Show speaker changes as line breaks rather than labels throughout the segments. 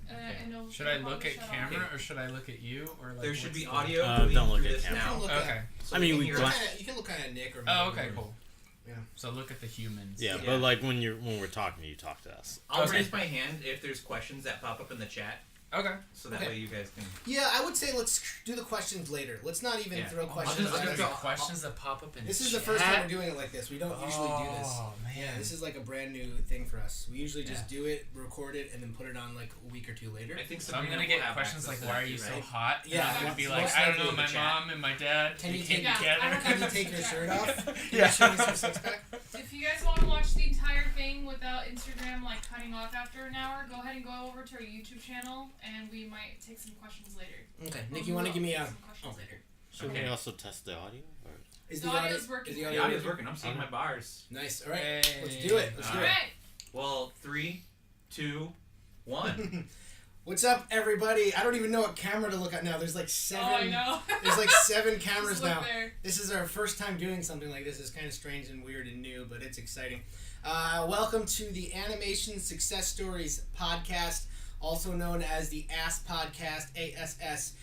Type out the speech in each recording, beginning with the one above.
And
should I look at camera or should I look at you? Or like
there should be
the...
audio.
Don't look
at
camera.
now.
Okay.
So
I mean,
you can
You can look kind of Nick or me.
Oh, okay, cool.
Yeah.
So look at the humans.
Yeah, but like when we're talking, you talk to us.
I'll raise my hand if there's questions that pop up in the chat.
Okay.
So that way you guys can...
Yeah, I would say let's do the questions later. Let's not even throw questions
I'll
out.
just questions that pop up in
This
chat.
is the first time we're doing it like this. We don't usually do this.
Oh, man.
Yeah, this is like a brand new thing for us. We usually just do it, record it, and then put it on like a week or two later.
I think
so I'm going to get questions like, why are you so hot?
Yeah.
I'm going to be like, I don't know, my mom and my dad
Can you
came
take your shirt off? Can
Yeah.
you show me your six-pack?
If you guys want to watch the entire thing without Instagram like cutting off after an hour, go ahead and go over to our YouTube channel, and we might take some questions later.
Okay, Nick, you want to give me a...
later.
Should we also test the audio? Or?
Is
the audio's working.
The audio's working. I'm seeing my bars.
Nice. All right, let's do it.
All right.
Well, 3, 2, 1.
What's up, everybody? I don't even know what camera to look at now. There's like 7.
Oh, I know.
There's like 7 cameras now.
There.
This is our first time doing something like this. It's kind of strange and weird and new, but it's exciting. Welcome to the Animation Success Stories podcast, also known as the ASS podcast, ASS.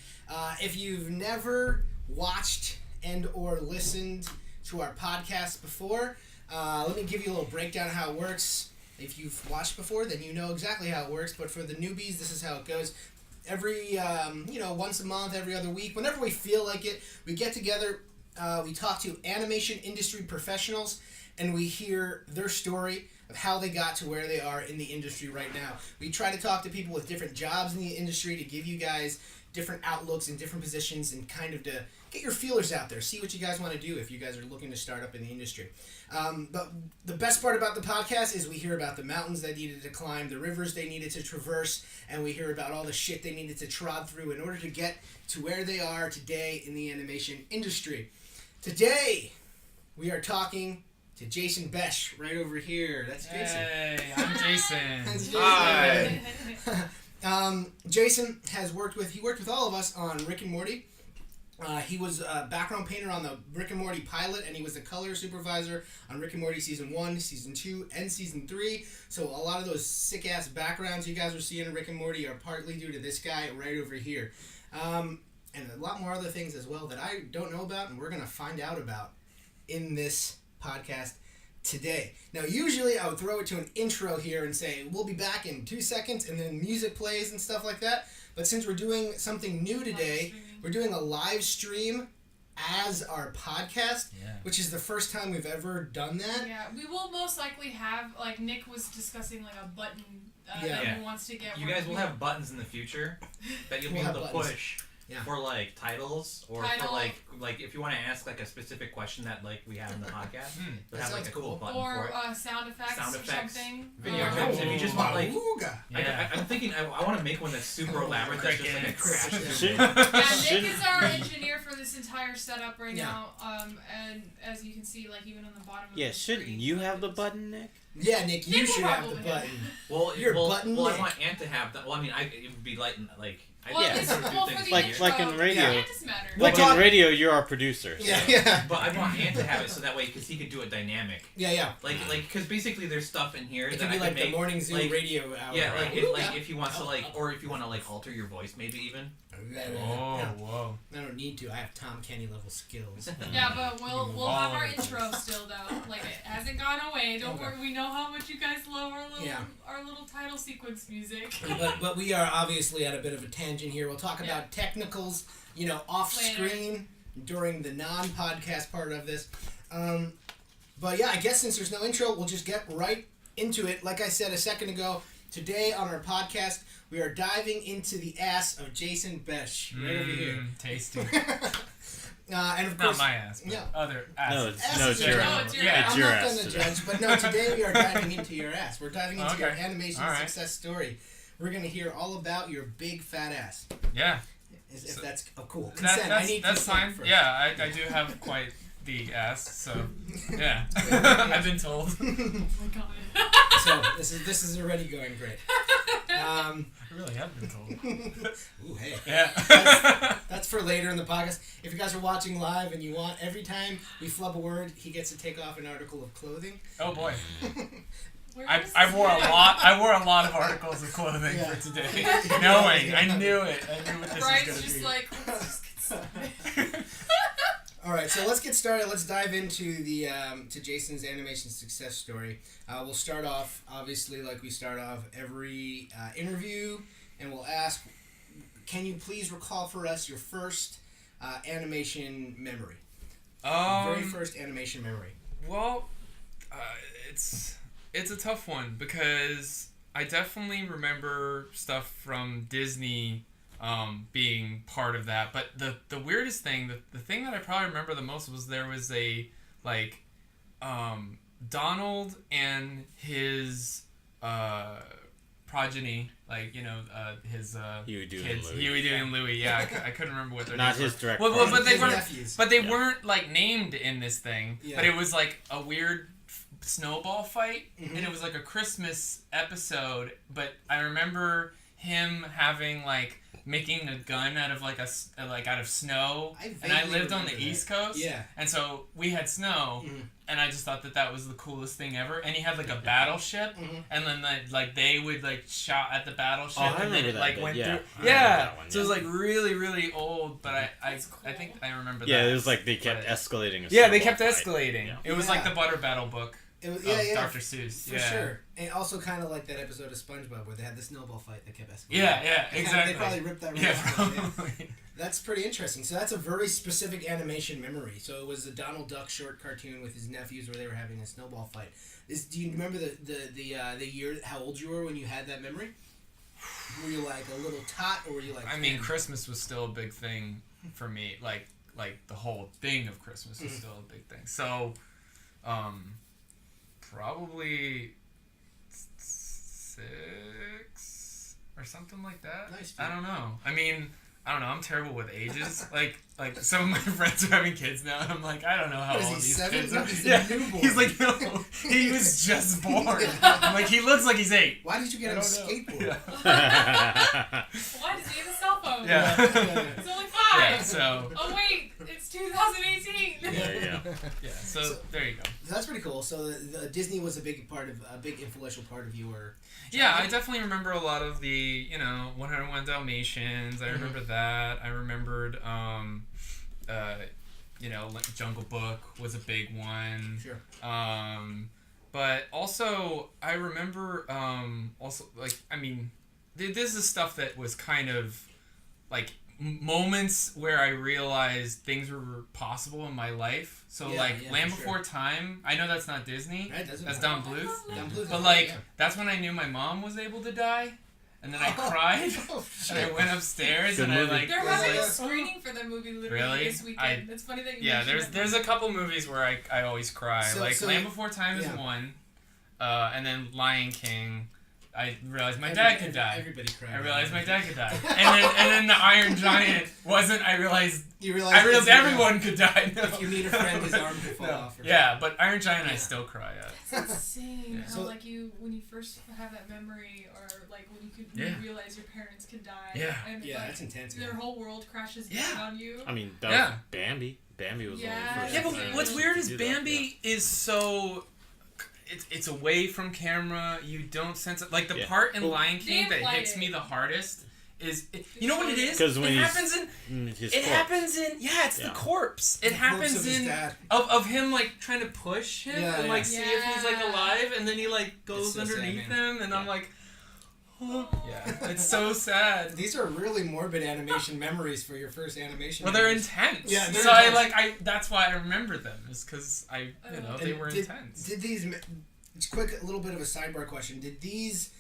If you've never watched and or listened to our podcast before, let me give you a little breakdown of how it works. If you've watched before, then you know exactly how it works, but for the newbies, this is how it goes. Every, once a month, every other week, whenever we feel like it, we get together, we talk to animation industry professionals, and we hear their story of how they got to where they are in the industry right now. We try to talk to people with different jobs in the industry to give you guys different outlooks and different positions and kind of to get your feelers out there, see what you guys want to do if you guys are looking to start up in the industry. But the best part about the podcast is we hear about the mountains they needed to climb, the rivers they needed to traverse, and we hear about all the shit they needed to trod through in order to get to where they are today in the animation industry. Today, we are talking to Jason Boesch right over here. That's Jason.
Hey, I'm Jason.
That's Jason.
Hi.
Jason has worked with all of us on Rick and Morty. He was a background painter on the Rick and Morty pilot, and he was the color supervisor on Rick and Morty Season 1, Season 2, and Season 3. So a lot of those sick-ass backgrounds you guys are seeing in Rick and Morty are partly due to this guy right over here. And a lot more other things as well that I don't know about, and we're going to find out about in this podcast today. Now, usually I would throw it to an intro here and say, we'll be back in 2 seconds, and then music plays and stuff like that. But since we're doing something new today, we're doing a live stream as our podcast, which is the first time we've ever done that.
Yeah, we will most likely have, like Nick was discussing, like a button that he wants to get.
You guys will have buttons in the future that you'll be able to push. For like titles or for like if you want to ask like a specific question that like we have in the podcast, you'll have like a cool button for it.
Or sound effects or something.
Video clips. If you just want like, I'm thinking I want to make one that's super elaborate. That's just like a crash.
Nick is our engineer for this entire setup right now. And as you can see, like even on the bottom of the screen.
Shouldn't you have the button, Nick?
Yeah, Nick, you should have the button.
Well,
you're button.
Well, I want Ant to have that. Well, I mean, it would be like.
Like in radio.
Yeah.
Like in radio, you're our producer. So.
Yeah.
But I want Ant to have it so that way, because he could do it dynamic.
Yeah.
Like, because basically there's stuff in here
it
that
can be
I
like
can make,
the morning Zoom
like,
radio hour.
Yeah, if you want to or if you want to like alter your voice, maybe even.
Whoa.
I don't need to. I have Tom Kenny level skills.
Yeah, but we'll have our intro still though. Like it hasn't gone away. Don't worry. We know how much you guys love our little title sequence music.
but we are obviously at a bit of a tangent here. We'll talk about technicals, off screen during the non-podcast part of this. But yeah, I guess since there's no intro, we'll just get right into it. Like I said a second ago, today on our podcast, we are diving into the ass of Jason Boesch. Right over here.
Tasty.
And of
Not
course,
my ass, but other asses.
It's your ass.
I'm not going to judge, but no, today we are diving into your ass. We're diving into your animation success story. We're going to hear all about your big fat ass.
Yeah.
If that's cool. Consent. I need
that's fine.
First.
Yeah, I do have quite the ass, so yeah. I've been told.
Oh my god.
So this is already going great.
I really have been told.
Ooh, hey.
Yeah.
That's for later in the podcast. If you guys are watching live and you want, every time we flub a word, he gets to take off an article of clothing.
Oh boy. I wore a lot. I wore a lot of articles of clothing for today, knowing I knew it. I knew what this
Brian's
was
just
gonna
like, let's just get started.
All right, so let's get started. Let's dive into the to Jason's animation success story. We'll start off, obviously, like we start off every interview, and we'll ask, can you please recall for us your first animation memory? Very first animation memory.
Well, it's a tough one because I definitely remember stuff from Disney being part of that. But the weirdest thing, the thing that I probably remember the most was there was a Donald and his progeny, his
Huey, Dewey,
kids,
and Louie.
Huey, Dewey, and Louie. Yeah, I couldn't remember what their
Not
names
his
were.
direct.
Well,
partner.
but they
His
weren't.
nephews.
But they
Yeah.
weren't named in this thing.
Yeah.
But it was a weird snowball fight,
Mhm.
and it was a Christmas episode. But I remember him having making a gun out of out of snow, and I
vaguely
lived on the
remember
East
that.
Coast,
Yeah.
and so we had snow,
Mhm.
and I just thought that was the coolest thing ever. And he had a battleship,
Mhm.
and then they would shout at the battleship,
Oh, I
and then
remember
it
that bit,
went
yeah.
through.
I remember
Yeah,
that one,
so it
yeah.
was really really old, but I
cool.
think I remember
Yeah,
that.
it was they kept
But-
escalating.
Yeah, they
snowball
kept
fight.
escalating.
Yeah.
It was
Yeah.
like the Butter Battle book
It was,
of
yeah,
Dr. Seuss.
for
Yeah.
sure. And also kind of like that episode of SpongeBob where they had the snowball fight that kept escalating.
Yeah, exactly.
They probably ripped that right
Yeah,
out. Yeah.
probably.
That's pretty interesting. So that's a very specific animation memory. So it was a Donald Duck short cartoon with his nephews where they were having a snowball fight. Do you remember the year, how old you were when you had that memory? Were you a little tot, or were you
I mean,
10?
Christmas was still a big thing for me. Like the whole thing of Christmas was
Mhm.
still a big thing. So, probably 6 or something like that.
Nice,
I
dude.
don't know. I mean, I don't know. I'm terrible with ages. like some of my friends are having kids now, and I'm I don't know how
What is
old
he,
these
7?
kids
No,
are.
he's a
Yeah,
newborn.
he's no, he was just born. I'm he looks like he's 8.
Why did you get him a
I don't know.
skateboard?
Yeah.
Why does he have a cell phone?
Yeah.
He's only 5.
Yeah, so
Oh wait, it's 2018.
There you go.
yeah, so there you go.
That's pretty cool. So the Disney was a big influential part of your.
Yeah, I definitely remember a lot of the 101 Dalmatians. I remember that. I remembered Jungle Book was a big one.
Sure.
But also I remember this is stuff that was kind of moments where I realized things were possible in my life. So Land
for
Before Time, I know that's not Disney.
Right,
That's Don Bluth.
Don Bluth.
But that's when I knew my mom was able to die, and then I cried,
Oh,
and I went upstairs,
Good
and
movie.
I
They're
was
having a
like,
screening for the movie literally
Really?
this weekend. It's funny that you
yeah,
mentioned
there's a couple movies where I always cry.
So
Land Before Time is
yeah.
one, and then Lion King. I realized my dad could die.
Everybody cried.
I realized my dad could die, and then the Iron Giant wasn't. I realized
You realized
everyone could die. No.
If you meet a friend, his arm could fall
No.
off. Or
Yeah, but Iron Giant I still cry at.
That's insane.
Yeah.
How
So-
when you first have that memory, or when you
Yeah.
realize your parents could die.
Yeah.
And
Yeah, that's intense.
their
Man.
whole world crashes
Yeah.
down on you.
I mean, that
Yeah.
was Bambi. Bambi was
Yeah.
one of the first.
Yeah, but
Yeah.
what's weird is
to do that,
Bambi is so. It's away from camera. You don't sense it. Like the
Yeah.
part in
Well,
Lion King that
implied
hits
it.
me the hardest is you know what it is?
'Cause when
it
he's-
happens in
His
it
corpse.
happens in it's the
Yeah.
corpse. It
The corpse
happens
of his
in
dad.
of him trying to push him
Yeah,
and
yeah.
see if he's
Yeah.
alive, and then he goes
so sad,
underneath
man.
him, and
Yeah.
I'm like, oh. Yeah, it's so sad.
These are really morbid animation memories for your first animation.
Well, they're
memories.
intense.
Yeah, they're
so
intense.
I that's why I remember them, is because they
And
were
did-
intense.
Did these? It's quick, a little bit of a sidebar question. Did these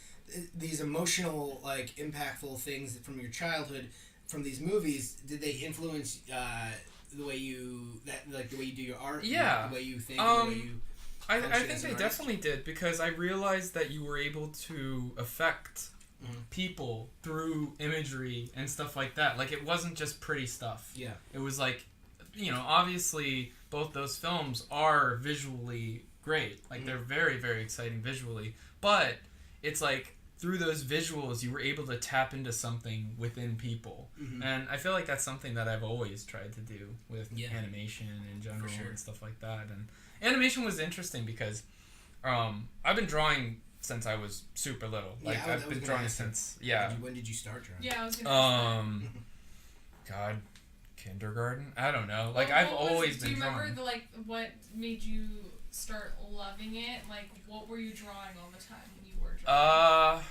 emotional, impactful things from your childhood, from these movies, did they influence the way you do your art?
Yeah.
The way you think. And the way you.
I
function
think
as
they
an artist?
definitely did, because I realized that you were able to affect
Mhm.
people through imagery and stuff like that. It wasn't just pretty stuff.
Yeah.
It was obviously both those films are visually great. They're very, very exciting visually. But it's through those visuals, you were able to tap into something within people.
Mhm.
And I feel like that's something that I've always tried to do with
Yeah.
animation in general
sure.
and stuff like that. And animation was interesting because I've been drawing since I was super little. Like I've been drawing since
When did you start drawing?
Yeah, I was gonna
God, kindergarten. I don't know. Like I've always been drawing.
Do you remember what made you start loving it? Like what were you drawing all the time when you were drawing?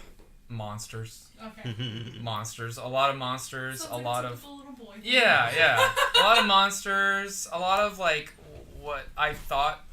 Monsters.
Okay.
Monsters. A lot of monsters.
So
a lot of.
Little boy thing.
Yeah. A lot of monsters. A lot of like what I thought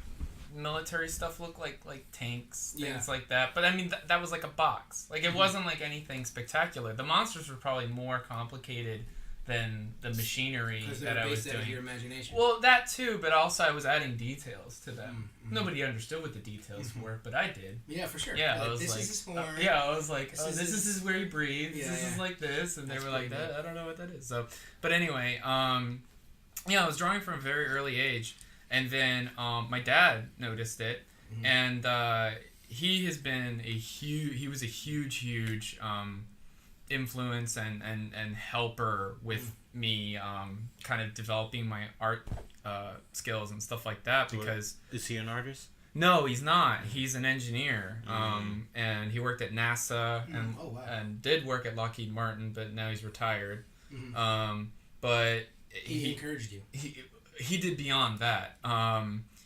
military stuff looked like tanks, things like that. But I mean, that was like a box. Like it wasn't like anything spectacular. The monsters were probably more complicated than the machinery that I was doing. Out of
your imagination.
Well, that too, but also I was adding details to them. Nobody understood what the details were, but I did.
Yeah, for sure.
Yeah,
like,
I was
this
like,
is his horn.
I was like, this is where he breathes.
Yeah,
this is like this, and
That's
they were like,
cool.
I don't know what that is. So, but anyway, I was drawing from a very early age, and then my dad noticed it, and he has been he was a huge influence and helper with me kind of developing my art skills and stuff like that. Because
is he an artist?
No, he's not. He's an engineer, and he worked at NASA and did work at Lockheed Martin, but now he's retired. But
he encouraged you.
He did beyond that.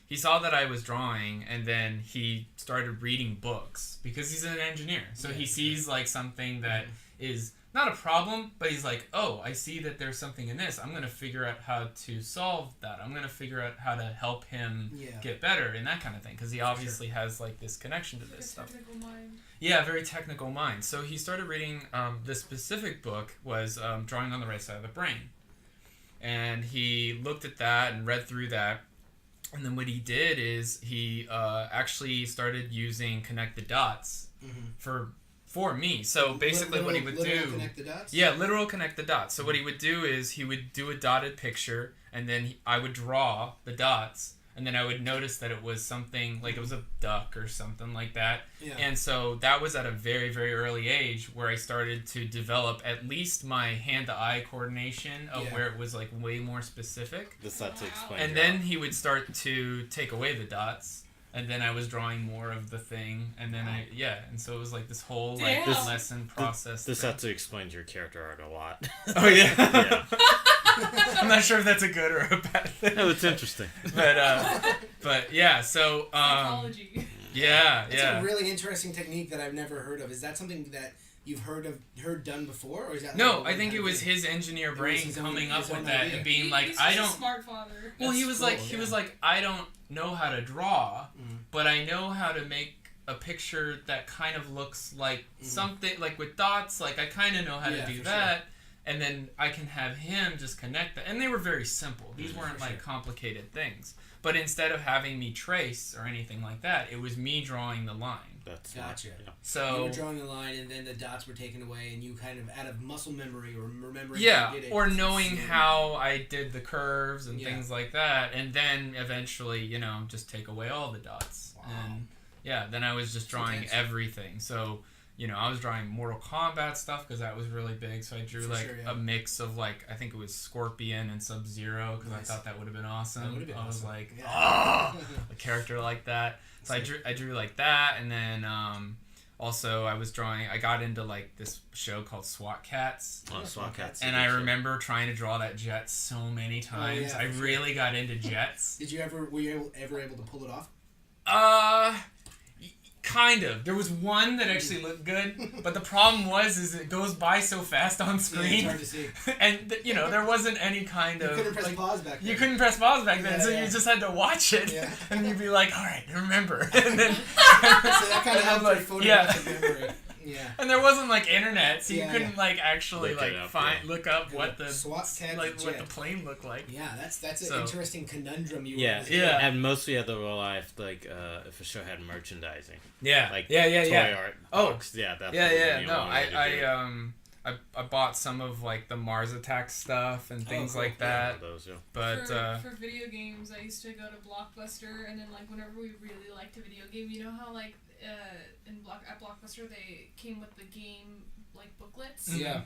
He saw that I was drawing, and then he started reading books because he's an engineer. So he sees like something that is not a problem, but he's like, oh, I see that there's something in this. I'm going to figure out how to solve that. I'm going to figure out how to help him get better and that kind of thing, because he obviously has like this connection to this stuff.
Technical mind.
Yeah, very technical mind. So he started reading, this specific book was Drawing on the Right Side of the Brain. And he looked at that and read through that. And then what he did is he actually started using connect the dots for me. So basically what he would do...
Connect the dots?
Yeah, literal connect the dots. So what he would do is he would do a dotted picture, and then I would draw the dots, and then I would notice that it was something, like it was a duck or something like that. Yeah. And so that was at a very, very early age where I started to develop at least my hand-to-eye coordination of where it was like way more specific.
Just had to explain.
And then he would start to take away the dots. And then I was drawing more of the thing, and then and so it was like this whole like lesson process.
This had to explain your character art a lot.
Oh yeah. I'm not sure if that's a good or a bad thing.
No, it's interesting.
But yeah, so
psychology.
It's a really interesting technique that I've never heard of. Is that something that you've heard done before, or is that?
No, I think it was his engineer brain coming up with that and being like, I don't.
Smart father.
Well, he was like, I don't know how to draw, but I know how to make a picture that kind of looks like something like with dots. Like I kind of know how to do that. Sure. And then I can have him just connect that. And they were very simple. These weren't like complicated things. But instead of having me trace or anything like that, it was me drawing the line.
That's gotcha. Yeah.
So
you were drawing the line, and then the dots were taken away, and you kind of out of muscle memory or remembering how you did it.
Or knowing how I did the curves and things like that, and then eventually, just take away all the dots. Wow. And then I was just drawing everything. So. I was drawing Mortal Kombat stuff because that was really big. So I drew a mix of I think it was Scorpion and Sub-Zero because I thought that would have been awesome. I was like, a character like that. So I drew like that, and then also I got into this show called SWAT Cats.
Oh, SWAT Cats.
And I remember trying to draw that jet so many times. I really got into jets.
Were you ever able to pull it off?
Kind of. There was one that actually looked good, but the problem is it goes by so fast on screen.
Yeah, it's hard to see.
And there wasn't any kind of.
You couldn't press pause back then.
You couldn't press pause back then, so you just had to watch it, and you'd be like, "All right, remember." And then.
So that kind of helped your photographic memory. Yeah.
And there wasn't internet, so you couldn't actually look up what the
SWAT cat
what the plane looked like.
Yeah, that's an interesting conundrum you
were. And mostly at the real life, if a show had merchandising.
Yeah.
Toy art. Box.
No, I bought some of the Mars Attack stuff and things like that.
Those,
But
for video games, I used to go to Blockbuster, and then whenever we really liked a video game, you know how at Blockbuster they came with the game booklets.
Yeah.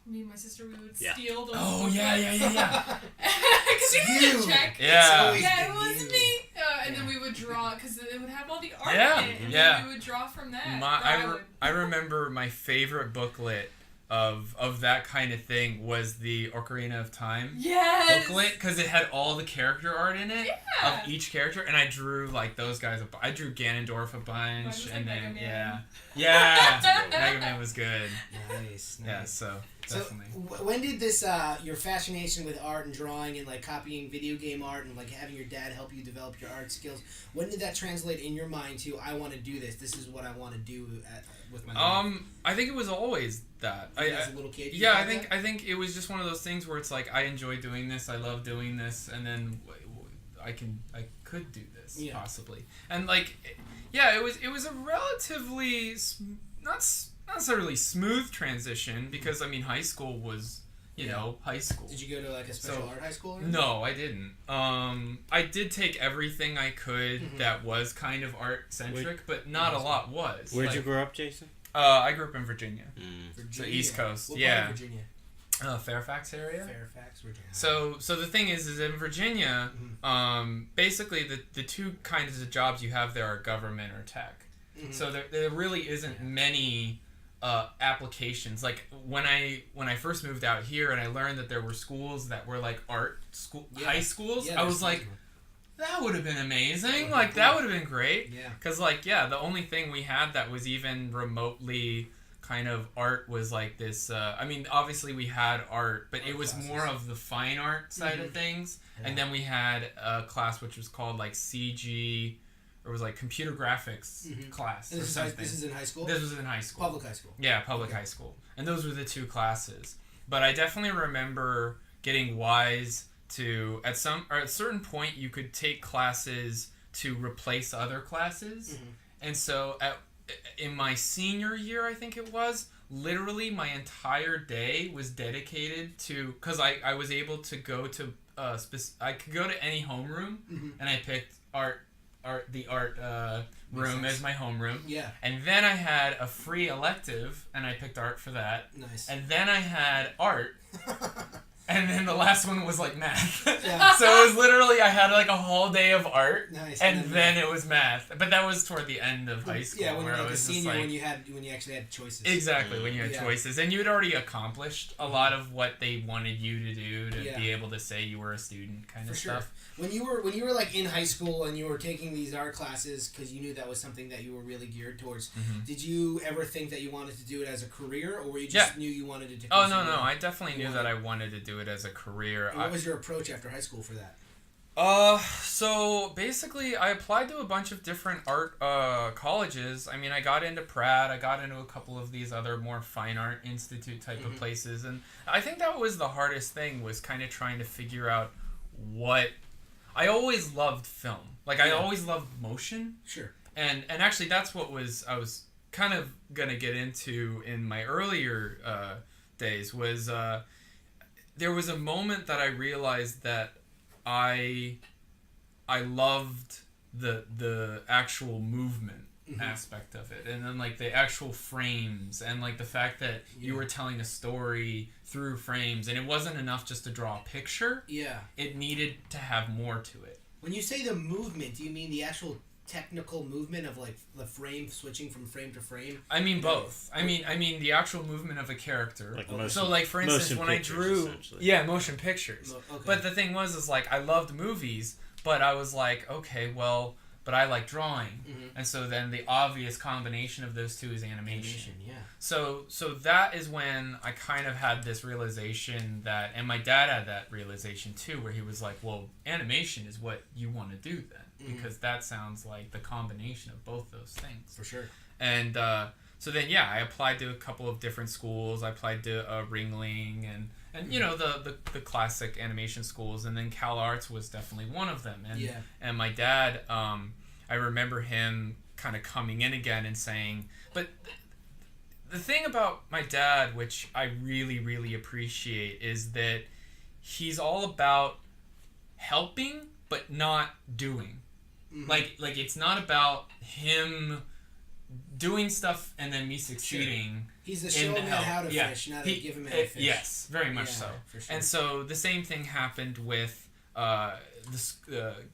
Me and my sister, we would steal those.
Oh
booklets.
yeah.
Because you can check.
Yeah.
Yeah, it was me. and then we would draw because it would have all the art
Yeah,
in it, and
yeah.
then we would draw from that.
I remember my favorite booklet of that kind of thing was the Ocarina of Time booklet, because it had all the character art in it of each character, and I drew like those guys. I drew Ganondorf a bunch, and then Mega Man was good.
Nice.
Yeah, so definitely.
So when did this your fascination with art and drawing and like copying video game art and like having your dad help you develop your art skills, when did that translate in your mind to I want to do this? This is what I want to do with my life?
I think it was always that.
As a little kid.
I think it was just one of those things where it's like I enjoy doing this, I love doing this, and then I could do this possibly, and like it was a relatively not necessarily smooth transition, because I mean high school was high school.
Did you go to like a special art high school? Or
no, I didn't. I did take everything I could that was kind of art centric, but not a lot was.
Where'd you grow up, Jason?
I grew up in Virginia.
Virginia.
So East Coast.
What part of Virginia?
Fairfax area.
Fairfax, Virginia.
So the thing is in Virginia, basically the two kinds of jobs you have there are government or tech. So there really isn't many applications. Like when I first moved out here and I learned that there were schools that were like art school, high schools, I was like, that would have been amazing. Like that would have been great. Yeah. Because the only thing we had that was even remotely kind of art was like this. I mean, obviously we had art, but it was more of the fine art side of things. Yeah. And then we had a class which was called like CG. Or was like computer graphics class or something. This is in high school? This was in high school.
Public high school.
Yeah, public high school. And those were the two classes. But I definitely remember getting wise to, at a certain point, you could take classes to replace other classes. And so in my senior year, I think it was, literally my entire day was dedicated to, because I was able to go to, I could go to any homeroom, and I picked the art room as my homeroom. Yeah. And then I had a free elective, and I picked art for that. Nice. And then I had art. And then the last one was like math. Yeah. So it was literally, I had like a whole day of art. Nice. And then it was math. But that was toward the end of high school.
Yeah, when you were like a senior, when you actually had choices.
Exactly, when you had choices. And you had already accomplished a lot of what they wanted you to do to be able to say you were a student kind of stuff.
When you were like in high school and you were taking these art classes because you knew that was something that you were really geared towards, did you ever think that you wanted to do it as a career, or you just knew you wanted it to?
Oh no, I definitely knew that I wanted to do it as a career.
And what was your approach after high school for that?
So basically I applied to a bunch of different art colleges. I mean, I got into Pratt, I got into a couple of these other more fine art institute type of places, and I think that was the hardest thing, was kind of trying to figure out what I always loved film. Like I always loved motion. Sure. And actually that's what I was kind of going to get into in my earlier days was there was a moment that I realized that I loved the actual movement aspect of it, and then like the actual frames, and like the fact that you were telling a story through frames, and it wasn't enough just to draw a picture. Yeah. It needed to have more to it.
When you say the movement, do you mean the actual technical movement of like the frame switching from frame to frame?
I mean both. I mean the actual movement of a character. Like motion, so like for instance when I drew motion pictures. Okay. But the thing was like I loved movies, but I was like, okay, well, but I like drawing. And so then the obvious combination of those two is animation. Yeah. So that is when I kind of had this realization that, and my dad had that realization too, where he was like, well, animation is what you want to do then, because that sounds like the combination of both those things.
For sure.
And so then, I applied to a couple of different schools. I applied to Ringling and you know, the classic animation schools, and then CalArts was definitely one of them. And my dad, I remember him kind of coming in again and saying, but the thing about my dad, which I really, really appreciate, is that he's all about helping but not doing. Like it's not about him doing stuff and then me succeeding.
Sure. He's the showman how to fish, not give him how to fish.
Yes, very much so. For sure. And so the same thing happened with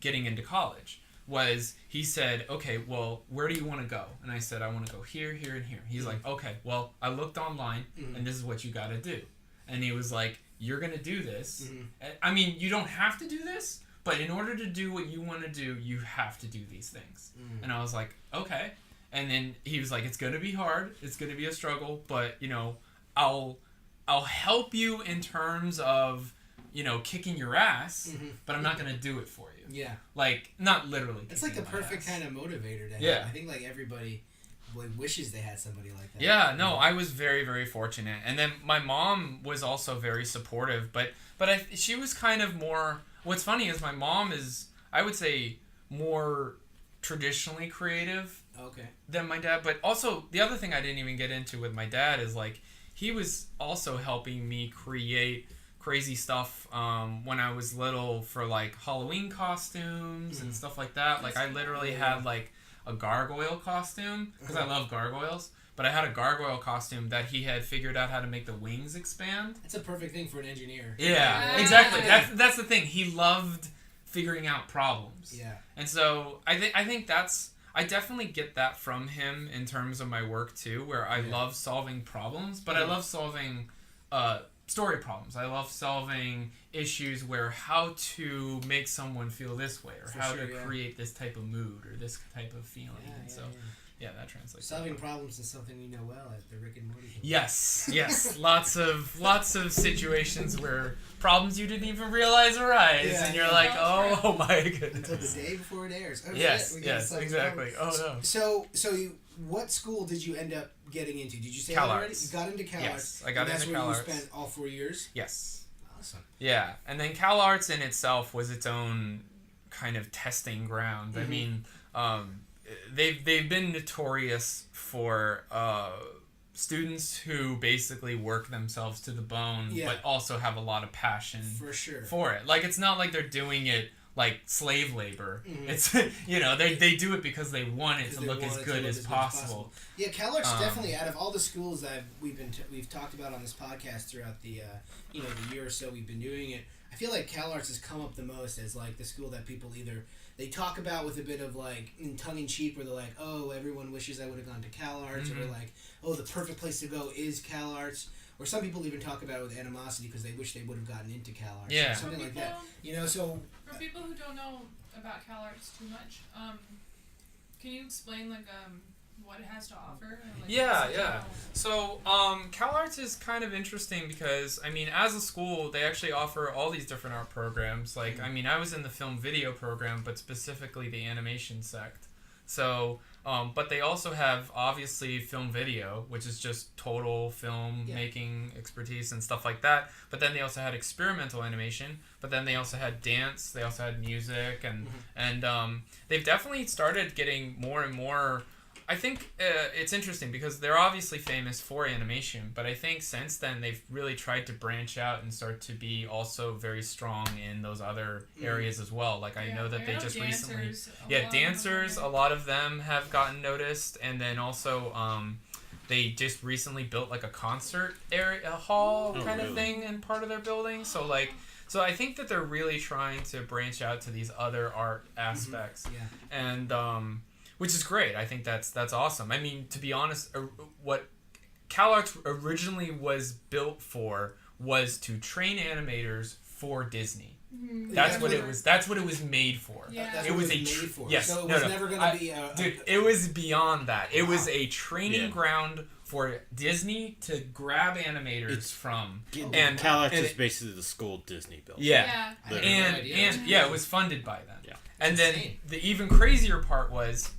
getting into college. was he said, okay, well, where do you want to go? And I said, I want to go here, here, and here. He's like, okay, well, I looked online, and this is what you got to do. And he was like, you're going to do this. I mean, you don't have to do this, but in order to do what you want to do, you have to do these things. And I was like, okay. And then he was like, it's going to be hard. It's going to be a struggle, but, you know, I'll help you in terms of, you know, kicking your ass, but I'm not going to do it for you.
Yeah.
Like, not literally.
It's like the perfect kind of motivator to have.
Yeah.
I think, like, everybody wishes they had somebody like that.
Yeah, no, I was very, very fortunate. And then my mom was also very supportive, but she was kind of more... What's funny is my mom is, I would say, more traditionally creative than my dad. But also, the other thing I didn't even get into with my dad is, like, he was also helping me create crazy stuff when I was little for, like, Halloween costumes and stuff like that. Like, I literally had, like, a gargoyle costume, because I love gargoyles. But I had a gargoyle costume that he had figured out how to make the wings expand.
That's a perfect thing for an engineer.
Yeah, exactly. That's the thing. He loved figuring out problems.
Yeah.
And so I think I definitely get that from him in terms of my work too, where I love solving problems, but I love solving story problems. I love solving issues where how to make someone feel this way, or how to create this type of mood or this type of feeling. Yeah, that translates.
Solving problems is something you know well at the Rick and Morty.
Yes. lots of situations where problems you didn't even realize arise, and you're like, oh my goodness.
Until the day before it airs. Oh,
yes, exactly. Oh no.
So what school did you end up getting into? Did you say
CalArts.
already? You got into CalArts.
Yes, I got into CalArts.
That's where you spent all 4 years?
Yes.
Awesome.
Yeah, and then CalArts in itself was its own kind of testing ground. I mean, they've been notorious for students who basically work themselves to the bone, but also have a lot of passion for it. Like, it's not like they're doing it like slave labor. It's, you know, they do it because they want it to look as good as possible.
Yeah, CalArts definitely, out of all the schools that we've talked about on this podcast throughout the the year or so we've been doing it, I feel like CalArts has come up the most as like the school that people either they talk about with a bit of like tongue in cheek, where they're like, oh, everyone wishes I would have gone to CalArts, or like, oh, the perfect place to go is CalArts. Or some people even talk about it with animosity because they wish they would have gotten into CalArts, or something like that. You know, so
for people who don't know about CalArts too much, can you explain like what it has to offer? Like,
So CalArts is kind of interesting because, I mean, as a school, they actually offer all these different art programs. Like, I mean, I was in the film video program, but specifically the animation sect. So, but they also have, obviously, film video, which is just total film making expertise and stuff like that. But then they also had experimental animation. But then they also had dance. They also had music. And they've definitely started getting more and more... I think it's interesting because they're obviously famous for animation, but I think since then they've really tried to branch out and start to be also very strong in those other areas as well. Like, I know that they just recently... dancers, a lot of them have gotten noticed, and then also they just recently built like a concert area, a hall kind of thing in part of their building. So like... So I think that they're really trying to branch out to these other art aspects. And... which is great. I think that's awesome. I mean, to be honest, what CalArts originally was built for was to train animators for Disney. That's what it was. That's what it was made for.
It was made for.
Yes.
So it was never going to be
dude, it was beyond that. It was a training ground for Disney to grab animators from.
And CalArts is basically the school Disney built.
And it was funded by them. Yeah. And then the even crazier part was,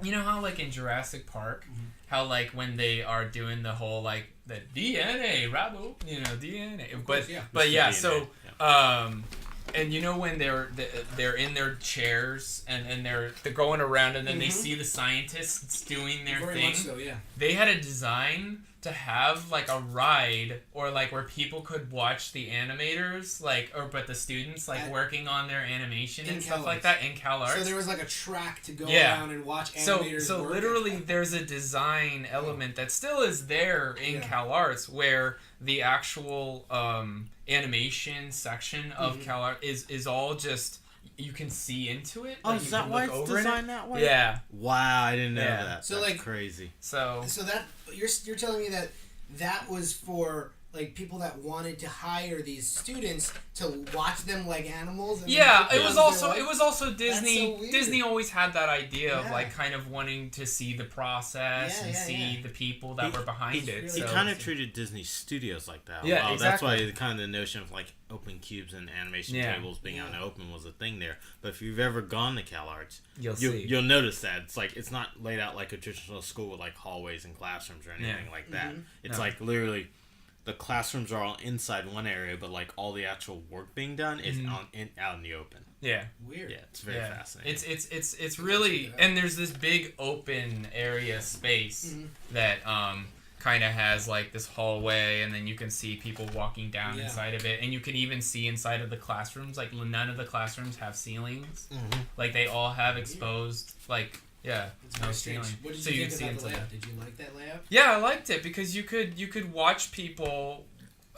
you know how like in Jurassic Park, how like when they are doing the whole like the DNA, Rabo, you know, DNA. And you know when they're in their chairs and they're going around and then they see the scientists doing their thing.
Much so, yeah.
They had a design to have like a ride or like where people could watch the animators but the students like working on their animation and stuff like that in CalArts.
So there was like a track to go around and watch animators
So literally there's a design element that still is there in CalArts where the actual animation section of CalArts is all just you can see into it.
Oh, is that why it's designed that way?
Yeah.
Wow, I didn't know that.
So
that's crazy.
So that you're telling me that was for like people that wanted to hire these students to watch them like animals. And
it was also Disney.
So
Disney always had that idea of like kind of wanting to see the process and see the people that were behind it.
He kind of treated Disney Studios like that.
Yeah, exactly.
That's why kind of the notion of like open cubes and animation tables being out in the open was a thing there. But if you've ever gone to CalArts, you'll notice that it's not laid out like a traditional school with like hallways and classrooms or anything like that. It's like literally. The classrooms are all inside one area, but like all the actual work being done is out in the open.
Yeah.
Weird.
Yeah, it's very fascinating.
It's really, and there's this big open area space that kind of has like this hallway, and then you can see people walking down inside of it, and you can even see inside of the classrooms. Like none of the classrooms have ceilings. Like they all have exposed like. Yeah, no ceiling.
What did you think about the layout? Did you like that layout?
Yeah, I liked it because you could watch people.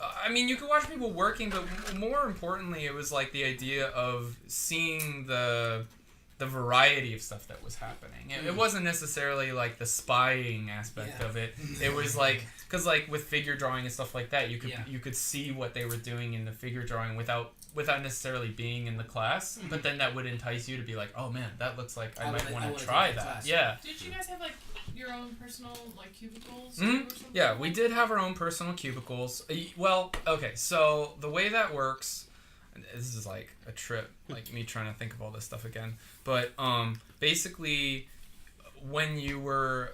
I mean, you could watch people working, but more importantly, it was like the idea of seeing the variety of stuff that was happening. It wasn't necessarily like the spying aspect of it. It was like because like with figure drawing and stuff like that, you could see what they were doing in the figure drawing without necessarily being in the class, but then that would entice you to be like, oh man, that looks like I might want to try that. Class. Yeah.
Did you guys have like your own personal like cubicles?
Yeah, we did have our own personal cubicles. Well, okay, so the way that works, this is like a trip, like me trying to think of all this stuff again, but basically when you're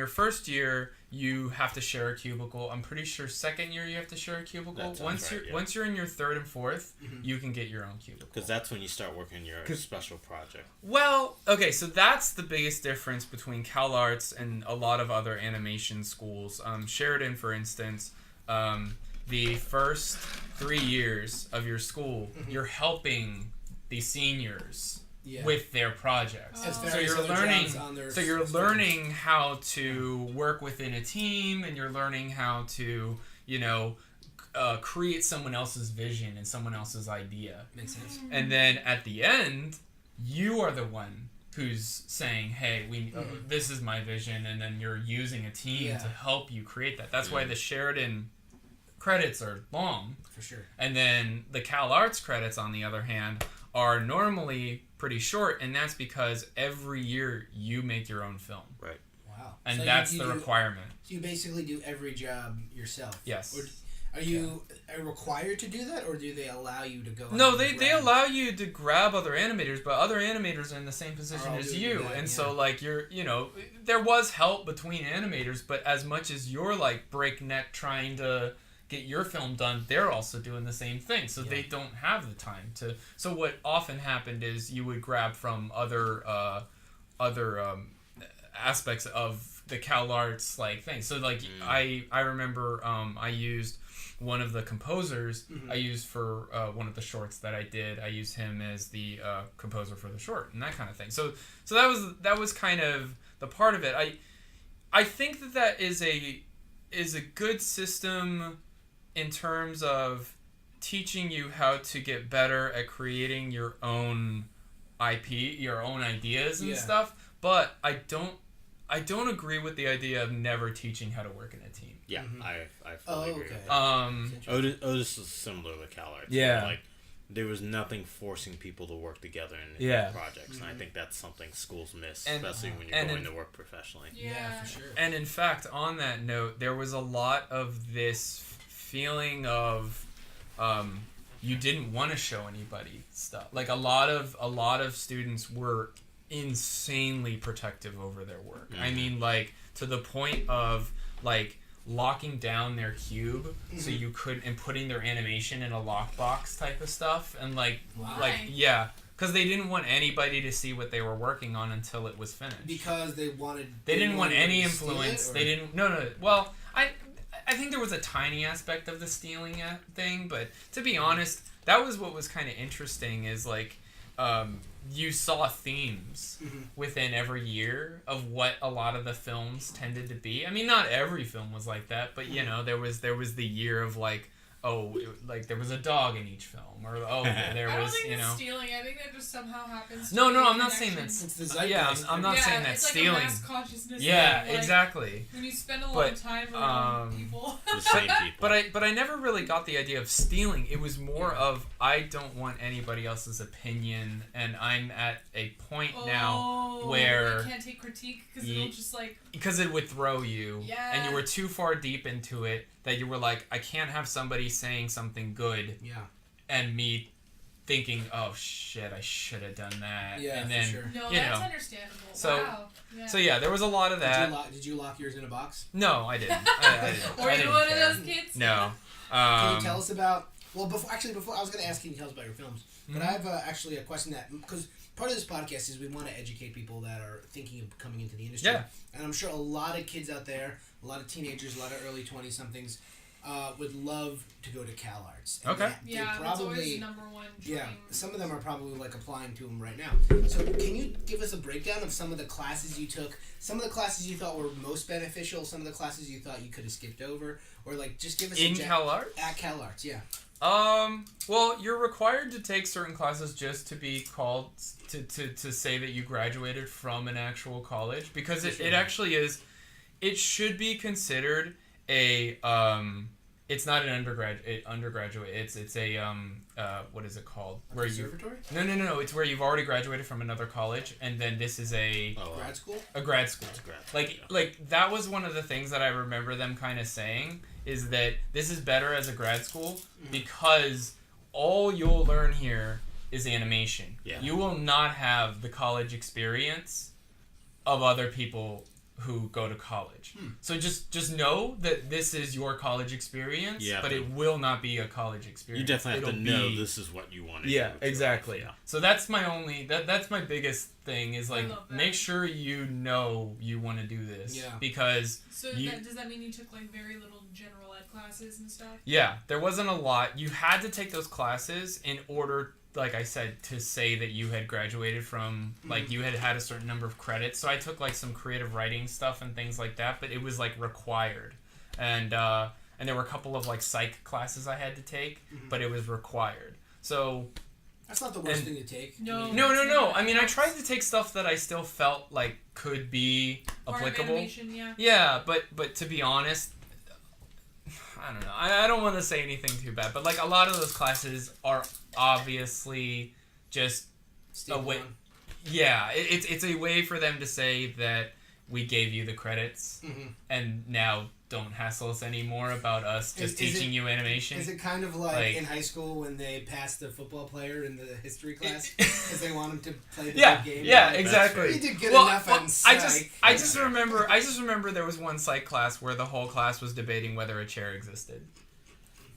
first year, you have to share a cubicle. I'm pretty sure second year you have to share a cubicle. Once you're in your third and fourth, you can get your own cubicle.
Because that's when you start working on your special project.
Well, okay, so that's the biggest difference between CalArts and a lot of other animation schools. Sheridan, for instance, the first 3 years of your school, you're helping the seniors. With their projects, so you're learning how to work within a team, and you're learning how to create someone else's vision and someone else's idea.
Makes sense.
And then at the end, you are the one who's saying, "Hey, this is my vision," and then you're using a team to help you create that. That's why the Sheridan credits are long,
for sure,
and then the CalArts credits, on the other hand, are normally pretty short, and that's because every year you make your own film.
Right.
Wow.
And so that's the requirement.
So you basically do every job yourself.
Yes.
Or are you required to do that, or do they allow you to go?
No, they allow you to grab other animators, but other animators are in the same position as you, so like there was help between animators, but as much as you're like breakneck trying to get your film done, they're also doing the same thing, so they don't have the time to. So what often happened is you would grab from other aspects of the CalArts like thing. So like I remember I used one of the composers I used for one of the shorts that I did. I used him as the composer for the short and that kind of thing. So that was kind of the part of it. I think that is a good system in terms of teaching you how to get better at creating your own IP, your own ideas and stuff, but I don't agree with the idea of never teaching how to work in a team.
Yeah, I fully agree with that. Otis is similar to CalArts.
Yeah.
Like, there was nothing forcing people to work together in projects, and I think that's something schools miss, especially when you're going to work professionally.
Yeah, for sure.
And in fact, on that note, there was a lot of this feeling of you didn't want to show anybody stuff. Like a lot of students were insanely protective over their work. I mean, like to the point of like locking down their cube so you couldn't, and putting their animation in a lockbox type of stuff, and because they didn't want anybody to see what they were working on until it was finished.
Because they
didn't want any influence. They didn't. No. Well, I think there was a tiny aspect of the stealing thing, but to be honest, that was what was kind of interesting. Is like you saw themes within every year of what a lot of the films tended to be. I mean, not every film was like that, but there was the year of like like there was a dog in each film, or there was,
I don't think that's stealing. I think that just somehow happens.
No, I'm not saying that's.
It's the zeitgeist.
Yeah, I'm not saying that's
it's
stealing.
Like a mass consciousness
yeah,
thing. Like,
exactly.
When you spend a long time around people.
The same people.
But I never really got the idea of stealing. It was more of I don't want anybody else's opinion, and I'm at a point now where
you can't take critique because it'll just like.
Because it would throw you, and you were too far deep into it that you were like, I can't have somebody saying something good, and me thinking, oh shit, I should have done that.
Yeah,
and then,
for sure.
No, that's understandable.
So,
wow.
So there was a lot of that.
Did you lock yours in a box?
No, I didn't. I didn't.
Were you one of those kids?
No.
Can you tell us about? Well, before I was going to ask you to tell us about your films, but I have actually a question because part of this podcast is we want to educate people that are thinking of coming into the industry.
Yeah.
And I'm sure a lot of kids out there, a lot of teenagers, a lot of early 20-somethings would love to go to CalArts.
Okay.
That's always number one dream.
Yeah, some of them are probably like applying to them right now. So can you give us a breakdown of some of the classes you took, some of the classes you thought were most beneficial, some of the classes you thought you could have skipped over, or like just give us
CalArts?
At CalArts, yeah.
Well, you're required to take certain classes just to be called to say that you graduated from an actual college, because it actually is. It should be considered a it's not an undergraduate. It's a what is it called?
A conservatory?
No. It's where you've already graduated from another college, and then this is a
grad school.
A grad school. Like that was one of the things that I remember them kind of saying, is that this is better as a grad school because all you'll learn here is animation.
Yeah.
You will not have the college experience of other people who go to college. So just know that this is your college experience, but it will not be a college experience.
You definitely have to know this is what you want to do.
Yeah, exactly. Yeah. So that's my only that's my biggest thing is like make sure you know you want to do this.
Yeah.
Because
does that mean you took like very little general ed classes and stuff?
Yeah, there wasn't a lot. You had to take those classes in order, like I said, to say that you had graduated from, like, you had a certain number of credits. So I took, like, some creative writing stuff and things like that, but it was, like, required. And there were a couple of, like, psych classes I had to take, but it was required. So...
That's not the worst thing to take.
No. I mean, I tried to take stuff that I still felt like could be applicable.
Animation, yeah.
Yeah, but to be honest... I don't know. I don't want to say anything too bad, but like a lot of those classes are obviously just a way. Yeah, it's a way for them to say that we gave you the credits, and now don't hassle us anymore about us just teaching you animation.
Is it kind of like in high school when they passed the football player in the history class because they want him to play the big game?
Yeah, exactly.
He did good enough on psych.
I just remember there was one psych class where the whole class was debating whether a chair existed.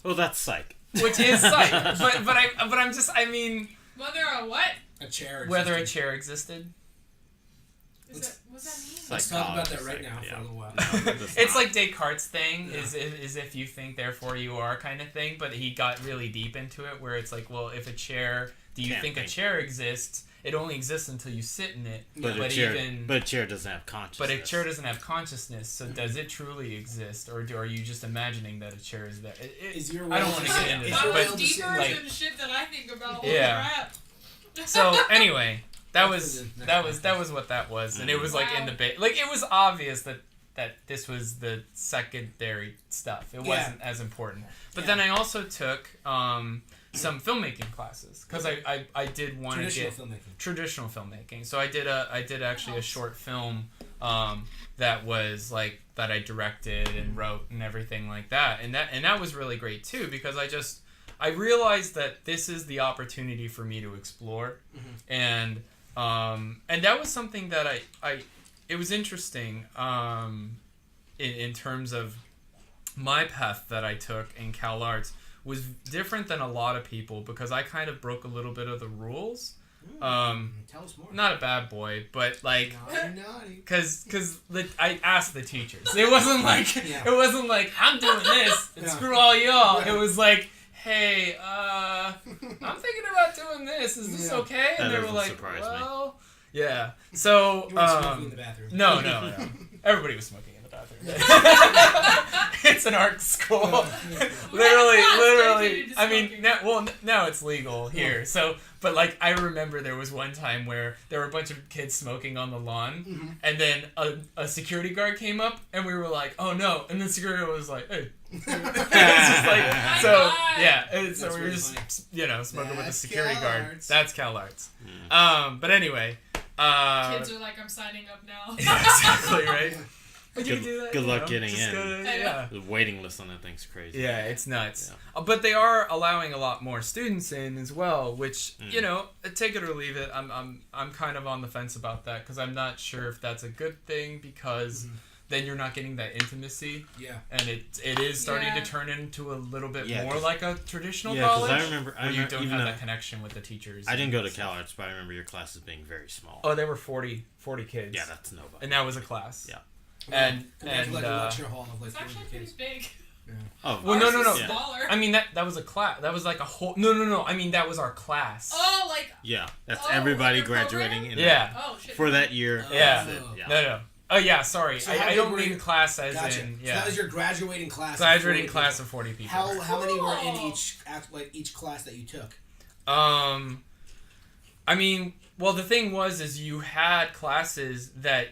Well, that's psych.
Which is psych, I mean.
Whether a what?
A chair existed.
Whether a chair existed.
What's that mean?
Let's talk about that right now for a little while.
It's like Descartes' thing, is if you think, therefore you are kind of thing, but he got really deep into it, where it's like, well, if a chair, do you think a chair exists? It only exists until you sit in it.
But a chair doesn't have consciousness.
But a chair doesn't have consciousness, so does it truly exist, or are you just imagining that a chair is there? I don't want to get into that,
but deeper than shit that I think about.
Yeah. So anyway. That was what that was, and it was like in the like it was obvious that this was the secondary stuff. It wasn't as important. But then I also took some filmmaking classes because I did want to get traditional filmmaking. So I did actually a short film that was like that I directed and wrote and everything like that, and that was really great too, because I realized that this is the opportunity for me to explore, and that was something that it was interesting in terms of my path that I took in CalArts was different than a lot of people, because I kind of broke a little bit of the rules.
Tell us more.
Not a bad boy, but like,
naughty.
Cause I asked the teachers. It wasn't like I'm doing this and screw all y'all. It was like, hey, I'm thinking about doing this. Is this okay? And they were like, well, yeah. So,
you weren't smoking in the bathroom.
No. Everybody was smoking in the bathroom. It's an art school. literally. I mean, now it's legal here. So, but like, I remember there was one time where there were a bunch of kids smoking on the lawn, and then a security guard came up, and we were like, "Oh no!" And the security guard was like, "Hey." It's just like, so yeah. So we were just smoking with the security guard. That's CalArts. But anyway.
Kids are like, I'm signing up now.
Yeah, exactly, right? But you do that,
good luck getting in.
Yeah.
The waiting list on that thing's crazy.
Yeah, it's nuts. Yeah. But they are allowing a lot more students in as well, which take it or leave it. I'm kind of on the fence about that because I'm not sure if that's a good thing because then you're not getting that intimacy.
Yeah.
And it is starting to turn into a little bit more like a traditional
college.
Yeah,
because I remember
you don't have that connection with the teachers.
I didn't go to CalArts, but I remember your classes being very small.
Oh, there were 40 kids.
Yeah, that's nobody.
And that was a class.
Yeah.
And like a lecture hall of like
it's actually pretty big.
Yeah.
Oh, well, no.
Smaller.
I mean, that was a class. That was like a whole... No. I mean, that was our class.
Oh, like...
Yeah, that's everybody graduating in for that year.
Yeah. No. Oh, yeah, sorry.
So
I don't mean class as in... Yeah.
So that was your graduating class.
Graduating class of 40 people.
How many were in each class that you took?
I mean, well, the thing is you had classes that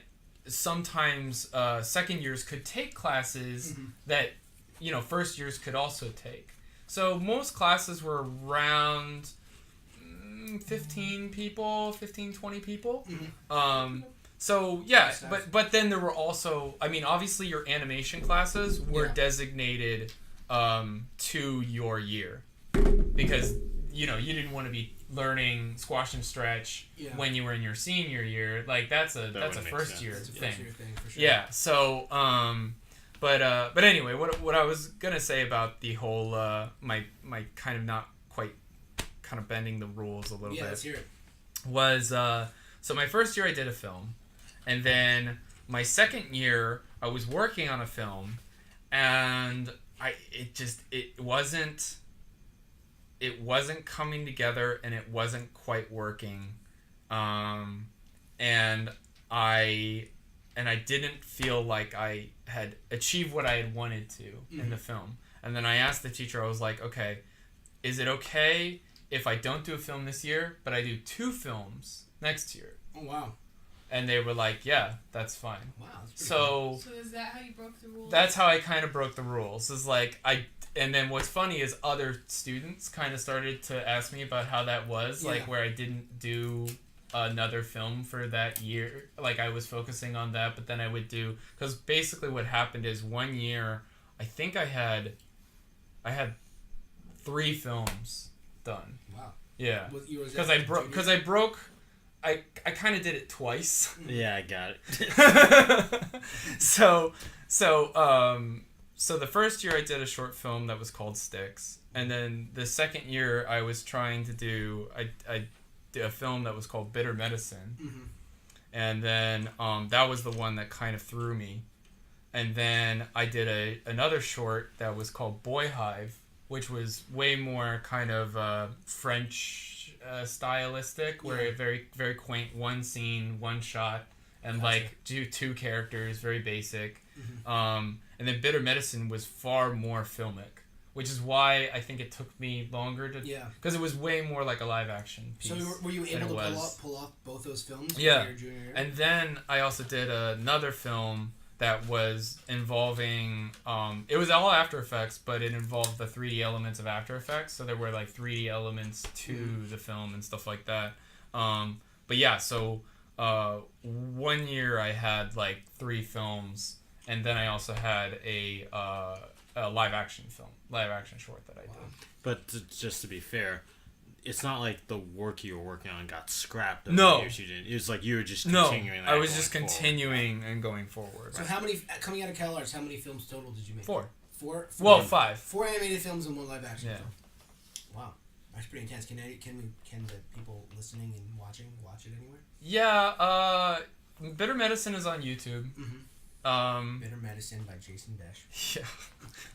sometimes second years could take classes that, first years could also take. So most classes were around 15 people, 15, 20 people. So, yeah, but then there were also, I mean, obviously your animation classes were designated to your year because, you didn't want to be learning squash and stretch when you were in your senior year. Like, that's a first year thing. For sure. Yeah, so, but anyway, what I was going to say about the whole, my kind of not quite kind of bending the rules a little bit.
Let's hear it.
Was, so my first year I did a film. And then my second year, I was working on a film, and it wasn't coming together, and it wasn't quite working, and I didn't feel like I had achieved what I had wanted to in the film. And then I asked the teacher, I was like, okay, is it okay if I don't do a film this year, but I do 2 films next year?
Oh wow.
And they were like, yeah, that's fine.
Wow, that's
pretty cool.
So is that how you broke the rules?
That's how I kind of broke the rules. Is like, and then what's funny is other students kind of started to ask me about how that was, like where I didn't do another film for that year. Like I was focusing on that, but then I would do, because basically what happened is one year, I think I had 3 films done. Wow. Yeah. Because I broke. I kind of did it twice.
Yeah, I got
it. So the first year I did a short film that was called Sticks, and then the second year I was trying to do I did a film that was called Bitter Medicine, and then that was the one that kind of threw me, and then I did another short that was called Boy Hive, which was way more kind of French. Stylistic, where very very quaint, one scene, one shot, and like do 2 characters, very basic. And then Bitter Medicine was far more filmic, which is why I think it took me longer to because it was way more like a live action piece.
So were you able to pull off both those films?
Yeah, and then I also did another film that was involving, it was all After Effects, but it involved the 3D elements of After Effects, so there were like 3D elements to the film and stuff like that. But yeah, so one year I had like 3 films, and then I also had a live action short that I did.
But just to be fair, it's not like the work you were working on got scrapped.
No,
you didn't. It was like you were just continuing.
I was just continuing and going forward.
So how many coming out of CalArts? How many films total did you make?
4.
4?
Well, 5.
4 animated films and 1 live action film. Wow, that's pretty intense. Can the people listening and watching watch it anywhere?
Yeah, Bitter Medicine is on YouTube.
Bitter Medicine by Jason Boesch.
Yeah,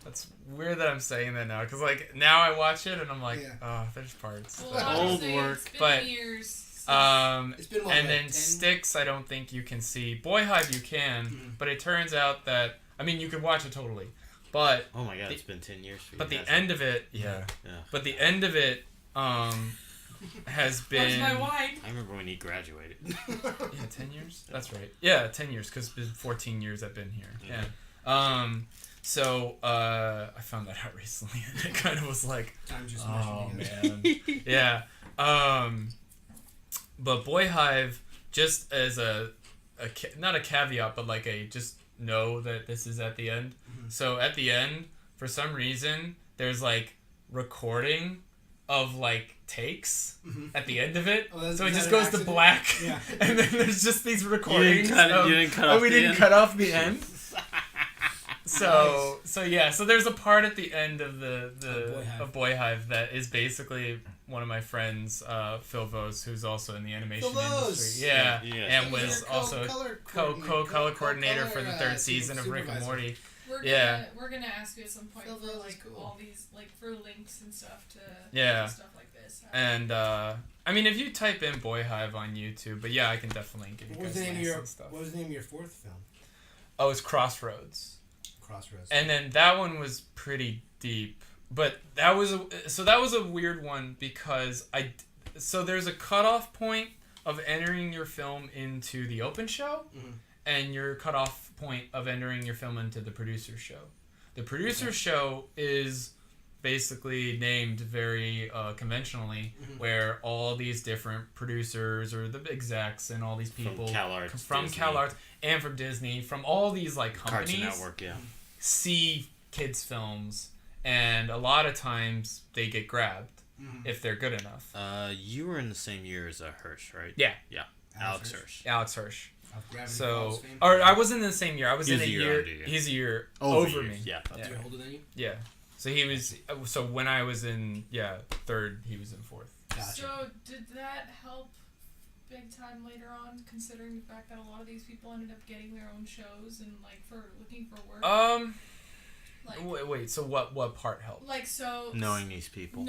that's weird that I'm saying that now, because like now I watch it and I'm like, oh, there's parts.
Old work,
it's been
years.
It's been
and then 10? Sticks, I don't think you can see. Boy Hive, you can, but it turns out that I mean, you could watch it totally, but
oh my god, it's been 10 years.
But the end of it, But the end of it, has been.
Where's my wine?
I remember when he graduated.
10 years. That's right. Yeah, 10 years because it's been 14 years I've been here. Yeah. So I found that out recently, and it kind of was like, oh man, yeah. But Boy Hive, just as not a caveat, but like just know that this is at the end. Mm-hmm. So at the end, for some reason, there's like recording of like takes at the end of it. So it just goes to black, and then there's just these recordings.
You didn't cut off
we didn't cut off the end. So there's a part at the end of of Boy Hive that is basically one of my friends, Phil Vose, who's also in the animation industry. Yeah. And was also co-color coordinator for the third season of Rick and Morty.
We're gonna ask you at some point for like all these like for links and stuff to stuff like this. And
I mean, if you type in Boy Hive on YouTube, but I can definitely give you guys links and stuff.
What was the name of your fourth film?
Oh, it's Crossroads. And then that one was pretty deep, but that was a weird one because there's a cutoff point of entering your film into the open show, and your cutoff point of entering your film into the producer's show. The producer's show is basically named very conventionally, where all these different producers or the execs and all these people from CalArts and from Disney, from all these like companies,
Cartoon Network,
see kids' films, and a lot of times they get grabbed if they're good enough.
You were in the same year as Hirsch, right?
Yeah.
Alex Hirsch.
I wasn't in the same year. I was in a year. He's a year over me.
Yeah. You're older than you?
Yeah. So he was. So when I was in third, he was in fourth.
Gotcha.
So did that help big time later on, considering the fact that a lot of these people ended up getting their own shows and like for looking for work?
Wait. So what part helped?
Like
knowing these people.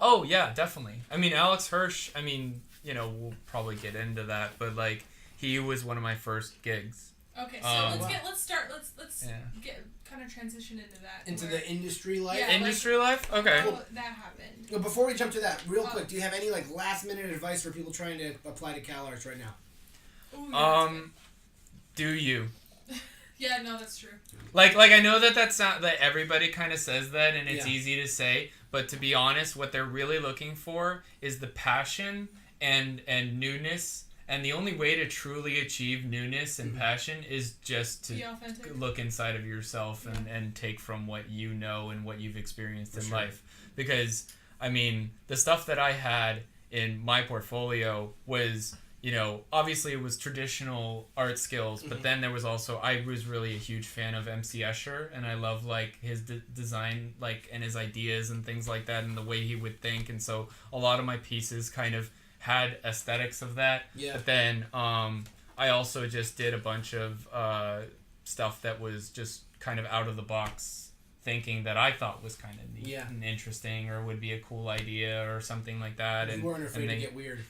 Oh yeah, definitely. I mean, Alex Hirsch. I mean, we'll probably get into that, but like he was one of my first gigs.
Okay, so let's get kind of transition into that.
Into the industry life?
Yeah, industry life? Okay.
How that happened.
Well, before we jump to that, real quick, do you have any like last minute advice for people trying to apply to CalArts right now?
Ooh,
do you?
Yeah, no, that's true.
Like I know that everybody kind of says that, and it's easy to say, but to be honest, what they're really looking for is the passion and newness. And the only way to truly achieve newness and passion is just to look inside of yourself and take from what you know and what you've experienced in life. Because, I mean, the stuff that I had in my portfolio was, obviously it was traditional art skills, but then there was also, I was really a huge fan of MC Escher, and I love, like, his design, like, and his ideas and things like that, and the way he would think. And so a lot of my pieces kind of had aesthetics of that, but then I also just did a bunch of stuff that was just kind of out of the box thinking that I thought was kind of neat and interesting or would be a cool idea or something like that.
You weren't afraid to get weird.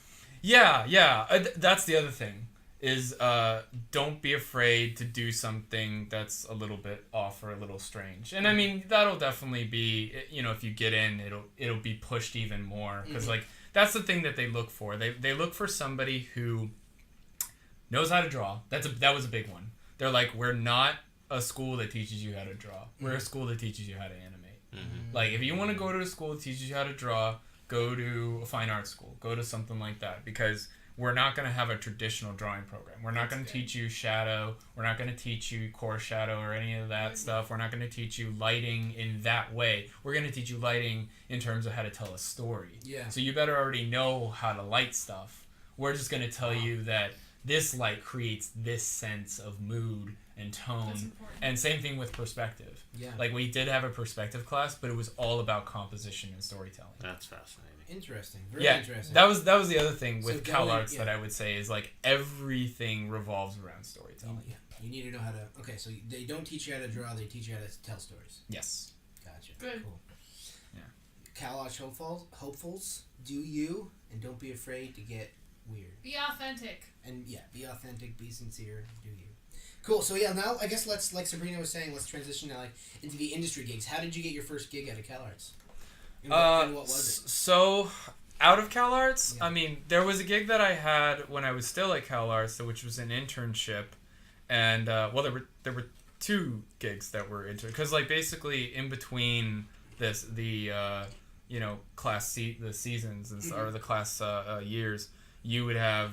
That's the other thing is don't be afraid to do something that's a little bit off or a little strange. And I mean, that'll definitely be, if you get in, it'll be pushed even more because like that's the thing that they look for. They look for somebody who knows how to draw. That was a big one. They're like, we're not a school that teaches you how to draw. We're a school that teaches you how to animate. Like, if you want to go to a school that teaches you how to draw, go to a fine arts school. Go to something like that because we're not going to have a traditional drawing program. We're not going to teach you shadow. We're not going to teach you core shadow or any of that stuff. We're not going to teach you lighting in that way. We're going to teach you lighting in terms of how to tell a story. Yeah. So you better already know how to light stuff. We're just going to tell you that this light creates this sense of mood and tone. And same thing with perspective. Yeah. Like we did have a perspective class, but it was all about composition and storytelling.
That's fascinating.
Interesting. Very interesting.
That was the other thing with CalArts that I would say is like everything revolves around storytelling.
You need to know how to. Okay, so they don't teach you how to draw; they teach you how to tell stories.
Yes.
Gotcha.
Good.
Cool. Yeah. CalArts hopefuls, do you, and don't be afraid to get weird.
Be authentic.
And be authentic. Be sincere. Do you? Cool. So yeah, now I guess let's, like Sabrina was saying, let's transition now into the industry gigs. How did you get your first gig out of CalArts? And what was it?
So out of CalArts, I mean, there was a gig that I had when I was still at CalArts, which was an internship, and there were 2 gigs that were because like basically in between the the seasons and or the class years, you would have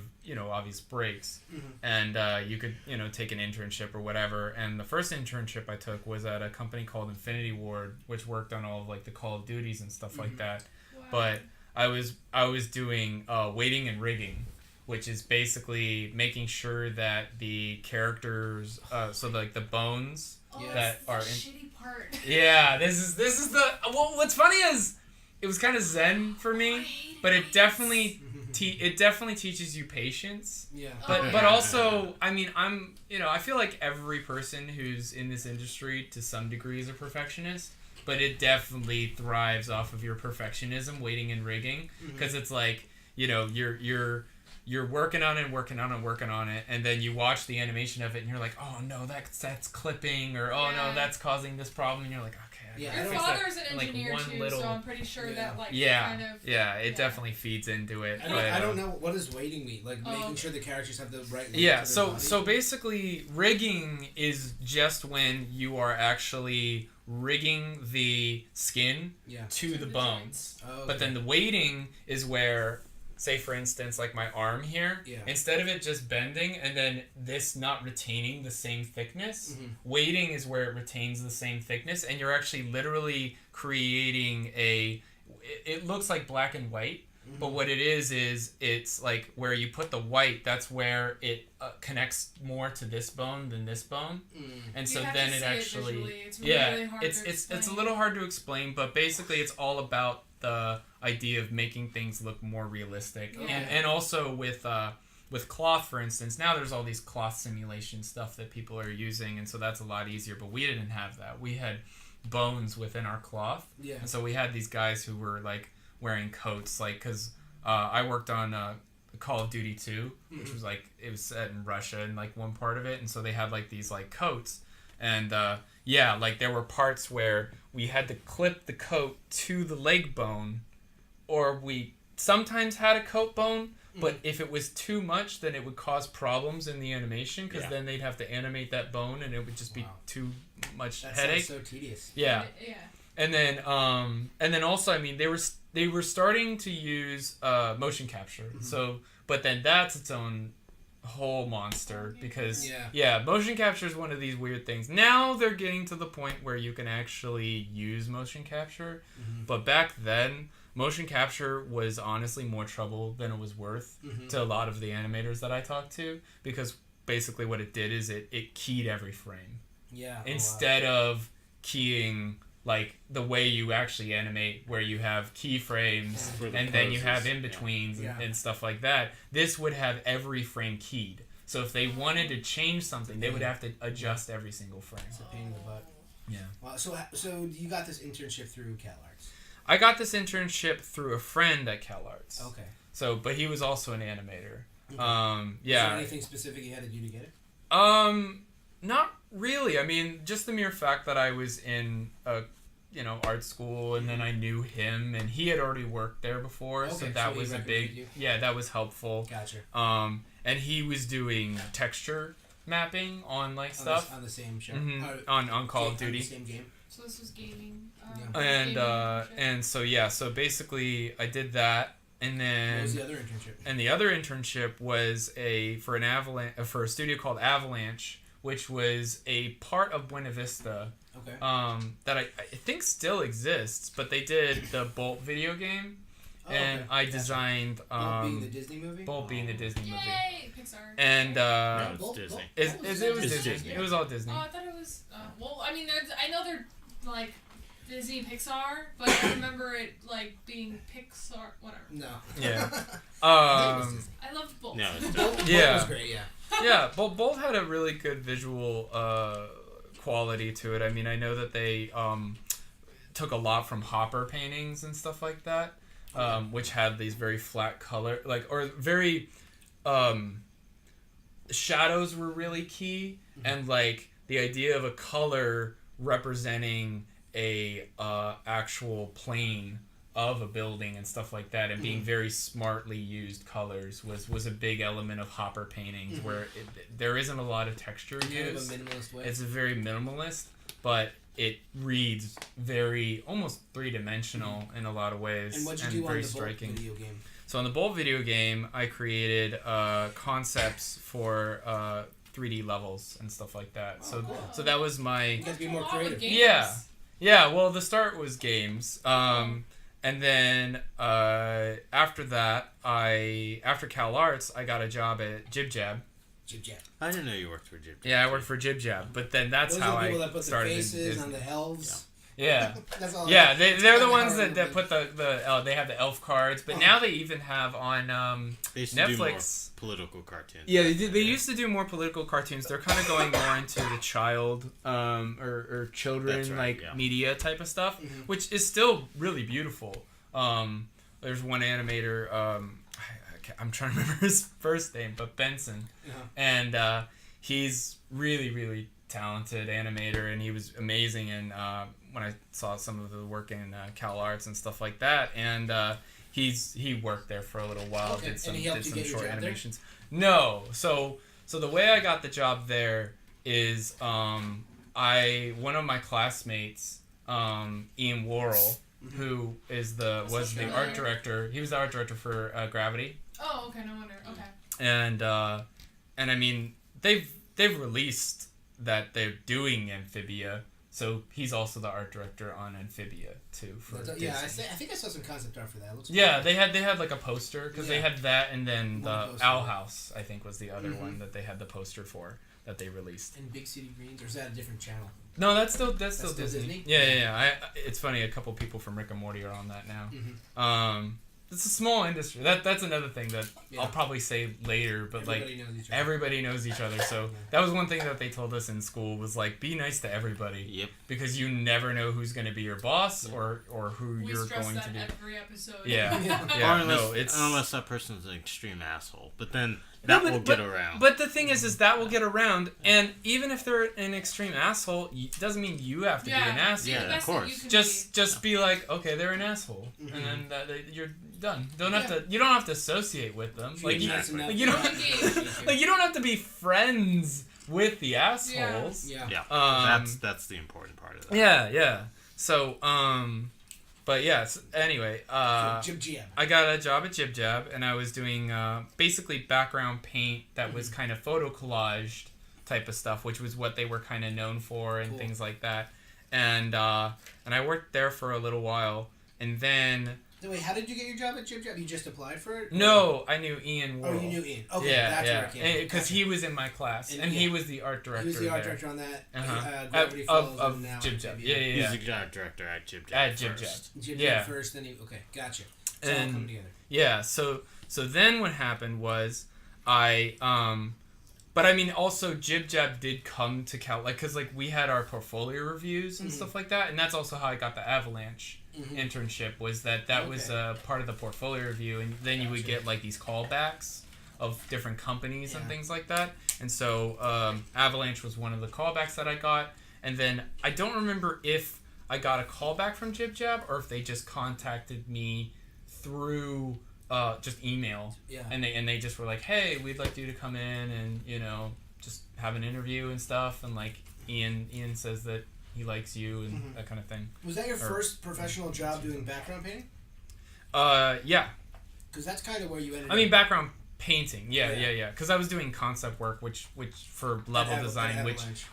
obvious breaks, and you could take an internship or whatever. And the first internship I took was at a company called Infinity Ward, which worked on all of like the Call of Duties and stuff like that. Wow. But I was doing weighting and rigging, which is basically making sure that the characters, so like the bones that are
shitty part.
Yeah, this is the what's funny is it was kind of zen for me, but it definitely teaches you patience.
Yeah.
But also, I mean, I feel like every person who's in this industry to some degree is a perfectionist, but it definitely thrives off of your perfectionism, weighting and rigging, because it's like, you're working on it, and then you watch the animation of it, and you're like, oh no, that's clipping, or oh no, that's causing this problem, and you're like, okay.
Your father's an engineer too, so I'm pretty sure that kind of...
Yeah, it definitely feeds into it.
I don't know, what does weighting mean? Like making sure the characters have the right weight to
their
body?
So basically, rigging is just when you are actually rigging the skin to the bones.
Oh, okay.
But then the weighting is where, say for instance, like my arm here, instead of it just bending and then this not retaining the same thickness, weighting is where it retains the same thickness, and you're actually literally creating it looks like black and white, but what it is it's like where you put the white, that's where it connects more to this bone than this bone, and so then it actually
it's really hard to
it's a little hard to explain, but basically it's all about the idea of making things look more realistic. And also with cloth, for instance, now there's all these cloth simulation stuff that people are using, and so that's a lot easier, but we didn't have that. We had bones within our cloth, and so we had these guys who were like wearing coats, like, because I worked on Call of Duty 2, which was like, it was set in Russia in like one part of it, and so they had like these like coats, and like there were parts where we had to clip the coat to the leg bone, or we sometimes had a coat bone, but if it was too much, then it would cause problems in the animation, because then they'd have to animate that bone, and it would just be too much headache.
That sounds so tedious.
Yeah. And then also, I mean, they were starting to use motion capture. So, but then that's its own whole monster, because motion capture is one of these weird things. Now they're getting to the point where you can actually use motion capture, but back then motion capture was honestly more trouble than it was worth to a lot of the animators that I talked to, because basically what it did is it keyed every frame. Instead of keying like the way you actually animate, where you have keyframes and then you have in-betweens and stuff like that. This would have every frame keyed. So if they wanted to change something, they would have to adjust every single frame.
It's a pain in the butt.
Yeah.
Wow. So you got this internship through CalArts?
I got this internship through a friend at CalArts.
Okay.
So, but he was also an animator.
Okay. Was there anything specific he had to do to get it?
Not really. I mean, just the mere fact that I was in a art school, and then I knew him, and he had already worked there before, so that was a big that was helpful.
Gotcha.
And he was doing texture mapping on like stuff
on the same show,
on Call of Duty.
The same game.
So this was gaming.
And so basically I did that, and then
what was the other internship?
And the other internship was for a studio called Avalanche, which was a part of Buena Vista.
Okay.
That I think still exists, but they did the Bolt video game, and I designed
Bolt being the Disney movie.
Bolt being the Disney movie.
Yay, Pixar.
And
no, it's Disney.
It was Disney. It was all Disney.
Oh, I thought it was. Well, I mean, I know they're like Disney Pixar, but I remember it like being Pixar. Whatever.
No.
Yeah.
I loved Bolt.
No, it's
Bolt was great. Yeah.
Yeah. Bolt had a really good visual quality to it. I mean, I know that they took a lot from Hopper paintings and stuff like that, which had these very flat color, or very shadows were really key, and like the idea of a color representing a actual plane of a building and stuff like that, and being very smartly used colors was a big element of Hopper paintings, where there isn't a lot of texture used. Kind of a minimalist way. It's a very minimalist, but it reads very almost three-dimensional in a lot of ways.
And what'd you do on the Bolt video game?
So on the Bolt video game, I created concepts for 3D levels and stuff like that.
Oh, cool.
So that was my...
You got to be more creative.
Yeah. Well, the start was games. And then after that, after CalArts, I got a job at Jib Jab.
Jib Jab.
I didn't know you worked for Jib Jab.
Yeah, I worked for Jib Jab, but then that's
those
how
are the people
I
that put
started.
The faces on the elves.
Yeah.
That's all.
Yeah, they're the ones that put the they have the elf cards, but now they even have on
they used
Netflix
to do more political cartoons.
Yeah, they used to do more political cartoons. They're kind of going more into the child or children media type of stuff, which is still really beautiful. There's one animator, I'm trying to remember his first name, but Benson, and he's really, really talented animator, and he was amazing. And when I saw some of the work in CalArts and stuff like that, and he worked there for a little while, did some short animations. There? No, so the way I got the job there is one of my classmates, Ian Worrell, who was the art director. He was the art director for Gravity.
Oh, okay, no wonder. Okay.
And I mean they've released that they're doing Amphibia, so he's also the art director on Amphibia too.
I think I saw some concept art for that. It looks
they had like a poster because they had that, and then the Owl House I think was the other one that they had the poster for that they released.
And Big City Greens, or is that a different channel?
No, that's still Disney. Yeah. It's funny. A couple people from Rick and Morty are on that now. It's a small industry. That's another thing that I'll probably say later. But everybody knows each other. So that was one thing that they told us in school was like, be nice to everybody.
Yep.
Because you never know who's going to be your boss or who you're going to be.
Every episode.
Yeah.
Unless that person's an extreme asshole, but then. That will get around.
But the thing is that will get around, and even if they're an extreme asshole, it doesn't mean you have to be an asshole.
Yeah, of course.
Just be like, okay, they're an asshole, and then you're done. You don't have to associate with them. You don't have to be friends with the assholes.
Yeah.
That's the important part of that.
Yeah. So But yes, anyway,
Jib Jab.
I got a job at Jib Jab, and I was doing basically background paint that was kind of photo collaged type of stuff, which was what they were kind of known for and things like that. And I worked there for a little while, and then...
Wait, how did you get your job at Jib Jab? You just applied for it?
No, I knew Ian Worrell.
Oh, you knew Ian. Okay, that's where it came from.
Because he was in my class, and he was the art director.
He was the art director on that. Gravity Falls
of
now
Jib Jab.
Yeah.
He's
the art director at Jib Jab.
At Jib Jab.
Jib Jab first, then okay, gotcha. It's all coming together.
Yeah, so then what happened was but I mean, also Jib Jab did come to Cal, because we had our portfolio reviews and stuff like that, and that's also how I got the Avalanche internship. Was that was part of the portfolio review, and then you would get these callbacks of different companies and things like that. And so Avalanche was one of the callbacks that I got, and then I don't remember if I got a callback from Jib Jab or if they just contacted me through. Just email, and they just were like, hey, we'd like you to come in and just have an interview and stuff, and Ian says that he likes you and that kind of thing.
Was that your first professional job doing background painting?
Yeah.
Because that's kind of where you ended.
I mean, background painting, yeah. Because I was doing concept work, which for level design,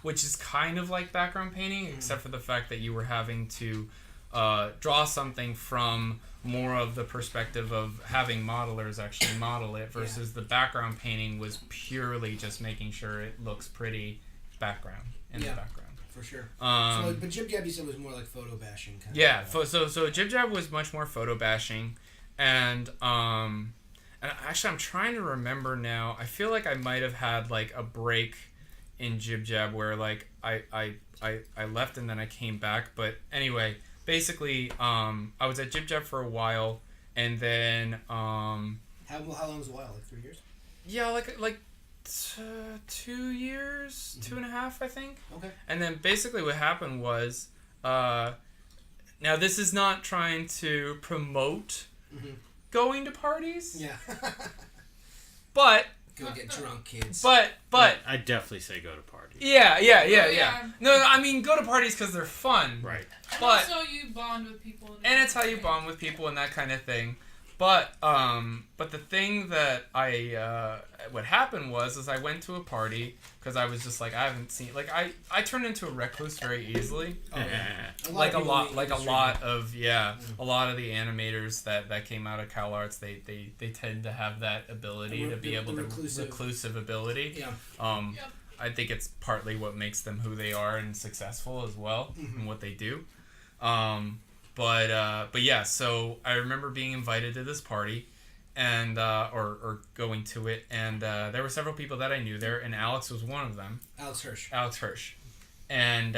which is kind of like background painting, except for the fact that you were having to draw something from more of the perspective of having modelers actually model it versus the background painting was purely just making sure it looks pretty background in the background.
For sure. But Jib Jab, you said, was more like photo bashing kind of.
So Jib Jab was much more photo bashing, and actually I'm trying to remember now. I feel like I might have had a break in Jib Jab where I left and then I came back, but anyway. Basically, I was at Jib Jab for a while, and then...
How long was a while? 3 years?
Yeah, 2 years, 2.5, I think.
Okay.
And then basically what happened was, now this is not trying to promote going to parties.
Yeah.
But
go get drunk, kids.
But
I definitely say go to parties.
Yeah. No, I mean go to parties because they're fun.
Right.
But
also you bond with people.
And it's how you bond with people and that kind of thing. But the thing that what happened was I went to a party because I was just like, I haven't seen, like, I turned into a recluse very easily.
Oh, yeah.
A lot of the animators that came out of CalArts, they tend to have that ability to be able to reclusive ability.
Yeah.
I think it's partly what makes them who they are and successful as well in what they do. But yeah, so I remember being invited to this party, and or going to it, and there were several people that I knew there, and Alex was one of them.
Alex Hirsch.
And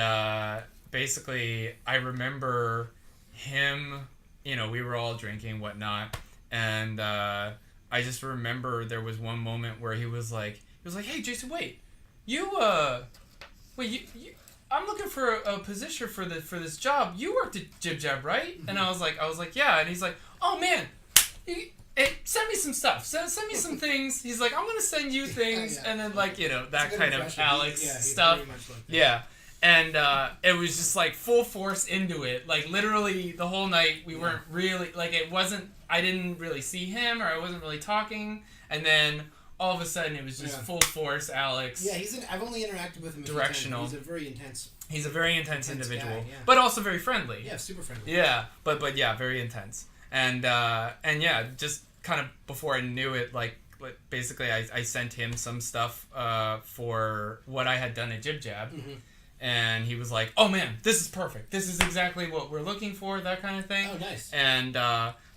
basically, I remember him. We were all drinking, whatnot, and I just remember there was one moment where he was like, "Hey, Jason, wait, you I'm looking for a position for this job. You worked at Jib Jab, right?" And I was like, "Yeah." And he's like, "Oh man, hey, send me some stuff. Send me some things." He's like, "I'm gonna send you things," and then that kind of Alex stuff. Yeah. And it was just like full force into it. Like literally the whole night we weren't really I didn't really see him, or I wasn't really talking, and then all of a sudden it was just full force Alex.
Yeah, I've only interacted with him
directional.
He's a very intense.
He's a very intense individual,
guy,
but also very friendly.
Yeah, super friendly.
Yeah, but yeah, very intense. And yeah, just kind of before I knew it, basically I sent him some stuff for what I had done at Jib Jab. And he was like, "Oh man, this is perfect. This is exactly what we're looking for," that kind of thing.
Oh, nice.
And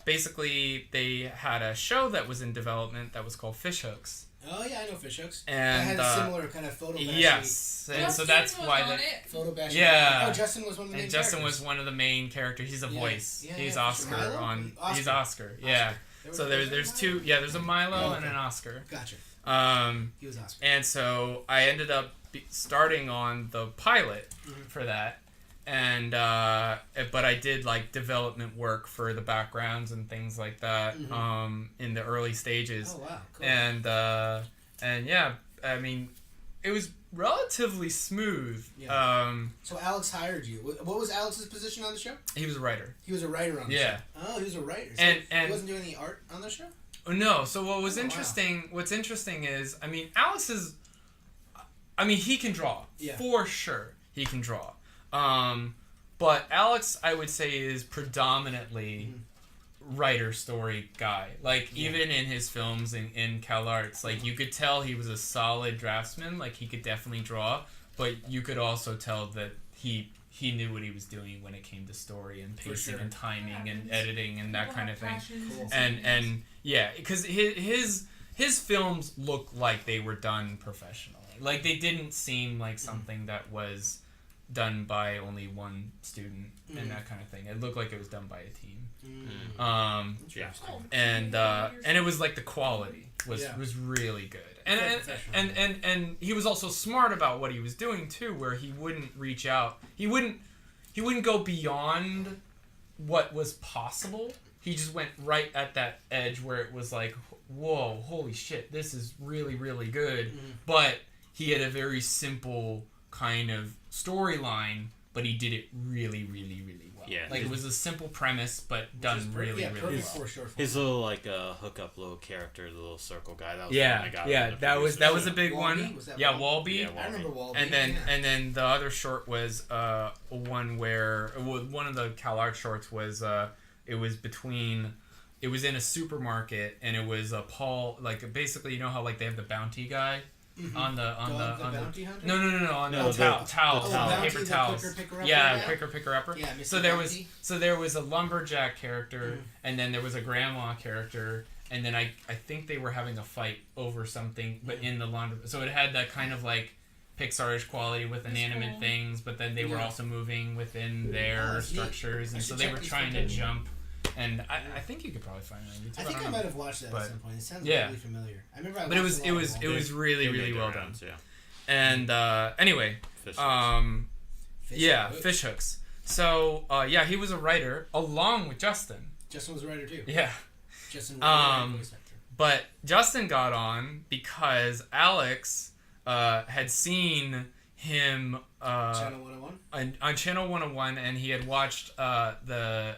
basically, they had a show that was in development that was called Fish Hooks.
Oh yeah, I know Fish Hooks.
And
it had a similar kind of photo.
Yes, and so that's why
photo bash.
Yeah.
Oh, Justin was one of the main
characters. Justin
was
one of the main characters. He's a voice.
Yeah,
he's
Oscar
on.
Oscar.
He's Oscar. Yeah. So there's two. Yeah, there's a Milo and an Oscar.
Gotcha.
He
was Oscar.
And so I ended up starting on the pilot for that, and but I did development work for the backgrounds and things like that in the early stages.
Oh wow, cool.
And yeah, I mean, it was relatively smooth.
Yeah. So Alex hired you. What was Alex's position on the show?
He was a writer.
He was a writer on the show. Oh, he was a writer. So
and
he wasn't doing any art on the show?
No. So what was interesting? Wow. What's interesting is, I mean, Alex is. I mean, he can draw.
Yeah.
For sure, he can draw. But Alex, I would say, is predominantly writer story guy. Even in his films in CalArts, you could tell he was a solid draftsman. He could definitely draw, but you could also tell that he knew what he was doing when it came to story and pacing and timing and editing and that kind of thing.
Cool.
And yeah, because his films look like they were done professionally. They didn't seem like something that was done by only one student and that kind of thing. It looked like it was done by a team. And it was the quality was really good. And he was also smart about what he was doing too, where he wouldn't reach out. He wouldn't go beyond what was possible. He just went right at that edge where it was whoa, holy shit, this is really, really good. But he had a very simple kind of storyline, but he did it really, really, really well.
Yeah.
It was a simple premise, but done really, really well.
His
little hookup little character, the little circle guy. That was
that was a big
Walby?
one. Walby.
I remember Walby.
And then the other short was one where one of the CalArts shorts was it was in a supermarket, and it was a Paul, basically, how they have the bounty guy on the
bounty hunter?
No, on the towel, paper towels. Quicker picker upper.
Yeah,
so there was a lumberjack character, and then there was a grandma character, and then I think they were having a fight over something, but in the laundry. So it had that kind of Pixar-ish quality with inanimate things, but then they were also moving within their structures, and so they were trying to jump. and I think you could probably find it on YouTube.
I think I might have watched that at some point. It sounds really familiar. I remember.
But it was really well done.
Yeah.
And anyway,
fish hooks.
fish hooks. So he was a writer along with Justin.
Justin was a writer too.
Yeah.
Justin.
But Justin got on because Alex had seen him
Channel 101?
on Channel 101, and he had watched the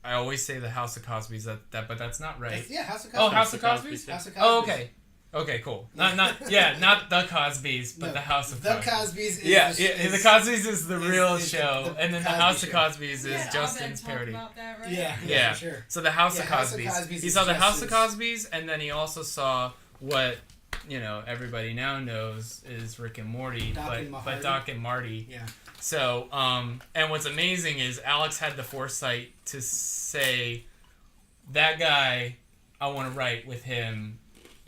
I always say the House of Cosby's but that's not right.
House of Cosby's.
Oh, House of Cosby's?
House of Cosby's.
Oh, okay. Okay, cool. Not the Cosby's, but the House of Cosby's.
The Cosby's
is the Cosby's is the real show, and then the House of Cosby's is Justin's parody.
About that, right?
Yeah, for sure.
So the House of Cosby's. He saw the House of Cosby's, and then he also saw what everybody now knows is Rick and Morty, but Doc and Marty.
Yeah.
So and what's amazing is Alex had the foresight to say, that guy, I want to write with him.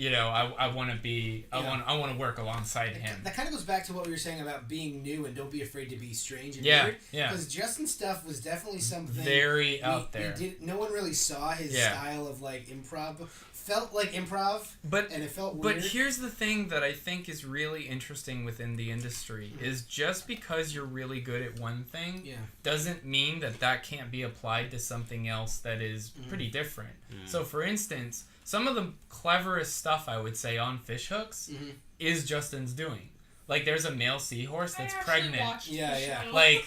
I want to be. I want to work alongside him.
That kind of goes back to what we were saying about being new and don't be afraid to be strange and weird.
Yeah.
Because Justin's stuff was definitely something
very out there.
No one really saw his style of like improv. Felt like improv, and it felt weird.
But here's the thing that I think is really interesting within the industry is just because you're really good at one thing doesn't mean that can't be applied to something else that is pretty different. So for instance, some of the cleverest stuff I would say on fish hooks is Justin's doing. Like there's a male seahorse that's pregnant. Like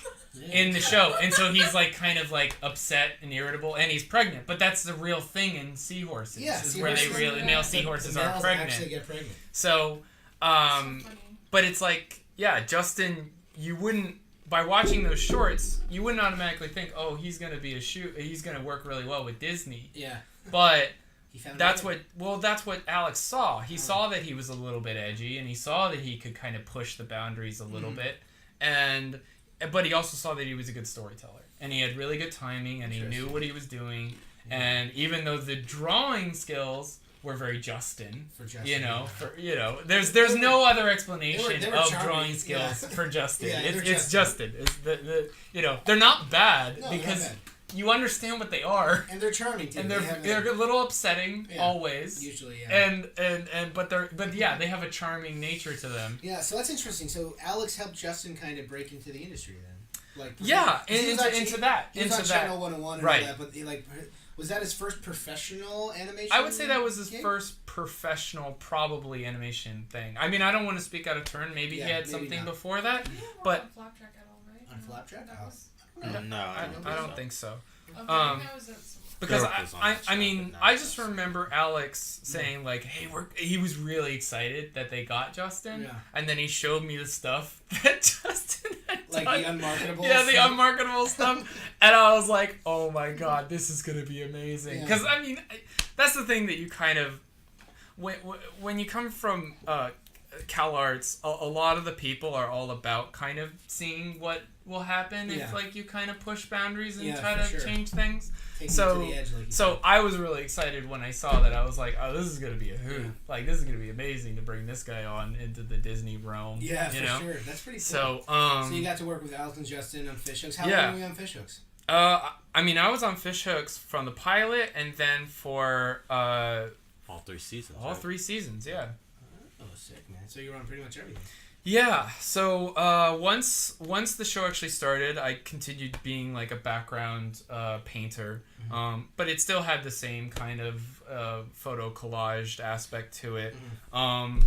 in the show. And so he's like kind of like upset and irritable and he's pregnant. But that's the real thing in seahorses.
Yeah,
is where male seahorses are pregnant.
Actually get pregnant.
So but it's like, Justin, you wouldn't, by watching those shorts, you wouldn't automatically think, oh, he's gonna work really well with Disney.
Yeah.
But that's what Alex saw. He saw that he was a little bit edgy, and he saw that he could kind of push the boundaries a little bit, but he also saw that he was a good storyteller, and he had really good timing, and he knew what he was doing, and even though the drawing skills were very Justin, there's no other explanation of drawing skills for Justin. It's Justin. It's they're not bad because. You understand what they are,
and they're charming too.
And they're a little upsetting always.
Usually, yeah.
But they have a charming nature to them.
Yeah, so that's interesting. So Alex helped Justin kind of break into the industry then, like
into that.
He was on Channel 101 and
right.
all that, but was that his first professional animation?
I would say that was his first professional, probably animation thing. I mean, I don't want to speak out of turn. Maybe he had something before that, but
on Flapjack at all, right?
On Flapjack?
No,
I don't think so.
Okay,
because I just remember Alex saying like, "Hey, he was really excited that they got Justin," and then he showed me the stuff that Justin had done.
Like the unmarketable.
Yeah, the unmarketable stuff, and I was like, "Oh my god, this is gonna be amazing!" Because that's the thing that you kind of when you come from CalArts, a lot of the people are all about kind of seeing what will happen if like you kind of push boundaries and try to change things. So I was really excited when I saw that. I was like, oh, this is gonna be a hoot. Yeah. Like this is gonna be amazing to bring this guy on into the Disney realm.
Yeah, for sure. That's pretty cool.
So
you got to work with Alex and Justin on fish hooks. How long were you on fish hooks?
I was on fish hooks from the pilot and then for
all 3 seasons.
All 3 seasons, yeah.
Oh, sick, man. So you were on pretty much everything.
Yeah, so once the show actually started, I continued being like a background painter, but it still had the same kind of photo collaged aspect to it, but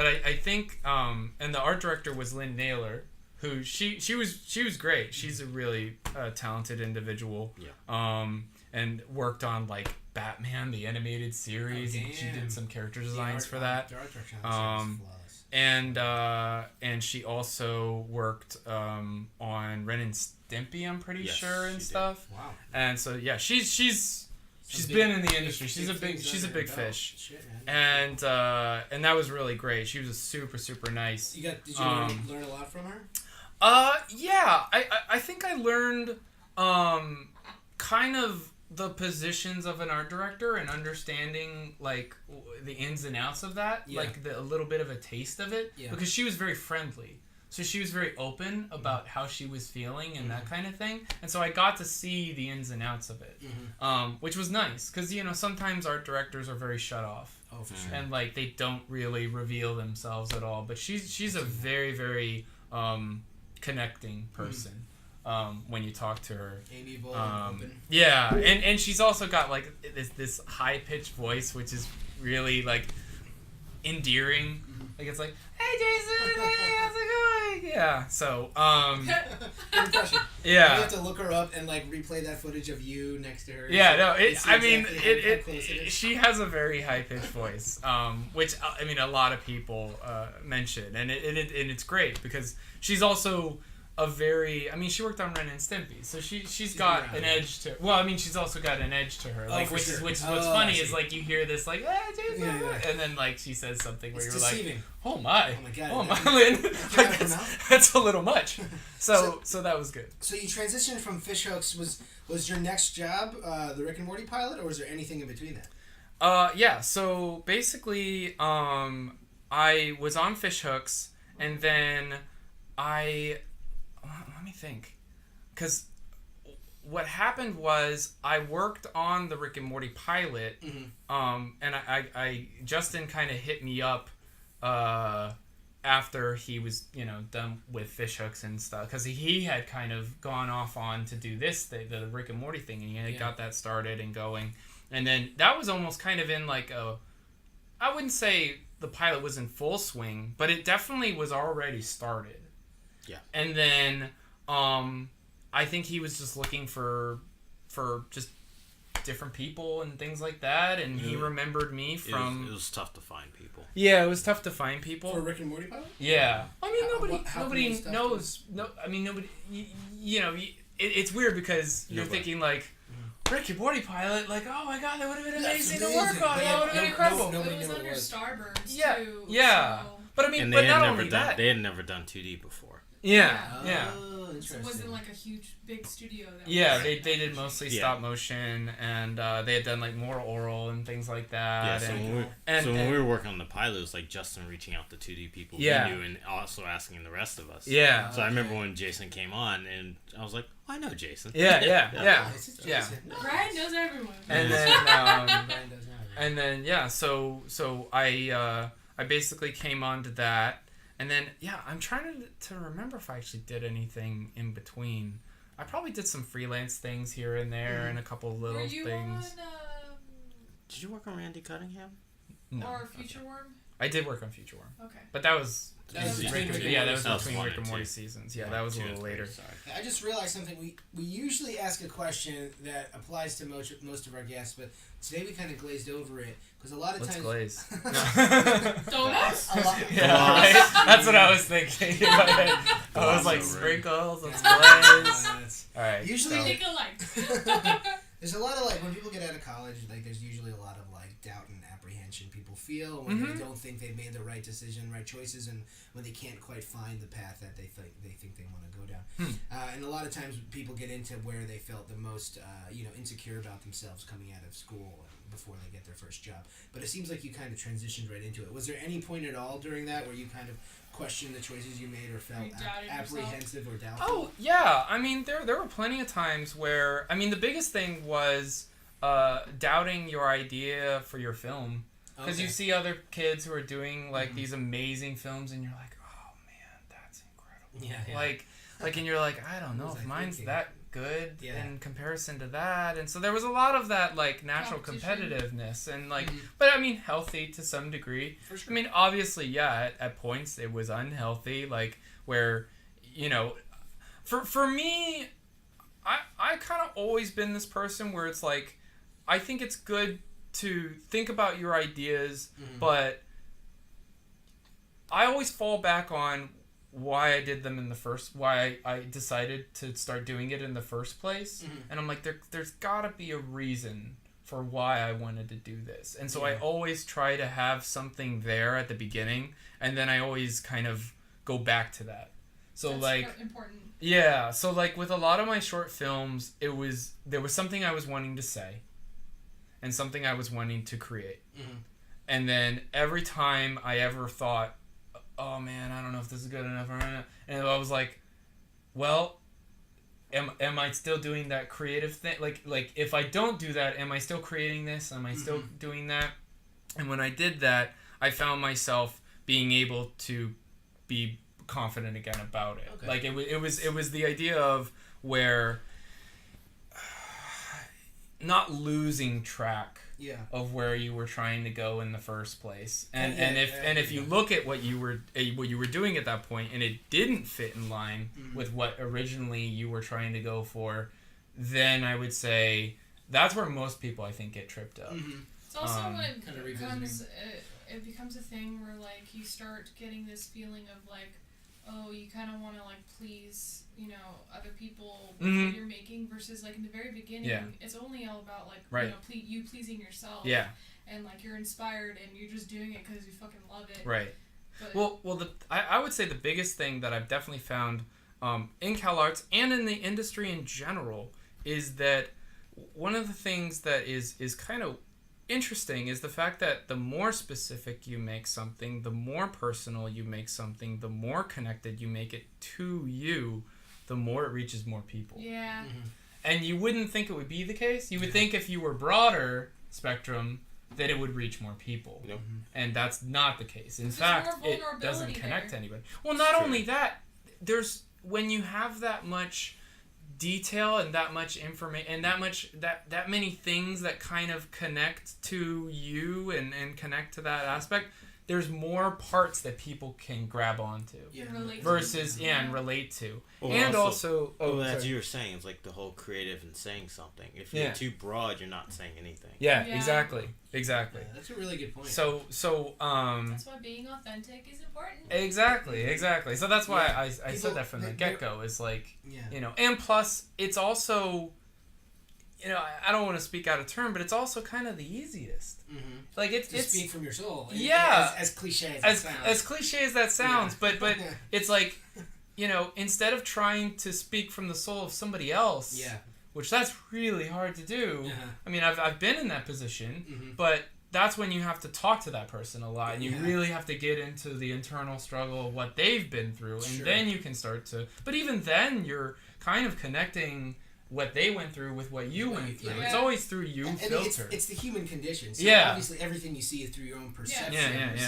I think and the art director was Lynn Naylor, who she was great. She's a really talented individual, and worked on like Batman, the animated series, and she did some character designs for that. And she also worked on Ren and Stimpy, I'm pretty sure, and stuff.
Wow.
And so she's been in the industry. She's a big fish.
Shit,
and that was really great. She was super nice.
Did you learn a lot from her?
Yeah. I think I learned kind of the positions of an art director and understanding like the ins and outs of that, like a little bit of a taste of it, because she was very friendly. So she was very open about how she was feeling and that kind of thing. And so I got to see the ins and outs of it, which was nice. Because, sometimes art directors are very shut off.
Oh, for sure.
And, they don't really reveal themselves at all. But she's a very, very connecting person when you talk to her.
Amiable and open.
Yeah. And she's also got, this high-pitched voice, which is really, endearing. It's like, hey Jason, hey, how's it going? Yeah, so
Good impression.
Yeah,
you have to look her up and replay that footage of you next to her.
Yeah, no, she has a very high pitched voice, which a lot of people mention, and it's great because she's also a very, she worked on Ren and Stimpy, so she's got an edge to. Well, she's also got an edge to her, which is what's funny is you hear this hey, Jason, and then she says something where you're
deceiving.
Oh my
God,
Lynn, that's a little much. So that was good.
So you transitioned from Fishhooks. Was your next job the Rick and Morty pilot, or was there anything in between that?
Yeah. So basically, I was on Fishhooks, and then let me think, because what happened was I worked on the Rick and Morty pilot, and I Justin kind of hit me up after he was done with Fishhooks and stuff, because he had kind of gone off on to do the Rick and Morty thing, and he had got that started and going, and then that was almost kind of in I wouldn't say the pilot was in full swing, but it definitely was already started.
Yeah.
And then I think he was just looking for just different people and things like that, and he remembered me from...
It was tough to find people.
Yeah, it was tough to find people.
For Rick and Morty pilot?
Yeah. Nobody knows... Nobody... It's weird because you're thinking, Rick and Morty pilot, oh my god, that would have been amazing to work on. That would have been incredible.
It was under Starbirds, too.
Yeah.
So.
But not only that...
They had never done 2D before.
Yeah.
Oh,
so it wasn't a huge, big studio.
They did mostly stop motion, and they had done more oral and things like that.
Yeah, so when we were working on the pilot, it was Justin reaching out to 2D people we knew and also asking the rest of us.
Yeah.
So I remember when Jason came on, and I was like, I know Jason.
Yeah.
Brian knows everyone.
And then so I basically came on to that. And then, I'm trying to remember if I actually did anything in between. I probably did some freelance things here and there and a couple of little things.
Were you on...
Did you work on Randy Cunningham?
No. Or Future Worm?
I did work on Future Worm.
Okay.
But that was...
That was between
Rick and Morty seasons. Yeah, that was a little later.
I just realized something. We usually ask a question that applies to most of our guests, but today we kind of glazed over it because a lot of times.
Glaze?
Donuts?
Yeah, right? That's what I was thinking. I was sprinkles, let's glaze. All right.
Usually,
we think alike.
There's a lot of when people get out of college, there's usually a lot of doubt and apprehension people feel when they don't think they've made the right decision, right choices, and when they can't quite find the path that they think they want to go down. And a lot of times people get into where they felt the most insecure about themselves coming out of school before they get their first job. But it seems like you kind of transitioned right into it. Was there any point at all during that where you kind of questioned the choices you made or felt apprehensive or doubtful?
Oh, yeah. There were plenty of times where, the biggest thing was doubting your idea for your film. Because you see other kids who are doing these amazing films, and you're like, oh man, that's incredible.
Yeah.
And you're like, I don't know if mine's that good in comparison to that. And so there was a lot of that natural competitiveness and but healthy to some degree.
For sure.
Obviously, at points it was unhealthy, where for me, I kind of always been this person where it's I think it's good to think about your ideas, but I always fall back on why I did them why I decided to start doing it in the first place. And I'm there's gotta be a reason for why I wanted to do this. And so I always try to have something there at the beginning, and then I always kind of go back to that. So
that's important.
Yeah, so with a lot of my short films, there was something I was wanting to say and something I was wanting to create. And then every time I ever thought, oh man, I don't know if this is good enough. And I was like, well, am I still doing that creative thing? Like if I don't do that, am I still creating this? Am I still doing that? And when I did that, I found myself being able to be confident again about it. Okay. Like it was the idea of where not losing track of where you were trying to go in the first place, and if you look at what you were doing at that point, and it didn't fit in line with what originally you were trying to go for, then I would say that's where most people I think get tripped up.
It's also when it becomes a thing where like you start getting this feeling of like, oh, you kind of want to like please, you know, other people with what you're making, versus like in the very beginning, it's only all about like you know you pleasing yourself. Yeah. And like you're inspired and you're just doing it because you fucking love it. Right. But
I would say the biggest thing that I've definitely found in CalArts and in the industry in general is that one of the things that is kind of interesting is the fact that the more specific you make something, the more personal you make something, the more connected you make it to you, the more it reaches more people. Yeah. And you wouldn't think it would be the case. You would think if you were broader spectrum that it would reach more people. Yep. And that's not the case. In fact, it doesn't connect to anybody. Well, not only that, there's when you have that much detail and that much information and that many things that kind of connect to you and connect to that aspect, there's more parts that people can grab onto versus and relate to.
Well, and also as you were saying, it's like the whole creative and saying something. If you're too broad, you're not saying anything.
Exactly
Yeah, that's a really good point.
So
that's why being authentic is important.
Exactly. So that's why I said that from the get-go, is like, you know, and plus it's also, you know, I don't want to speak out of turn, but it's also kind of the easiest. Like it's
speak from your soul. As cliche
as that sounds. As cliche as that sounds, but it's like, you know, instead of trying to speak from the soul of somebody else, which that's really hard to do. I mean, I've been in that position, but that's when you have to talk to that person a lot, and you really have to get into the internal struggle of what they've been through, and then you can start to. But even then, you're kind of connecting what they went through with what you went through. It's always through you filter.
It's the human condition. So obviously everything you see is through your own perception.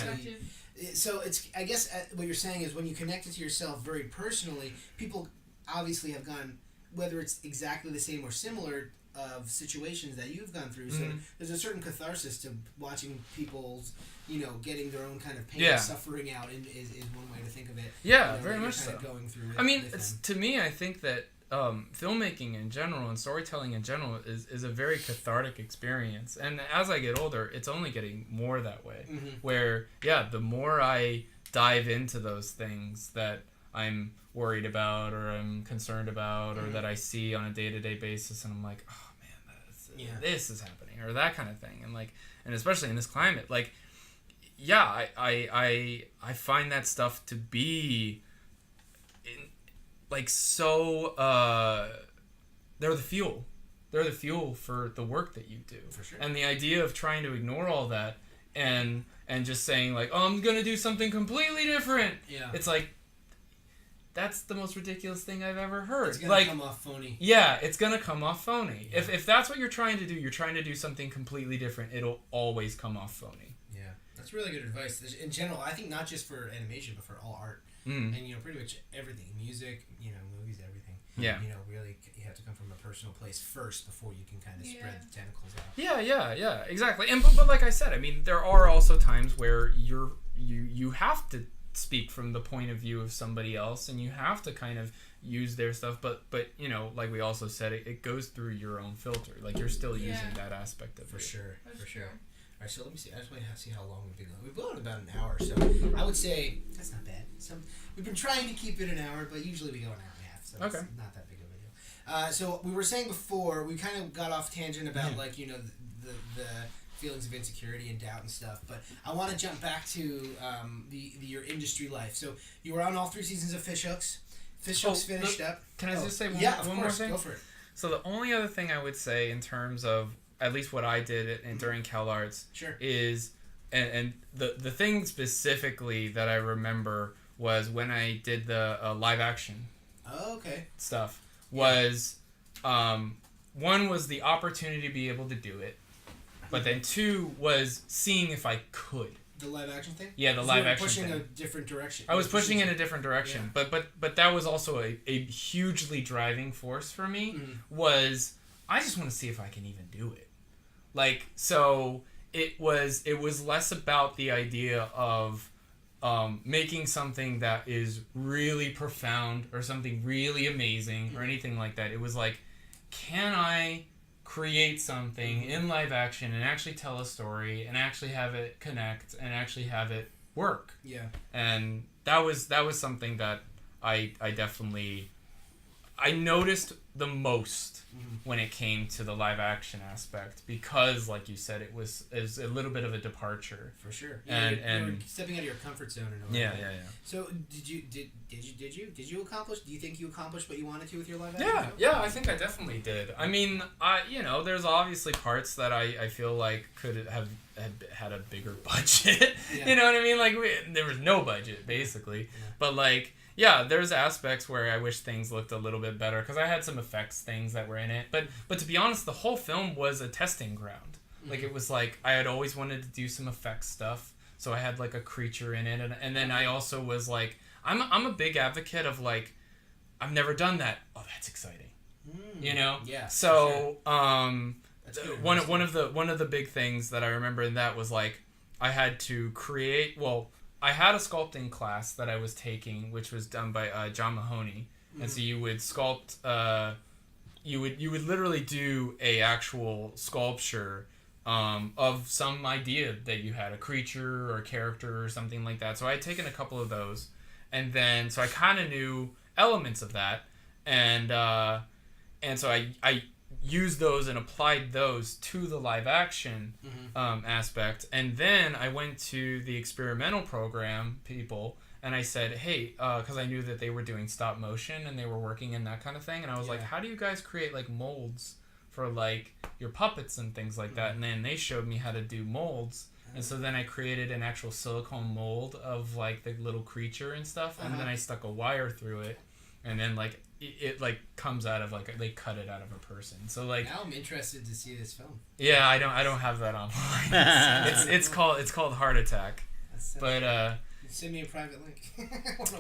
So it's, I guess what you're saying is when you connect it to yourself very personally, people obviously have gone, whether it's exactly the same or similar of situations that you've gone through. So there's a certain catharsis to watching people's, you know, getting their own kind of pain and suffering out is one way to think of it.
Yeah, very much so. Going through I mean, to me, I think that filmmaking in general and storytelling in general is a very cathartic experience, and as I get older, it's only getting more that way. Where the more I dive into those things that I'm worried about or I'm concerned about or that I see on a day-to-day basis, and I'm like, oh man, this is happening, or that kind of thing, and like, and especially in this climate, like, I find that stuff to be like so they're the fuel for the work that you do, for sure. And the idea of trying to ignore all that and just saying like, oh, I'm gonna do something completely different, it's like, that's the most ridiculous thing I've ever heard.
It's gonna come off phony.
It's gonna come off phony. If that's what you're trying to do, you're trying to do something completely different, it'll always come off phony.
That's really good advice. In general, I think not just for animation, but for all art. And, you know, pretty much everything. Music, you know, movies, everything. You know, really, you have to come from a personal place first before you can kind of spread the tentacles out.
Yeah, exactly. And but like I said, I mean, there are also times where you have to speak from the point of view of somebody else, and you have to kind of use their stuff, but you know, like we also said, it goes through your own filter. Like, you're still using that aspect of it.
For sure. All right, so let me see. I just want to see how long we've been going. We've gone about an hour, so I would say that's not bad. We've been trying to keep it an hour, but usually we go an hour and a half, so it's not that big of a deal. So we were saying before, we kind of got off tangent about like, you know, the feelings of insecurity and doubt and stuff, but I want to jump back to your industry life. So you were on all 3 seasons of Fish Hooks. Fish Hooks finished up.
Can I just say one more thing?
Go for it.
So the only other thing I would say in terms of at least what I did during CalArts is and the thing specifically that I remember was when I did the live action stuff was one was the opportunity to be able to do it, but then two was seeing if I could.
The live action thing?
Yeah, the live action thing.
Pushing a different direction.
I was pushing in a different direction, but that was also a hugely driving force for me. Was I just want to see if I can even do it. Like, so it was less about the idea of making something that is really profound or something really amazing or anything like that. It was like, can I create something in live action and actually tell a story and actually have it connect and actually have it work?
Yeah.
And that was something that I definitely noticed the most when it came to the live action aspect, because like you said, it was a little bit of a departure.
For sure.
Yeah,
and you're stepping out of your comfort zone in a way.
Yeah.
So did you accomplish? Do you think you accomplished what you wanted to with your live action?
Yeah, I think I definitely did. I mean, there's obviously parts that I feel like could have had a bigger budget. Yeah. You know what I mean? Like there was no budget basically, but like. Yeah, there's aspects where I wish things looked a little bit better because I had some effects things that were in it. But to be honest, the whole film was a testing ground. Like it was like I had always wanted to do some effects stuff, so I had like a creature in it, and then I also was like I'm a big advocate of like I've never done that. Oh, that's exciting. You know?
Yeah.
So one of the big things that I remember in that was like I had to create I had a sculpting class that I was taking, which was done by John Mahoney, and so you would sculpt. You would literally do a actual sculpture of some idea that you had, a creature or a character or something like that. So I had taken a couple of those, and then so I kind of knew elements of that, and so I used those and applied those to the live action aspect. And then I went to the experimental program people and I said, hey, because I knew that they were doing stop motion and they were working in that kind of thing. And I was like, how do you guys create like molds for like your puppets and things like that? And then they showed me how to do molds. And so then I created an actual silicone mold of like the little creature and stuff. And then I stuck a wire through it. And then like it like comes out of like they cut it out of a person. So like
now I'm interested to see this film.
Yeah, I don't have that online. it's called Heart Attack. But
send me a private link.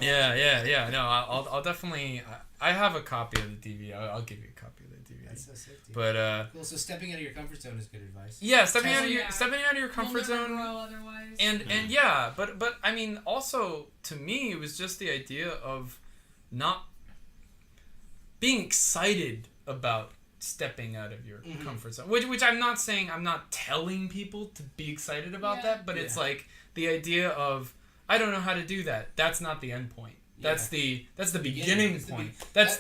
yeah. No, I'll definitely. I have a copy of the DVD. I'll give you a copy of the DVD.
That's so sick, dude.
But
cool. So stepping out of your comfort zone is good advice.
Yeah, stepping out of your comfort zone.
Grow otherwise.
And yeah, but I mean, also to me, it was just the idea of not being excited about stepping out of your comfort zone, which I'm not saying, I'm not telling people to be excited about that, but it's like the idea of I don't know how to do that. That's not the end point. That's the beginning point. That's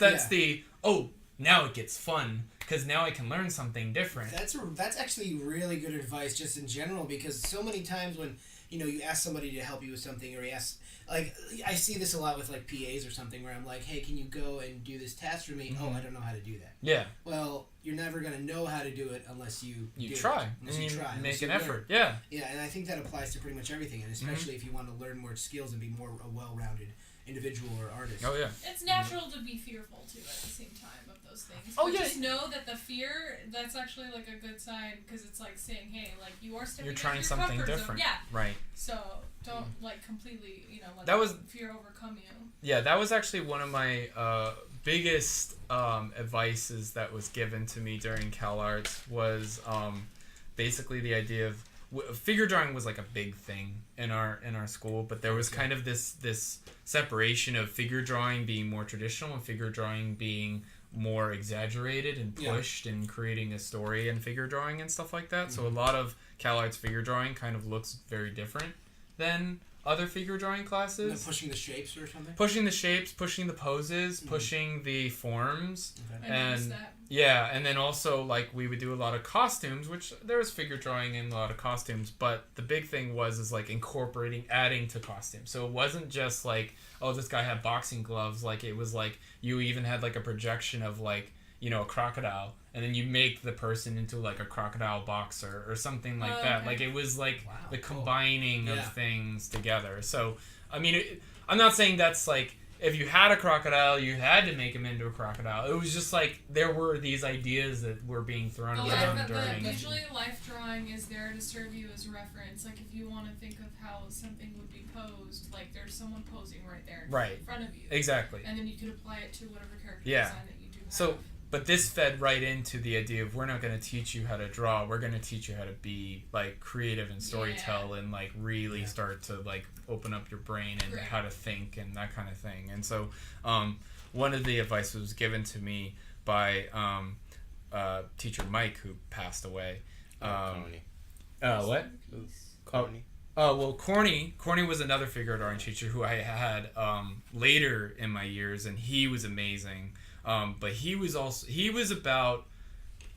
now it gets fun because now I can learn something different.
That's actually really good advice just in general, because so many times when you ask somebody to help you with something, or you ask, like, I see this a lot with like PAs or something where I'm like, hey, can you go and do this task for me? Oh, I don't know how to do that.
Yeah.
Well, you're never gonna know how to do it unless you
try. Make an effort. Yeah.
Yeah, and I think that applies to pretty much everything, and especially if you want to learn more skills and be more a well-rounded individual or artist.
Oh yeah.
It's natural to be fearful too at the same time of those things.
Oh
but
yeah.
Just know that the fear, that's actually like a good sign, because it's like saying, hey, like you are stepping.
You're trying
out of
something
your comfort
different.
Zone. Yeah.
Right.
So don't like completely, let fear overcome you.
Yeah, that was actually one of my biggest advices that was given to me during CalArts was basically the idea of figure drawing was like a big thing in our school, but there was kind of this separation of figure drawing being more traditional and figure drawing being more exaggerated and pushed and creating a story and figure drawing and stuff like that. So a lot of CalArts figure drawing kind of looks very different than other figure drawing classes.
And pushing the shapes or something?
Pushing the shapes, pushing the poses, pushing the forms.
Okay.
And yeah, and then also like we would do a lot of costumes, which there was figure drawing in a lot of costumes, but the big thing was like incorporating, adding to costumes. So it wasn't just like, oh, this guy had boxing gloves, like it was like you even had like a projection of like, a crocodile, and then you make the person into like a crocodile boxer or something like that. Okay. Like it was like the combining of things together. So, I mean, I'm not saying that's like, if you had a crocodile, you had to make him into a crocodile. It was just like there were these ideas that were being thrown around during.
Usually, life drawing is there to serve you as reference. Like if you want to think of how something would be posed, like there's someone posing right there in front of you.
Exactly.
And then you could apply it to whatever character design that you do have.
So, but this fed right into the idea of we're not going to teach you how to draw. We're going to teach you how to be like creative and storytell and like really start to like open up your brain and how to think and that kind of thing. And so one of the advice was given to me by teacher Mike, who passed away. What? Corny. Oh, well, Corny was another figure art teacher who I had later in my years, and he was amazing. But he was about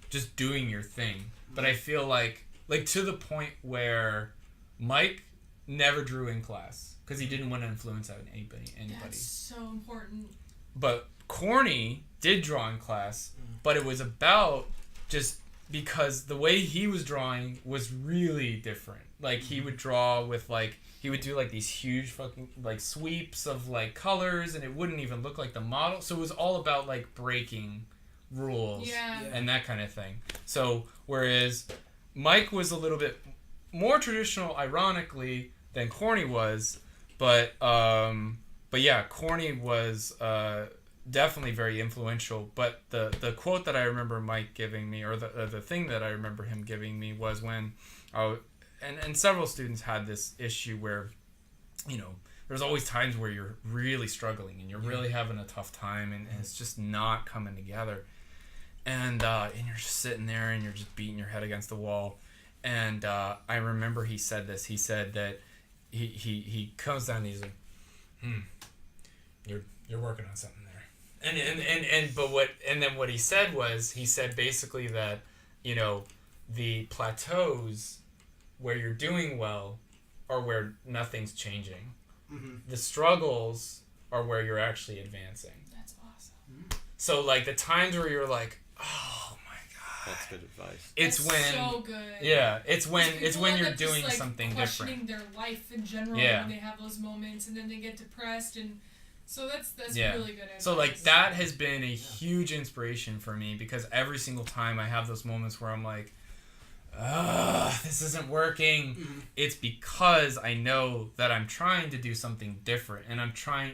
just doing your thing. But I feel like to the point where Mike never drew in class because he didn't want to influence anybody.
That's so important.
But Corny did draw in class, but it was about just because the way he was drawing was really different. Like he would draw with he would do these huge fucking sweeps of colors, and it wouldn't even look like the model. So it was all about breaking rules and that kind of thing. So whereas Mike was a little bit more traditional, ironically, than Corny was, but yeah, Corny was definitely very influential. But the quote that I remember Mike giving me, or the thing that I remember him giving me, was when and several students had this issue where, there's always times where you're really struggling and you're really having a tough time and it's just not coming together. And you're just sitting there and you're just beating your head against the wall. And I remember he said this. He said that he comes down and he's like, you're working on something there. And then what he said was, he said basically that, the plateaus where you're doing well are where nothing's changing. Mm-hmm. The struggles are where you're actually advancing.
That's awesome.
Mm-hmm. So the times where you're like, oh my god,
that's good advice.
It's
so good.
Yeah, it's when you're doing something
questioning
different.
Their life in general when they have those moments, and then they get depressed, and so that's really good advice.
So that has been a huge inspiration for me, because every single time I have those moments where I'm like, this isn't working. Mm-hmm. It's because I know that I'm trying to do something different, and I'm trying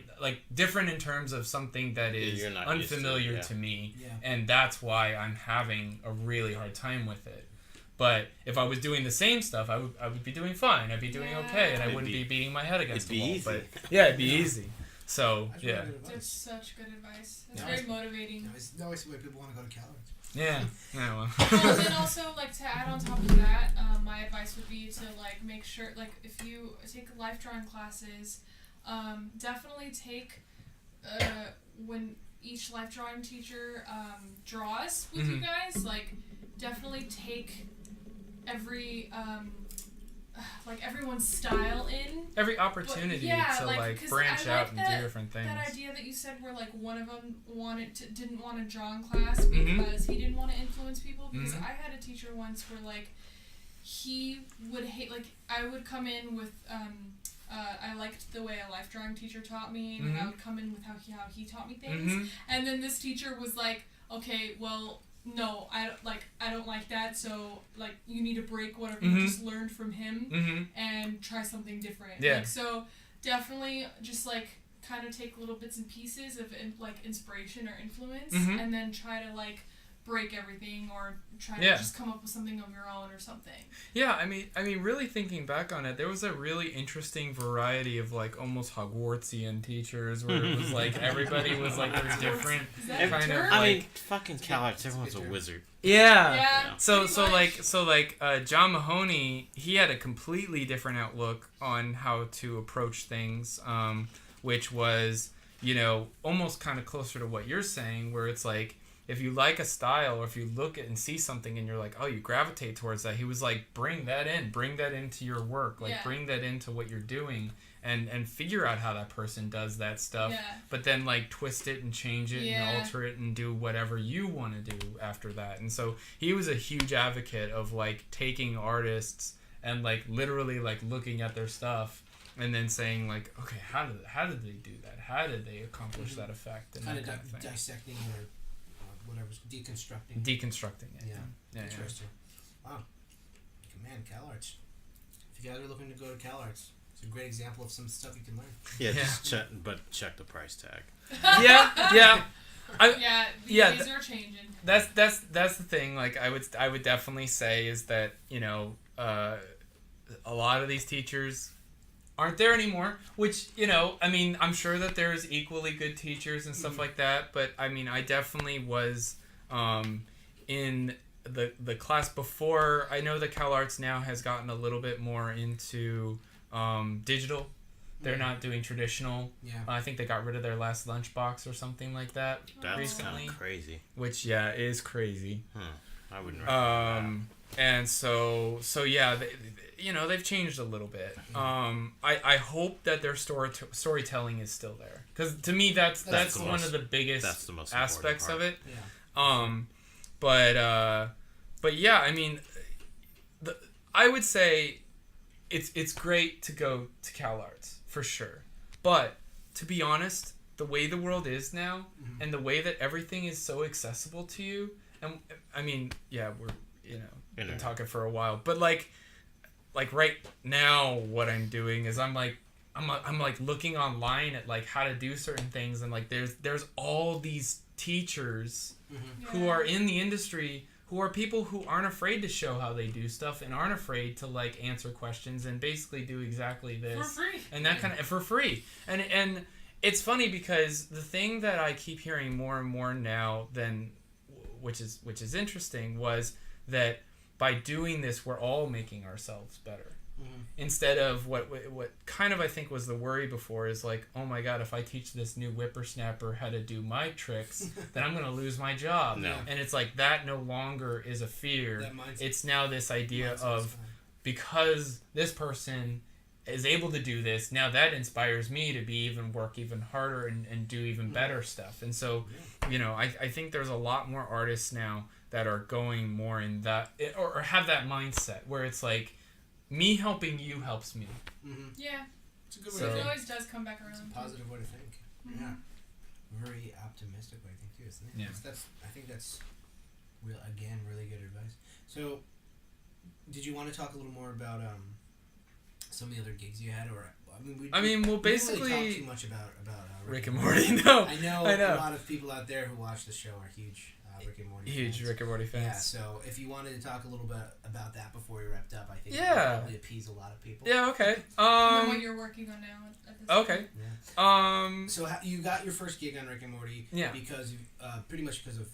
different in terms of something that is unfamiliar to me, and that's why I'm having a really hard time with it. But if I was doing the same stuff, I would be doing fine. I'd be doing okay, and I wouldn't be beating my head against the wall.
Easy.
But it'd be easy. So
that's such good advice. That's very motivating.
Now I see why people want to go to CalArts.
Yeah.
Well, and then also to add on top of that, my advice would be to make sure if you take life drawing classes, definitely take when each life drawing teacher draws with you guys, definitely take every everyone's style in
every opportunity to branch out and do different things.
That idea that you said where one of them didn't want to draw in class because he didn't want to influence people, because I had a teacher once where he would hate I would come in with I liked the way a life drawing teacher taught me, and I would come in with how he taught me things, and then this teacher was like, okay, well, no, I don't like that, so you need to break whatever you just learned from him and try something different.
Yeah.
So definitely just kind of take little bits and pieces of inspiration or influence, and then try to break everything, or try to just come up with something of your own or something.
Yeah, I mean, really thinking back on it, there was a really interesting variety of almost Hogwartsian teachers, where it was everybody was there's different kind of
I mean, fucking CalArts, everyone's a wizard.
Yeah. So John Mahoney, he had a completely different outlook on how to approach things, which was, almost kind of closer to what you're saying, where it's if you like a style, or if you look at and see something and you're you gravitate towards that, he was bring that into your work, bring that into what you're doing, and figure out how that person does that stuff, but then like twist it and change it and alter it and do whatever you want to do after that. And so he was a huge advocate of like taking artists and like literally like looking at their stuff and then saying like, okay, how did they do that? How did they accomplish that effect? And
kind of dissecting or whatever, deconstructing it.
Yeah.
Interesting. Wow. Man, CalArts. If you guys are looking to go to CalArts, it's a great example of some stuff you can learn.
Yeah, just check the price tag.
Yeah.
These are changing.
That's the thing. Like I would definitely say is that, you know, a lot of these teachers aren't there anymore, which, you know, I mean, I'm sure that there's equally good teachers and stuff like that, but I mean, I definitely was in the class before. I know that CalArts now has gotten a little bit more into digital. They're not doing traditional. I think they got rid of their last lunchbox or something like that.
That's
recently,
kind of crazy.
Which is crazy.
I wouldn't recommend that.
And so yeah, you know, they've changed a little bit. I hope that their storytelling is still there, because to me that's one of the biggest aspects of it. But yeah, I mean, I would say it's great to go to CalArts for sure. But to be honest, the way the world is now, and the way that everything is so accessible to you, and I mean, yeah, we're, you know, been talking for a while, but like right now, what I'm doing is I'm like looking online at like how to do certain things, and like there's all these teachers who are in the industry, who are people who aren't afraid to show how they do stuff and aren't afraid to like answer questions and basically do exactly this
for free,
and that kind of for free. And it's funny because the thing that I keep hearing more and more now, which is interesting, was that by doing this, we're all making ourselves better. Instead of what kind of I think was the worry before is like, oh my God, if I teach this new whippersnapper how to do my tricks, then I'm going to lose my job.
No.
And it's like that no longer is a fear. It's now this idea of, because this person is able to do this, now that inspires me to work even harder and do even better stuff. And so, you know, I think there's a lot more artists now that are going more in that, or have that mindset where it's like, me helping you helps me.
Yeah.
It's a good way to think.
It always does come back around.
It's a positive way to think. Yeah. Very optimistic way to think too, isn't it?
Yeah.
I think that's really good advice. So, did you want to talk a little more about some of the other gigs you had, or
basically,
we didn't really talk too much about
Rick and Morty. No,
I know a lot of people out there who watch the show are huge Rick and Morty
fans.
Rick and Morty
fans.
Yeah, so if you wanted to talk a little bit about that before we wrapped up, I think that would probably appease a lot of people.
Yeah, okay.
And then what you're working on now at this
okay.
point.
So you got your first gig on Rick and Morty because pretty much because of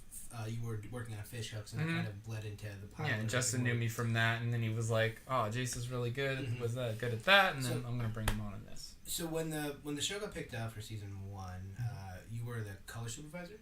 you were working on fish hooks, and that kind of bled into the pilot.
Yeah, and Justin knew me from that, and then he was like, "Oh, Jason's really good. Was that good at that?" And then I'm gonna bring him on in this.
So when the show got picked up for season 1, you were the color supervisor?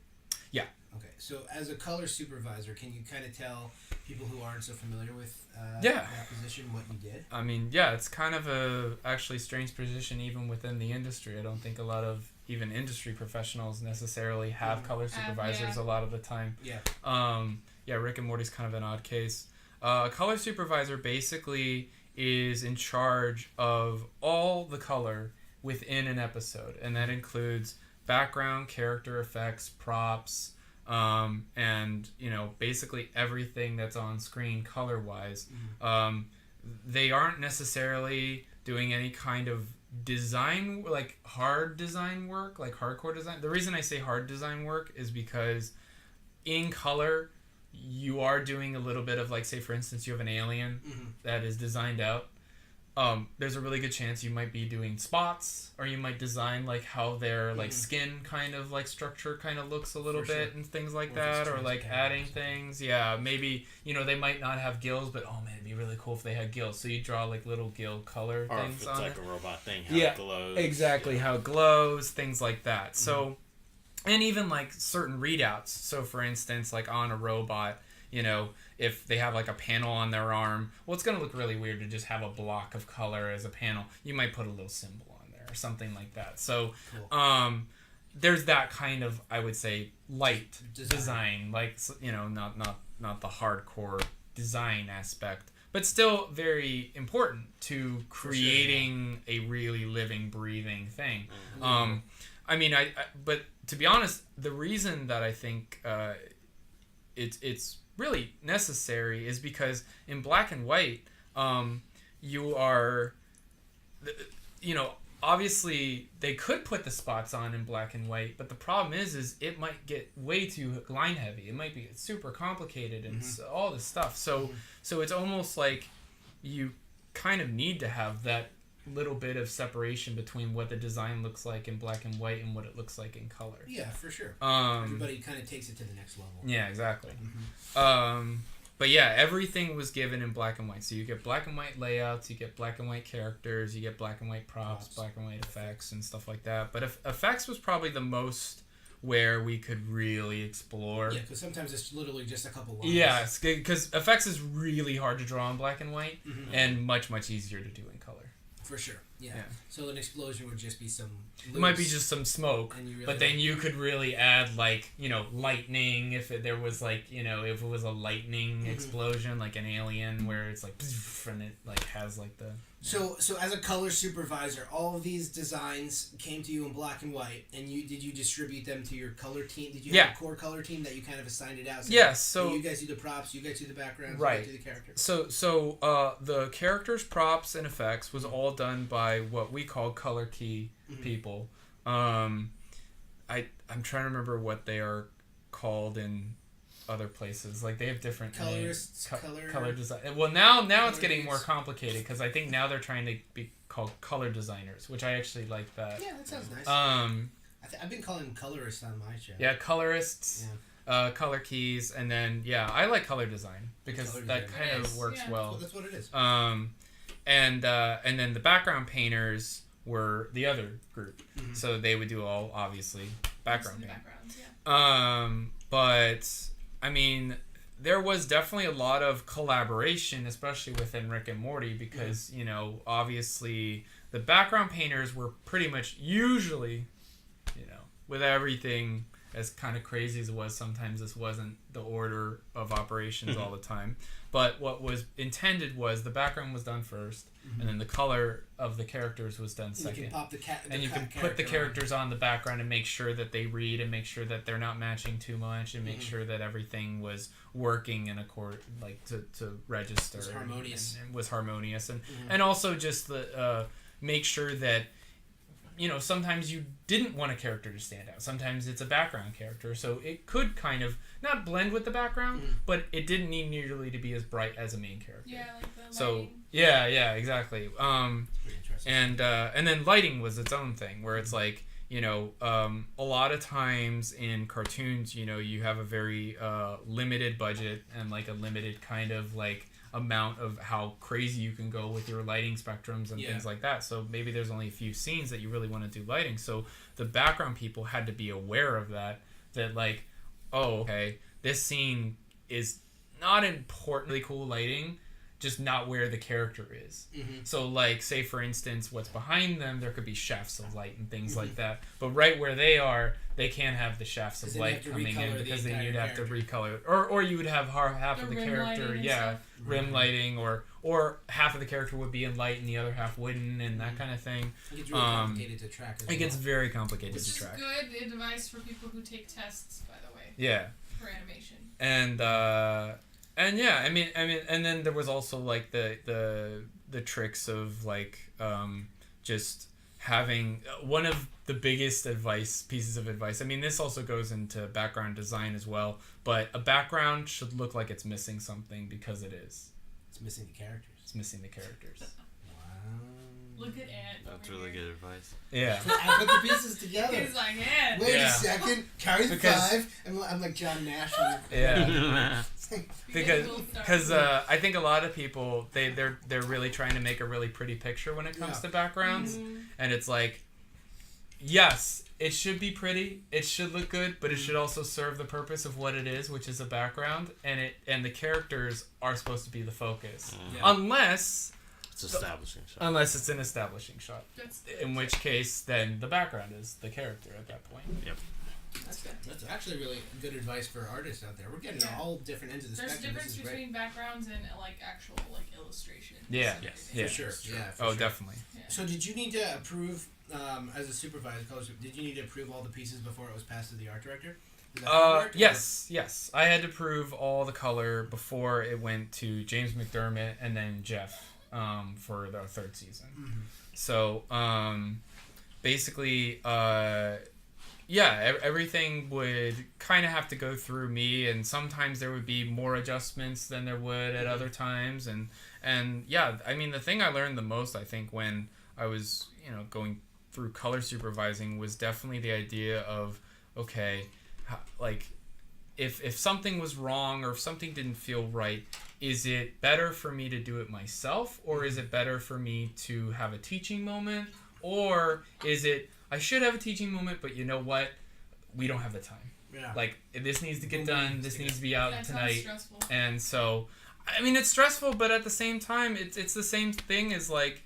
Yeah.
Okay, so as a color supervisor, can you kind of tell people who aren't so familiar with that position what you did?
I mean, yeah, it's kind of a actually strange position even within the industry. I don't think a lot of even industry professionals necessarily have color supervisors a lot of the time. Yeah, Rick and Morty's kind of an odd case. A color supervisor basically is in charge of all the color within an episode, and that includes background, character effects, props, and you know, basically everything that's on screen color wise. They aren't necessarily doing any kind of design, like hard design work, like hardcore design. The reason I say hard design work is because in color you are doing a little bit of, like, say for instance you have an alien that is designed out. There's a really good chance you might be doing spots, or you might design like how their like skin kind of like structure kind of looks a little bit and things like that, or like adding things. Yeah, maybe, you know, they might not have gills, but oh man, it'd be really cool if they had gills. So you draw like little gill color
or
things
if it's
on
like
it.
a robot thing, how it glows.
Exactly, how it glows, things like that. So, and even like certain readouts. So for instance, like on a robot, you know, if they have like a panel on their arm, well, it's going to look really weird to just have a block of color as a panel. You might put a little symbol on there. or something like that. So there's that kind of, I would say, light design, like, you know, not the hardcore design aspect, but still very important to creating a really living, breathing thing. I mean, but to be honest, the reason that I think it's really necessary is because in black and white, you are, you know, obviously they could put the spots on in black and white, but the problem is it might get way too line heavy. It might be super complicated and all this stuff. So it's almost like you kind of need to have that little bit of separation between what the design looks like in black and white and what it looks like in color.
Yeah, for sure. Everybody kind of takes it to the next level.
Yeah, exactly. But yeah, everything was given in black and white. So you get black and white layouts, you get black and white characters, you get black and white props, black and white effects, and stuff like that. But effects was probably the most where we could really explore.
Yeah, because sometimes it's literally just a couple lines.
Yeah, because effects is really hard to draw in black and white, and much, much easier to do in color.
For sure, yeah. So an explosion would just be some...
It might be just some smoke, but then you could really add, like, you know, lightning, if there was, like, you know, if it was a lightning explosion, like an Alien, where it's like, and it, like, has, like, the...
So as a color supervisor, all of these designs came to you in black and white, and did you distribute them to your color team? Did you have a core color team that you kind of assigned it out?
Yes, so...
you guys do the props, you guys do the background,
right.
you guys do the characters.
So the characters, props, and effects was all done by what we call color key people. I'm trying to remember what they are called in other places. Like, they have different
colorists,
color design. Well, now it's getting more complicated, because I think now they're trying to be called color designers, which I actually like that.
Yeah, that sounds nice. I've been calling them colorists on my show.
Yeah, colorists. Yeah. Color keys, and then I like color design because that kind of works well.
Well, that's what it is.
And then the background painters were the other group, so they would do all, obviously, background paint. But I mean, there was definitely a lot of collaboration, especially within Rick and Morty, because you know, obviously the background painters were pretty much usually, you know, with everything as kind of crazy as it was, sometimes this wasn't the order of operations all the time. But what was intended was the background was done first, and then the color of the characters was done second.
You can pop
and you can put the characters on the background and make sure that they read, and make sure that they're not matching too much, and make sure that everything was working in accord, like to register.
It was harmonious.
And was harmonious, and also just the make sure that, you know, sometimes you didn't want a character to stand out. Sometimes it's a background character, so it could kind of not blend with the background, but it didn't need nearly to be as bright as a main character.
Yeah, like the lighting.
So yeah, exactly. And then lighting was its own thing, where it's like, you know, a lot of times in cartoons, you know, you have a very limited budget and like a limited kind of like amount of how crazy you can go with your lighting spectrums and things like that. So maybe there's only a few scenes that you really want to do lighting. So the background people had to be aware of that like, oh, okay, this scene is not importantly cool lighting, just not where the character is. So like, say for instance, what's behind them, there could be shafts of light and things like that, but right where they are, they can't have the shafts of light coming in, because then you'd have to recolor it, or you would have half of the character rim lighting, or half of the character would be in light and the other half wouldn't, and that kind of thing.
It gets really complicated to track as well.
It gets very complicated to track.
Which is good advice for people who take tests, by the way.
Yeah.
For animation.
And yeah, I mean, and then there was also like the tricks of like just having one of the biggest pieces of advice. I mean, this also goes into background design as well, but a background should look like it's missing something, because it is.
It's missing the characters.
It's missing the characters.
Look at Ed.
That's really good advice.
Yeah.
I put the pieces together.
He's like, Ed.
Wait a second. Carry the 5. And I'm like John Nash.
Yeah. Because I think a lot of people, they're really trying to make a really pretty picture when it comes to backgrounds, and it's like, yes, it should be pretty, it should look good, but it should also serve the purpose of what it is, which is a background, and the characters are supposed to be the focus, unless
It's establishing shot.
Unless it's an establishing shot. In which case, then the background is the character at that point.
Yep.
That's actually really good advice for artists out there. We're getting all different ends of the spectrum.
There's difference between backgrounds and like actual like illustration.
Yeah.
For sure. Yeah. For sure.
Definitely.
Yeah. So did you need to approve as a supervisor? Did you need to approve all the pieces before it was passed to the art director?
Yes. I had to approve all the color before it went to James McDermott and then Jeff for the third season. Mm-hmm. So basically. Everything would kind of have to go through me, and sometimes there would be more adjustments than there would at other times, and I mean, the thing I learned the most, I think, when I was, going through color supervising was definitely the idea of, okay, like, if something was wrong or if something didn't feel right, is it better for me to do it myself, or is it better for me to have a teaching moment, or is it I should have a teaching moment, but you know what? We don't have the time. Yeah. Like, this needs to get done. This needs to be out tonight. And so, I mean, it's stressful, but at the same time, it's the same thing as like,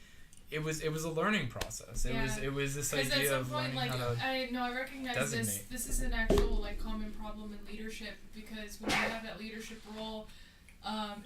it was a learning process. It was this idea of learning how to
I recognize designate. This is an actual like common problem in leadership, because when you have that leadership role,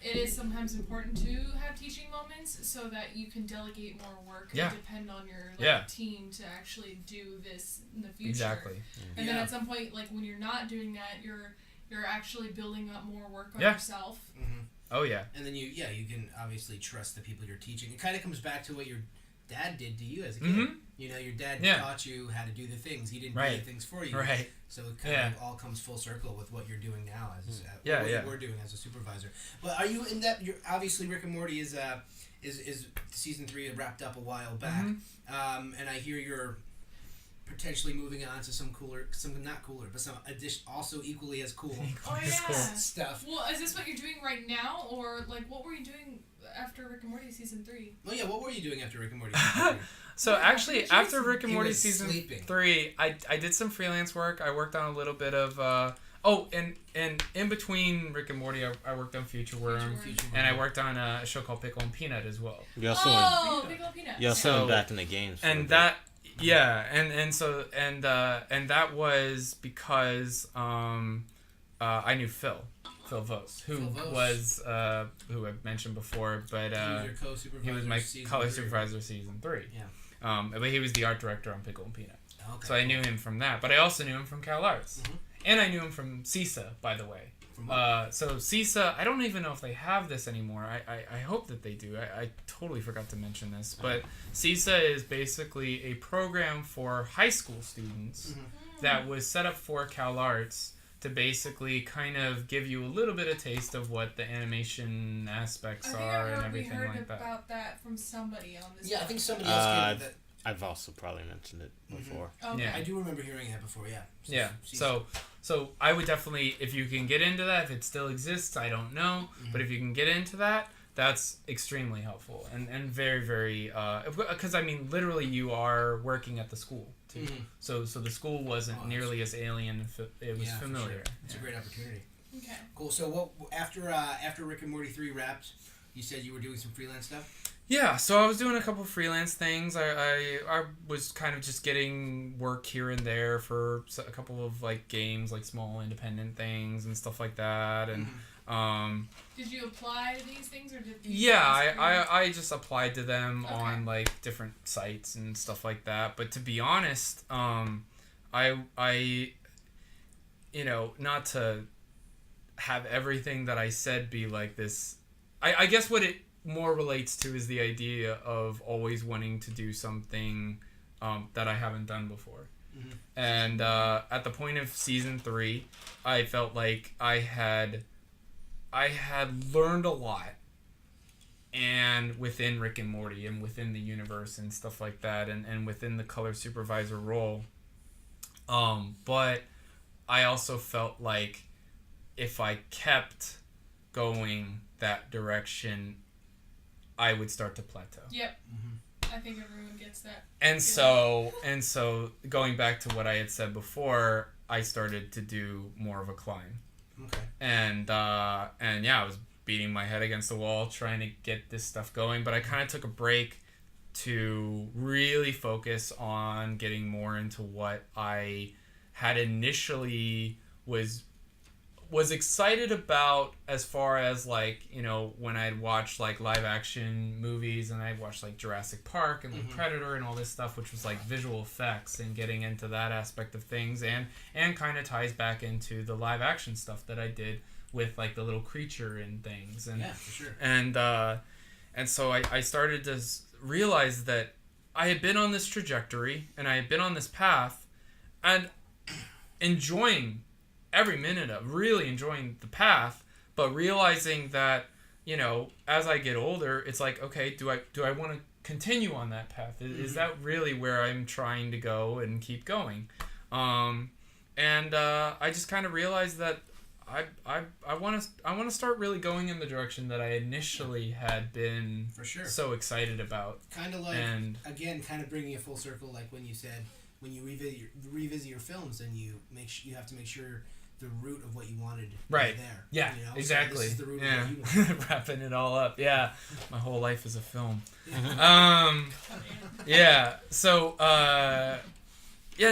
it is sometimes important to have teaching moments so that you can delegate more work and depend on your team to actually do this in the future.
Exactly.
And then at some point, like when you're not doing that, you're actually building up more work on yourself.
Mm-hmm.
Oh yeah.
And then you can obviously trust the people you're teaching. It kind of comes back to what your dad did to you as a kid. Mm-hmm. Your dad taught you how to do the things. He didn't do the things for you.
Right.
So it kind of all comes full circle with what you're doing now as what we're doing as a supervisor. But are you in that? You're obviously Rick and Morty is season 3 wrapped up a while back, and I hear you're potentially moving on to some not cooler, but some also equally as cool. Stuff.
Well, is this what you're doing right now, or like what were you doing after Rick and Morty season 3?
Well, yeah, what were you doing after Rick and Morty season 3?
So actually, after Rick and Morty season 3, I did some freelance work. I worked on a little bit of and in between Rick and Morty, I worked on Future Worm, and I worked on a show called Pickle and Peanut as well.
Pickle and Peanut.
You also went back in the games.
And that. Yeah, and that was because I knew Phil Vos, who was who I mentioned before, but he was my color supervisor season 3.
Yeah.
But he was the art director on Pickle and Peanut.
Okay.
So I knew him from that, but I also knew him from CalArts, and I knew him from CISA, by the way. So CISA, I don't even know if they have this anymore. I hope that they do. I totally forgot to mention this. But CISA is basically a program for high school students that was set up for CalArts to basically kind of give you a little bit of taste of what the animation aspects are and everything like that. I think
we heard about that from somebody on this.
Yeah, I think somebody else gave that.
I've also probably mentioned it before.
Okay.
Yeah, I do remember hearing that before. Yeah.
So I would definitely, if you can get into that, if it still exists, I don't know, but if you can get into that, that's extremely helpful and very, very, because I mean, literally, you are working at the school too. So the school wasn't nearly as alien. It was familiar.
Sure. It's a great opportunity.
Okay.
Cool. So what after Rick and Morty 3 wrapped, you said you were doing some freelance stuff?
Yeah, so I was doing a couple freelance things. I was kind of just getting work here and there for a couple of like games, like small independent things and stuff like that. And
did you apply to these things, or did
I just applied to them on like different sites and stuff like that. But to be honest, I not to have everything that I said be like this. I guess what it more relates to is the idea of always wanting to do something that I haven't done before. And at the point of season 3, I felt like I had learned a lot, and within Rick and Morty and within the universe and stuff like that, and within the color supervisor role. But I also felt like if I kept going that direction, I would start to plateau.
Yep. I think everyone gets that.
And so going back to what I had said before, I started to do more of a climb.
Okay.
And I was beating my head against the wall trying to get this stuff going, but I kind of took a break to really focus on getting more into what I had initially was excited about, as far as like, you know, when I'd watched like live action movies and I'd watched like Jurassic Park and like Predator and all this stuff, which was like visual effects, and getting into that aspect of things, and kind of ties back into the live action stuff that I did with like the little creature and things. And
yeah, for sure.
And so I started to realize that I had been on this trajectory and I had been on this path and enjoying every minute of really enjoying the path, but realizing that, you know, as I get older, it's like, okay, do I want to continue on that path? Is that really where I'm trying to go and keep going? And I just kind of realized that I want to start really going in the direction that I initially had been
for sure
so excited about.
Kind of like, and again, kind of bringing it full circle, like when you said when you revisit your films, and you have to make sure the root of what you wanted
right
is there.
Yeah,
you know?
exactly.
So this is the root of what you wanted.
Wrapping it all up. Yeah, my whole life is a film. Yeah. So yeah,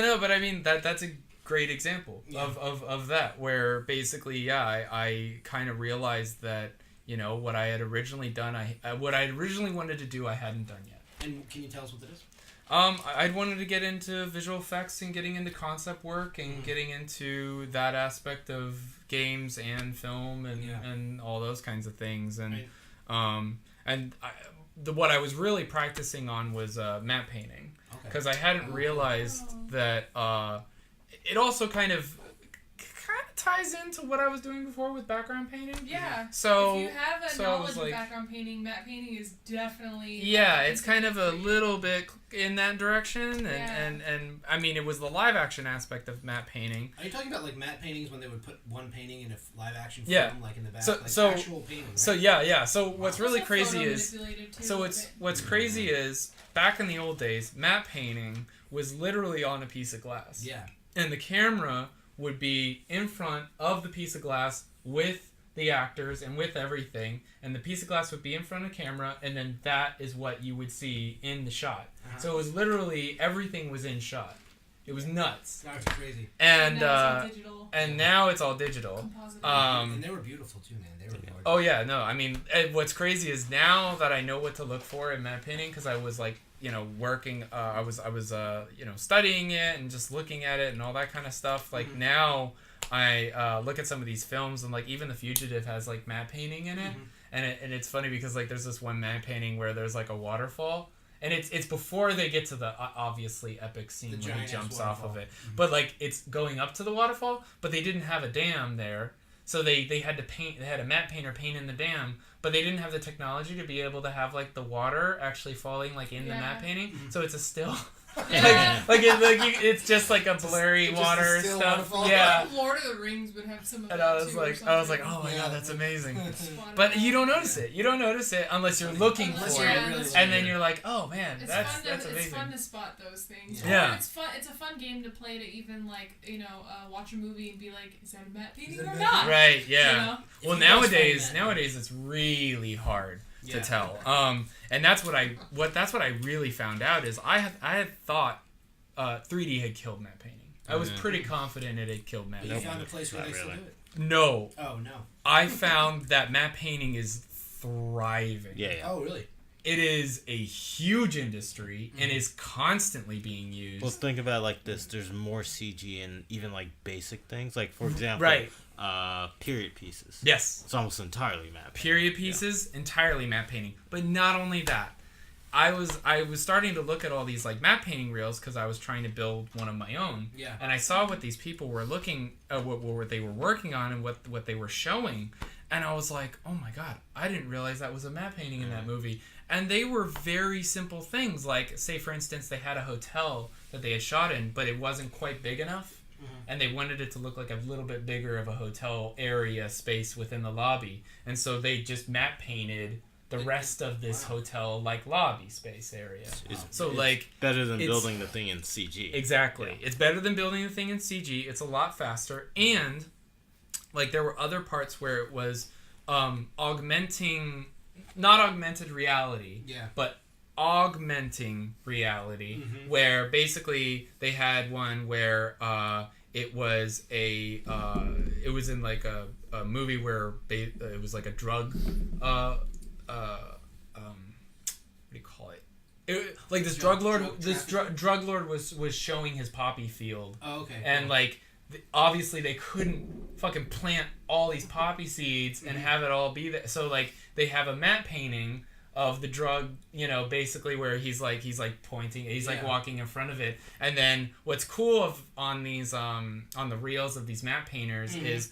no, but I mean that's a great example of that, where basically, I kind of realized that, you know, what I had originally done, what I originally wanted to do, I hadn't done yet.
And can you tell us what that is?
I'd wanted to get into visual effects and getting into concept work and getting into that aspect of games and film and all those kinds of things. And what I was really practicing on was matte painting, because I hadn't realized that it also kind of ties into what I was doing before with background painting.
Yeah.
So
if you have a knowledge of background painting, matte painting is definitely
it's kind of a little bit in that direction, and I mean, it was the live action aspect of matte painting.
Are you talking about like matte paintings when they would put one painting in a live action film, like in the back,
so
actual painting? Right?
So yeah. So what's really crazy is what's crazy is back in the old days, matte painting was literally on a piece of glass.
Yeah.
And the camera would be in front of the piece of glass with the actors and with everything, and the piece of glass would be in front of the camera, and then that is what you would see in the shot. So it was literally, everything was in shot. It was nuts.
That was crazy.
And
now it's all digital.
And now it's all digital.
And they were beautiful too, man. They were gorgeous.
Oh yeah, no, I mean, what's crazy is now that I know what to look for in matte painting, because I was like, you know, working, I was you know, studying it and just looking at it and all that kind of stuff. Like now I look at some of these films, and like even The Fugitive has like matte painting in it. And it's funny because like there's this one matte painting where there's like a waterfall, and it's before they get to the obviously epic scene when he jumps off of it. But like it's going up to the waterfall, but they didn't have a dam there. So they had to paint. They had a matte painter paint in the dam, but they didn't have the technology to be able to have like the water actually falling like in the matte painting. So it's a still. It's just like a blurry water stuff.
Waterfall.
Yeah.
Lord of the Rings would have some of
And
that
I was like, oh my god, that's amazing. But you don't notice it. You don't notice it unless you're looking for it, and then you're like, oh man, that's amazing.
It's fun to spot those things.
Yeah.
It's fun. It's a fun game to play, to even like, you know, watch a movie and be like, is that a matte painting or not?
Right. Yeah.
You know?
Well, nowadays it's really hard to tell. And that's what I really found out is I had thought 3D had killed matte painting. I was pretty confident it had killed matte painting.
You found a place where they still do it?
No.
Oh no.
I found that matte painting is thriving.
Yeah.
Oh really?
It is a huge industry and is constantly being used.
Well, think about it like this. There's more CG in even like basic things. Like for example, period pieces.
Yes.
It's almost entirely matte painting.
Period pieces, entirely matte painting. But not only that, I was starting to look at all these like matte painting reels because I was trying to build one of my own.
Yeah.
And I saw what these people were looking, what they were working on, and what they were showing, and I was like, oh my god, I didn't realize that was a matte painting in that movie. And they were very simple things, like say for instance they had a hotel that they had shot in, but it wasn't quite big enough. And they wanted it to look like a little bit bigger of a hotel area space within the lobby. And so they just matte painted the rest of this hotel like lobby space area. It's
better than building the thing in CG.
Exactly. Yeah. It's better than building the thing in CG. It's a lot faster. And like there were other parts where it was augmenting, not augmented reality, but augmenting reality, where basically they had one where it was in like a movie where it was like a drug what do you call it? Like this drug lord was showing his poppy field.
Oh, okay.
And like obviously they couldn't fucking plant all these poppy seeds and have it all be there. So like they have a matte painting of the drug, basically where he's like pointing, he's like walking in front of it. And then what's cool on these on the reels of these matte painters is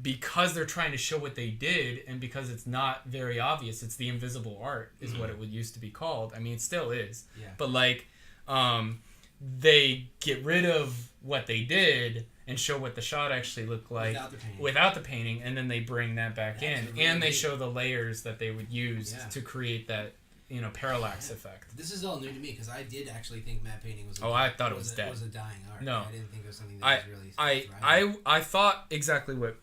because they're trying to show what they did, and because it's not very obvious, it's the invisible art is what it would used to be called. I mean, it still is. Yeah. But like they get rid of what they did and show what the shot actually looked like without the painting, and then they bring that back in, really and they show the layers that they would use to create that parallax effect.
This is all new to me because I did actually think matte painting was
I thought it was dead.
Was a dying art.
No,
I didn't think it was something that was really
I thought exactly what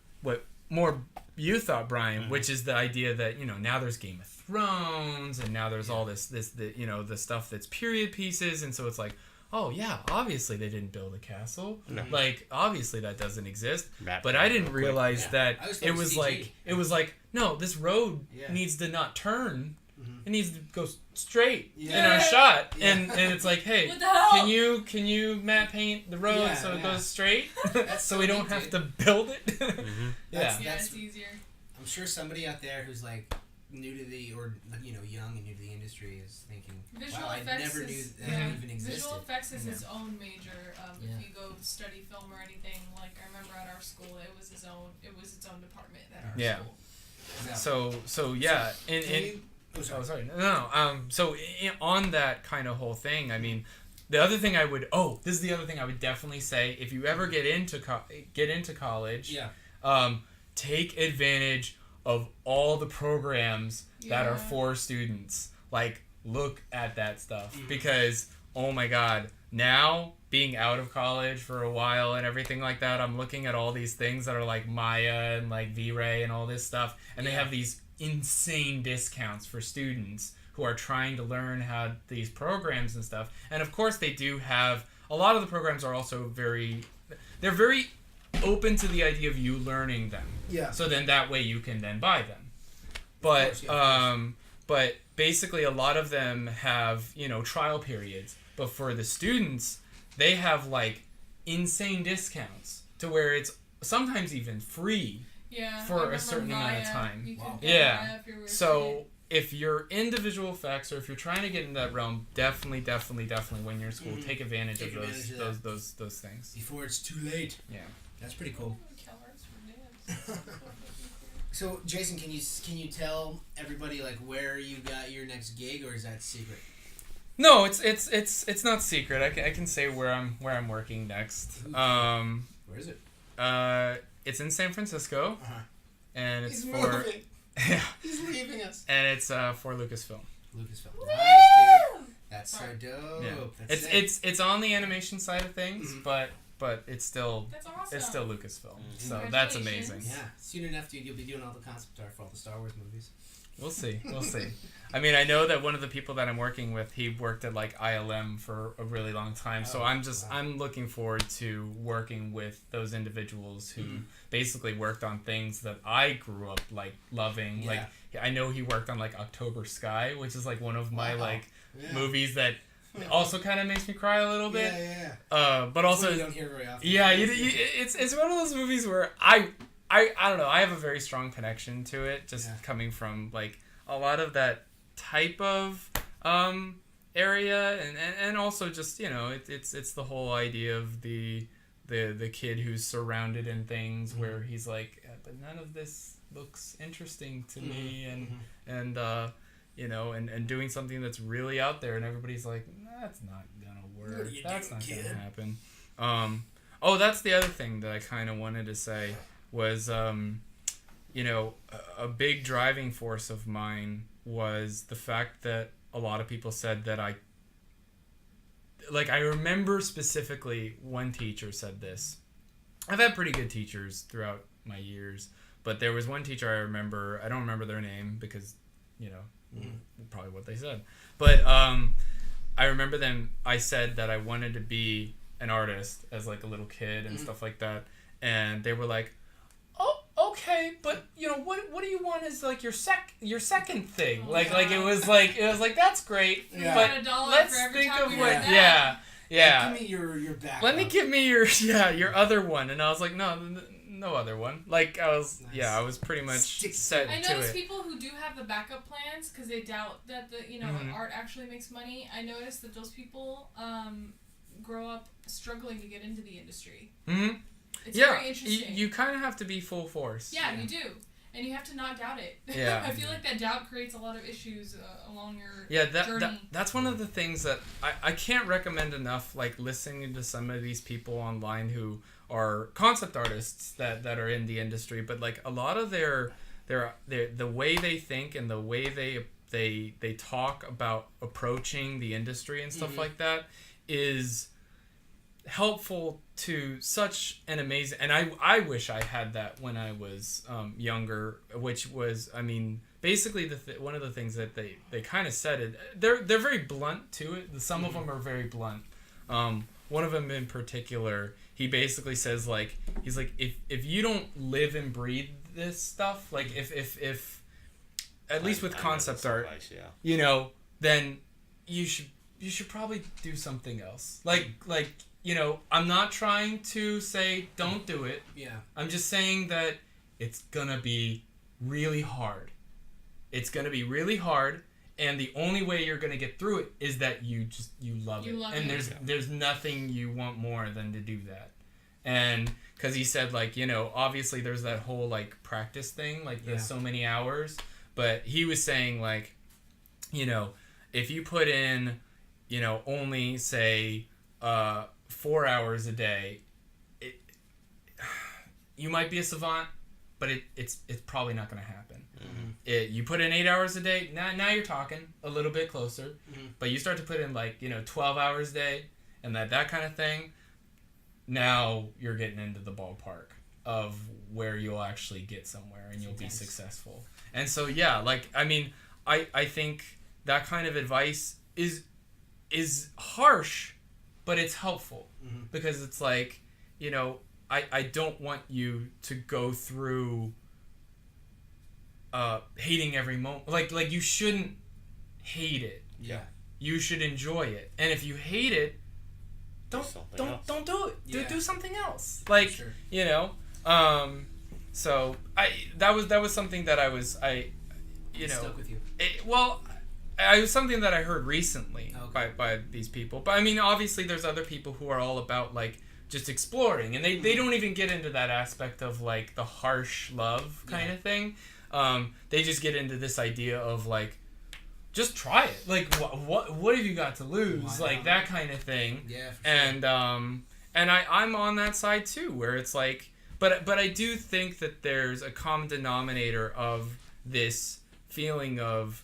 more you thought, Brian, which is the idea that now there's Game of Thrones, and now there's all the stuff that's period pieces, and so it's like, oh yeah, obviously they didn't build a castle. Like obviously that doesn't exist. But I didn't realize that it was like no, this road needs to not turn. It needs to go straight in our shot. And it's like, hey, can you matte paint the road so it goes straight? So we don't have to build it.
That's it's easier.
I'm sure somebody out there who's like new to the young and new to the industry is thinking, wow, I never knew that even existed.
Visual effects is its own major. If you go study film or anything, like I remember at our school, it was its own department at our school.
So yeah, So on that kind of whole thing, I mean, this is the other thing I would definitely say, if you ever get into college, take advantage of all the programs that are for students. Like, look at that stuff because, oh my God, now being out of college for a while and everything like that, I'm looking at all these things that are like Maya and like V-Ray and all this stuff, and they have these insane discounts for students who are trying to learn how these programs and stuff. And of course they do have, a lot of the programs are also very open to the idea of you learning them. Yeah. So then that way you can then buy them. But but basically a lot of them have, trial periods. But for the students, they have like insane discounts to where it's sometimes even free. For a certain amount of time. So if you're into visual effects, or if you're trying to get into that realm, definitely when you're in school, take advantage of those things
before it's too late.
Yeah,
that's pretty cool. CalArts for dance. So Jason, can you tell everybody like where you got your next gig, or is that secret?
No, it's not secret. I can say where I'm working next.
Where is it?
It's in San Francisco, and it's
moving. He's leaving us.
And it's for Lucasfilm.
Nice, dude. That's so dope.
Yeah. It's on the animation side of things, but it's still Lucasfilm. So that's amazing.
Yeah, soon enough, dude, you'll be doing all the concept art for all the Star Wars movies.
We'll see. I mean, I know that one of the people that I'm working with, he worked at like ILM for a really long time. So I'm looking forward to working with those individuals who basically worked on things that I grew up like loving. Yeah. Like I know he worked on like October Sky, which is like one of my movies that also kind of makes me cry a little bit. But also
you don't hear very often.
Yeah, it's one of those movies where I don't know. I have a very strong connection to it, just coming from like a lot of that type of area, and also just it's the whole idea of the kid who's surrounded in things where he's like, but none of this looks interesting to me, and doing something that's really out there, and everybody's like, that's not gonna work. That's not gonna happen. That's the other thing that I kind of wanted to say. Was a big driving force of mine was the fact that a lot of people said that I remember specifically one teacher said this. I've had pretty good teachers throughout my years, But there was one teacher I remember. I don't remember their name because, probably what they said. But I remember them. I said that I wanted to be an artist as like a little kid and stuff like that, and they were like, "Oh, okay, but what do you want as like your second thing?" Like it was like that's great, but let's think of what. Yeah.
Give me your back.
Let me give me your other one, and I was like, no other one. Like I was, I was pretty much set to it.
I notice people who do have the backup plans because they doubt that the art actually makes money. I noticed that those people grow up struggling to get into the industry. Mm-hmm. It's very interesting.
You kind of have to be full force.
Yeah, you do. And you have to not doubt it.
Yeah.
I feel like that doubt creates a lot of issues along your journey.
That's one of the things that I can't recommend enough, like listening to some of these people online who are concept artists that are in the industry, but like a lot of their the way they think and the way they talk about approaching the industry and stuff like that is helpful to such an amazing, and I wish I had that when I was younger, which was, I mean, basically one of the things that they kind of said it, they're very blunt to it. Some of them are very blunt. One of them in particular, he basically says like, he's like, if you don't live and breathe this stuff, like if at least with concept art, then you should probably do something else. Like I'm not trying to say don't do it.
Yeah. I'm
just saying that it's gonna be really hard. It's gonna be really hard, and the only way you're gonna get through it is that you love it. And there's nothing you want more than to do that. And because he said like, obviously there's that whole like practice thing, like there's so many hours, but he was saying like, if you put in, only say 4 hours a day, you might be a savant, but it's probably not going to happen. Mm-hmm. You put in 8 hours a day, now you're talking a little bit closer, but you start to put in like 12 hours a day and that kind of thing. Now you're getting into the ballpark of where you'll actually get somewhere and you'll be successful. And so I think that kind of advice is harsh, but it's helpful because it's like, I don't want you to go through hating every moment. Like you shouldn't hate it.
Yeah.
You should enjoy it. And if you hate it, don't do it.
Yeah.
Do something else. Like,
sure.
So that was something that it
stuck with you.
It was something that I heard recently by these people. But I mean, obviously there's other people who are all about like just exploring, and they don't even get into that aspect of like the harsh love kind of thing. They just get into this idea of like, just try it. Like what have you got to lose? Like that kind of thing.
Yeah. For
sure. And I'm on that side too, where it's like, but I do think that there's a common denominator of this feeling of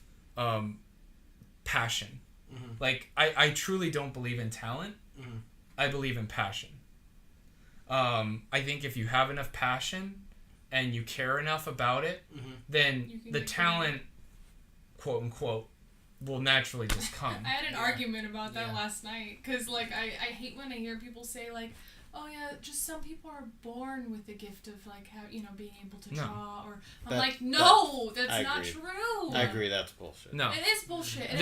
passion. Like I truly don't believe in talent. I believe in passion. I think if you have enough passion and you care enough about it, then the talent, quote unquote, will naturally just come.
I had an argument about that last night because like I hate when I hear people say like, oh yeah, just some people are born with the gift of like how being able to draw, or that's not true.
I agree, that's bullshit.
No,
it is bullshit. And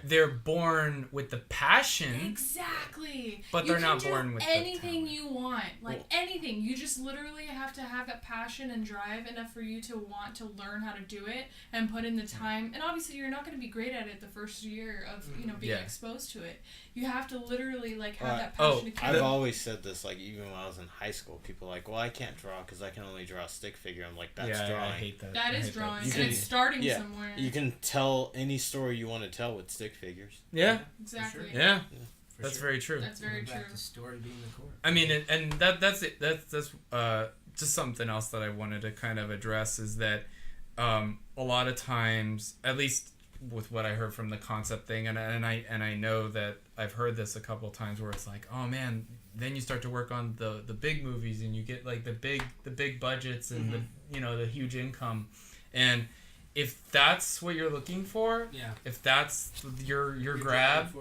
they're born with the passion.
Exactly.
But they're not born with
anything
the
you want, anything. You just literally have to have that passion and drive enough for you to want to learn how to do it and put in the time. And obviously, you're not going to be great at it the first year of being exposed to it. You have to literally like have that passion to keep
I've always said this, like even when I was in high school, people are like, well, I can't draw because I can only draw a stick figure. I'm like, that's drawing.
I hate that.
That is drawing, and it's starting somewhere.
You can tell any story you want to tell with stick figures.
Yeah.
Exactly.
Sure. Yeah. That's very true.
That's very true.
The story being the core.
I mean, and that's it. That's just something else that I wanted to kind of address is that a lot of times, at least with what I heard from the concept thing, and I know that I've heard this a couple times where it's like, oh man, then you start to work on the big movies and you get like the big budgets and the huge income, and if that's what you're looking for, if that's your grab.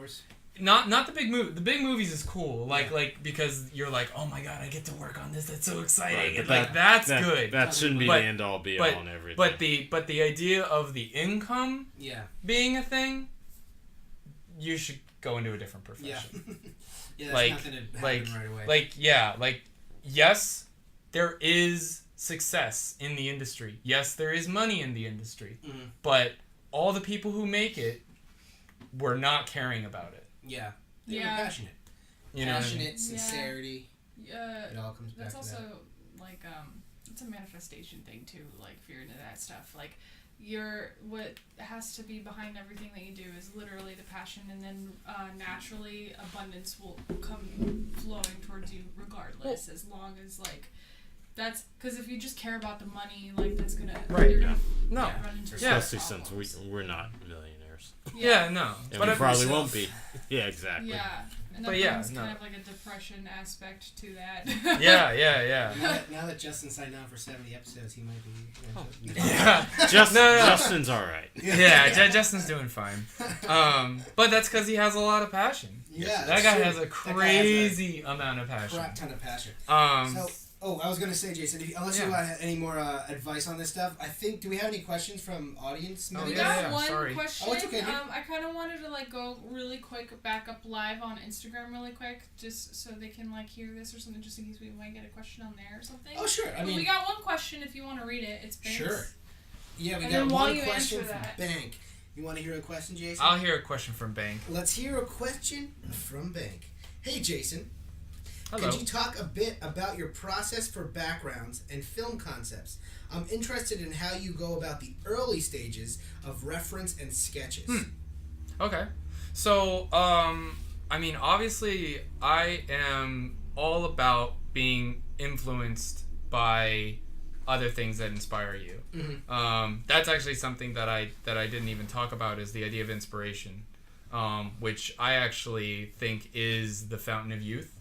Not the big movie. The big movies is cool, like because you're like, oh my god, I get to work on this. That's so exciting, and that's good.
That shouldn't be the end all be all and everything.
But the idea of the income, being a thing, you should go into a different profession.
Yeah, that's not gonna happen right away.
Yes, there is success in the industry. Yes, there is money in the industry, but all the people who make it were not caring about it.
Yeah. They were passionate. Passionate, sincerity.
Yeah.
It all comes back to that.
That's also, like, it's a manifestation thing, too, like, if you're into that stuff. Like, what has to be behind everything that you do is literally the passion, and then naturally abundance will come flowing towards you regardless, as long as, like, that's because if you just care about the money, like, that's gonna you're gonna run into
especially since we're not millionaires.
Yeah, no.
And but we probably won't be. Yeah, exactly.
Yeah. And that brings kind of like a depression aspect to that.
Yeah.
Now that Justin signed on for 70 episodes, he might be.
Justin's all right.
Yeah, Justin's doing fine. But that's because he has a lot of passion.
Yeah,
that guy has a crazy amount of passion.
Crap ton of passion. I was gonna say, Jason, unless you want any more advice on this stuff, I think. Do we have any questions from audience?
We got one question.
Oh, it's okay.
I kind of wanted to like go really quick, back up live on Instagram really quick, just so they can like hear this or something, just in case we might get a question on there or something.
Oh, sure. I mean,
we got one question if you want to read it. It's Banks.
Sure. Yeah, we got one question from Bank. You want to hear a question, Jason?
I'll hear a question from Bank.
Let's hear a question from Bank. Hey, Jason.
Hello.
Could you talk a bit about your process for backgrounds and film concepts? I'm interested in how you go about the early stages of reference and sketches.
Okay. So, I mean, obviously, I am all about being influenced by other things that inspire you. That's actually something that I didn't even talk about, is the idea of inspiration, which I actually think is the fountain of youth.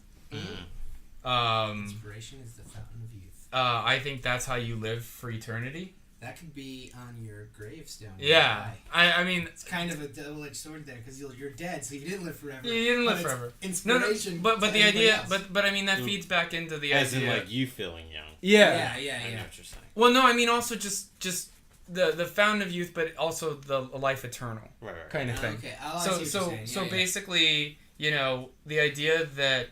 Inspiration is the fountain of youth.
I think that's how you live for eternity.
That could be on your gravestone.
Yeah, I mean,
it's kind of a double-edged sword there, because you're dead, so you didn't live forever.
You didn't live forever.
Inspiration.
No, but the idea, but I mean that feeds back into the
as
idea.
in like you feeling young.
Yeah.
I know what you're saying.
Well, no, I mean also just the fountain of youth, but also the life eternal kind of thing.
Okay.
So basically, the idea that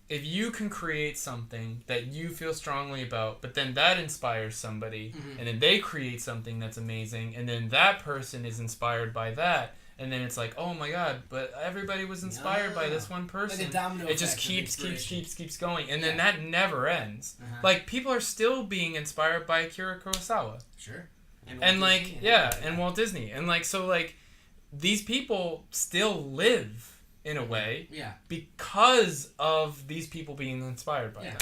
if you can create something that you feel strongly about, but then that inspires somebody, and then they create something that's amazing, and then that person is inspired by that, and then it's like, oh my god, but everybody was inspired by this one person.
Like a domino
it just
effect
keeps going, and then that never ends. Like, people are still being inspired by Akira Kurosawa.
Sure.
And Walt Disney. And like, so like, these people still live in a way, because of these people being inspired by them.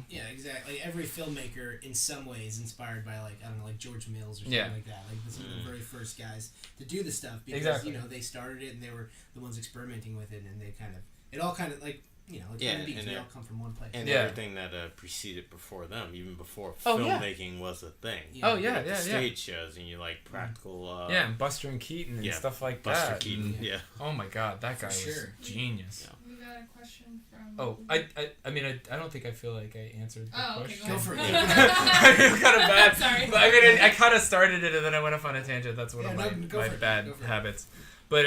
Yeah, exactly. Every filmmaker, in some way, is inspired by like George Mills or something like that. Like the very first guys to do the stuff, because they started it and they were the ones experimenting with it, and they all kind of like. Human beings, they all come from one place.
And everything that preceded before them, even before filmmaking was a thing. Stage shows, and you like practical...
and Buster and Keaton and stuff like
Buster
that.
Keaton,
Oh my god, that guy was genius.
We got a question from...
Oh, I mean, I don't think I feel like I answered the question.
Okay, go
for it.
It's kind of bad.
Sorry.
But I mean, I kind of started it and then I went off on a tangent. That's one of my bad habits. But,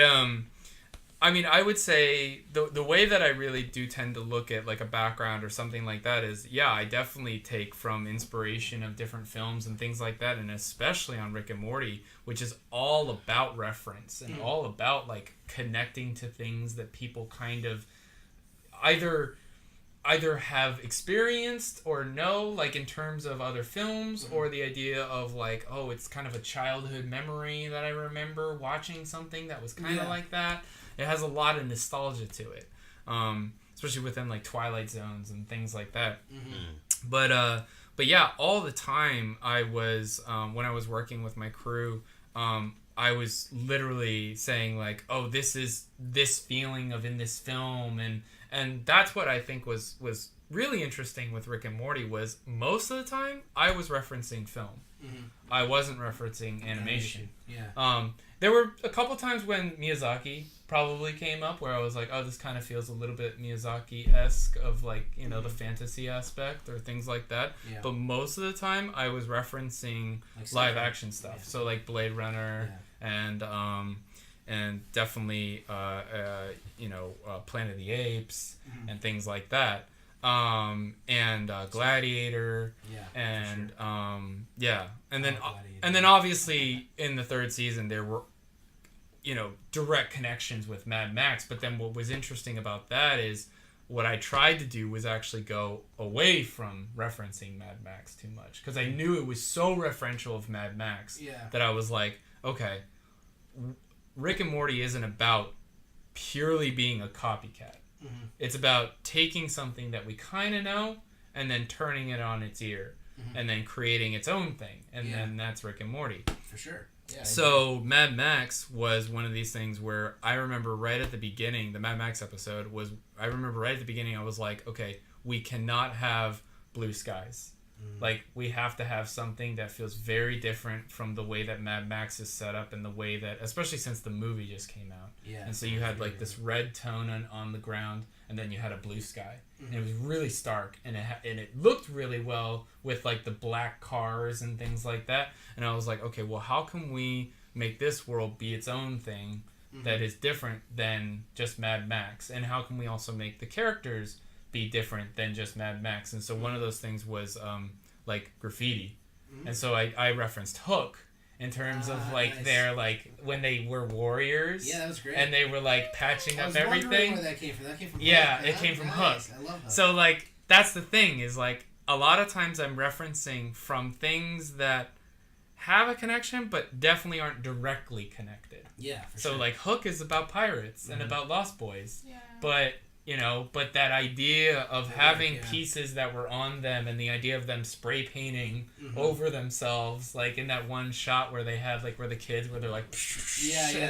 I mean, I would say the way that I really do tend to look at like a background or something like that is, I definitely take from inspiration of different films and things like that, and especially on Rick and Morty, which is all about reference and all about like connecting to things that people kind of either have experienced or know, like in terms of other films, or the idea of like, oh, it's kind of a childhood memory that I remember watching something that was kind of like that. It has a lot of nostalgia to it, especially within like Twilight Zones and things like that. But yeah, all the time I was when I was working with my crew, I was literally saying like, oh, this is this feeling of in this film, and that's what I think was really interesting with Rick and Morty was most of the time I was referencing film. Mm-hmm. I wasn't referencing animation.
Yeah.
There were a couple times when Miyazaki probably came up where I was like, oh, this kind of feels a little bit Miyazaki-esque of like, you know, the fantasy aspect or things like that. Yeah. But most of the time I was referencing like live action stuff. Yeah. So like Blade Runner and definitely, Planet of the Apes and things like that. And Gladiator, and sure. And then obviously in the third season there were, you know, direct connections with Mad Max. But then what was interesting about that is what I tried to do was actually go away from referencing Mad Max too much because I knew it was so referential of Mad Max that I was like, okay, Rick and Morty isn't about purely being a copycat. Mm-hmm. It's about taking something that we kind of know and then turning it on its ear and then creating its own thing. And then that's Rick and Morty.
For sure. Yeah,
so Mad Max was one of these things where I remember right at the beginning, the Mad Max episode was, I remember right at the beginning, I was like, okay, we cannot have blue skies. Like, we have to have something that feels very different from the way that Mad Max is set up and the way that, especially since the movie just came out. Yeah. And so you had, like, this red tone on the ground, and then you had a blue sky. And it was really stark, and it looked really well with, like, the black cars and things like that. And I was like, okay, well, how can we make this world be its own thing that is different than just Mad Max? And how can we also make the characters be different than just Mad Max? And so one of those things was like graffiti, and so I referenced Hook in terms of like nice. Their like when they were warriors.
Yeah, that was great.
And they were like patching up everything.
Where that came from. That came from
yeah,
Hook.
It came from Hook.
I love Hook.
So like that's the thing is like a lot of times I'm referencing from things that have a connection but definitely aren't directly connected.
Yeah, for
so
sure.
like Hook is about pirates and about Lost Boys. Yeah. But that idea of having pieces that were on them and the idea of them spray painting over themselves, like in that one shot where they had like where the kids where they're like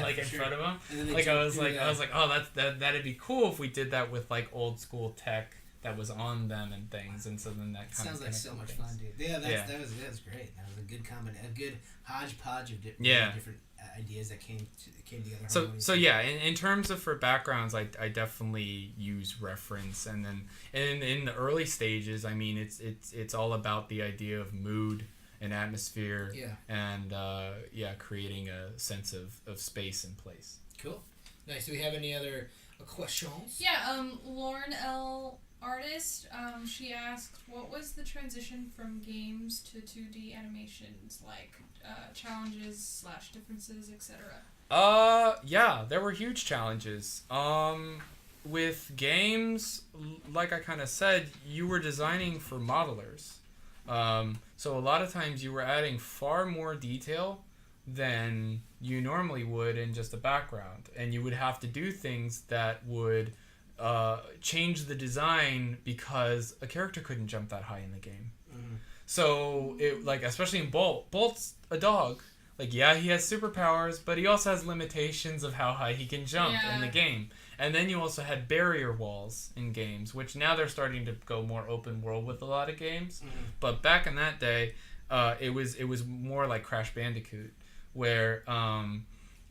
like in front of them. Like I was like, oh, that'd be cool if we did that with like old school tech that was on them and things, and so then that kind
sounds
of
like so much fun, dude. Yeah, that was great. That was a good a good hodgepodge of different ideas that came together.
So yeah, in terms of for backgrounds, I definitely use reference, and then in the early stages, I mean it's all about the idea of mood and atmosphere, and creating a sense of space and place.
Cool, nice. Do we have any other questions?
Yeah, Lauren L. Artist, she asked, what was the transition from games to 2D animations, like challenges / differences, etc.?
Yeah, there were huge challenges. With games, like I kind of said, you were designing for modelers. So a lot of times you were adding far more detail than you normally would in just a background, and you would have to do things that would change the design because a character couldn't jump that high in the game. So it like especially in Bolt's a dog. Like he has superpowers, but he also has limitations of how high he can jump in the game. And then you also had barrier walls in games, which now they're starting to go more open world with a lot of games. But back in that day, it was more like Crash Bandicoot, where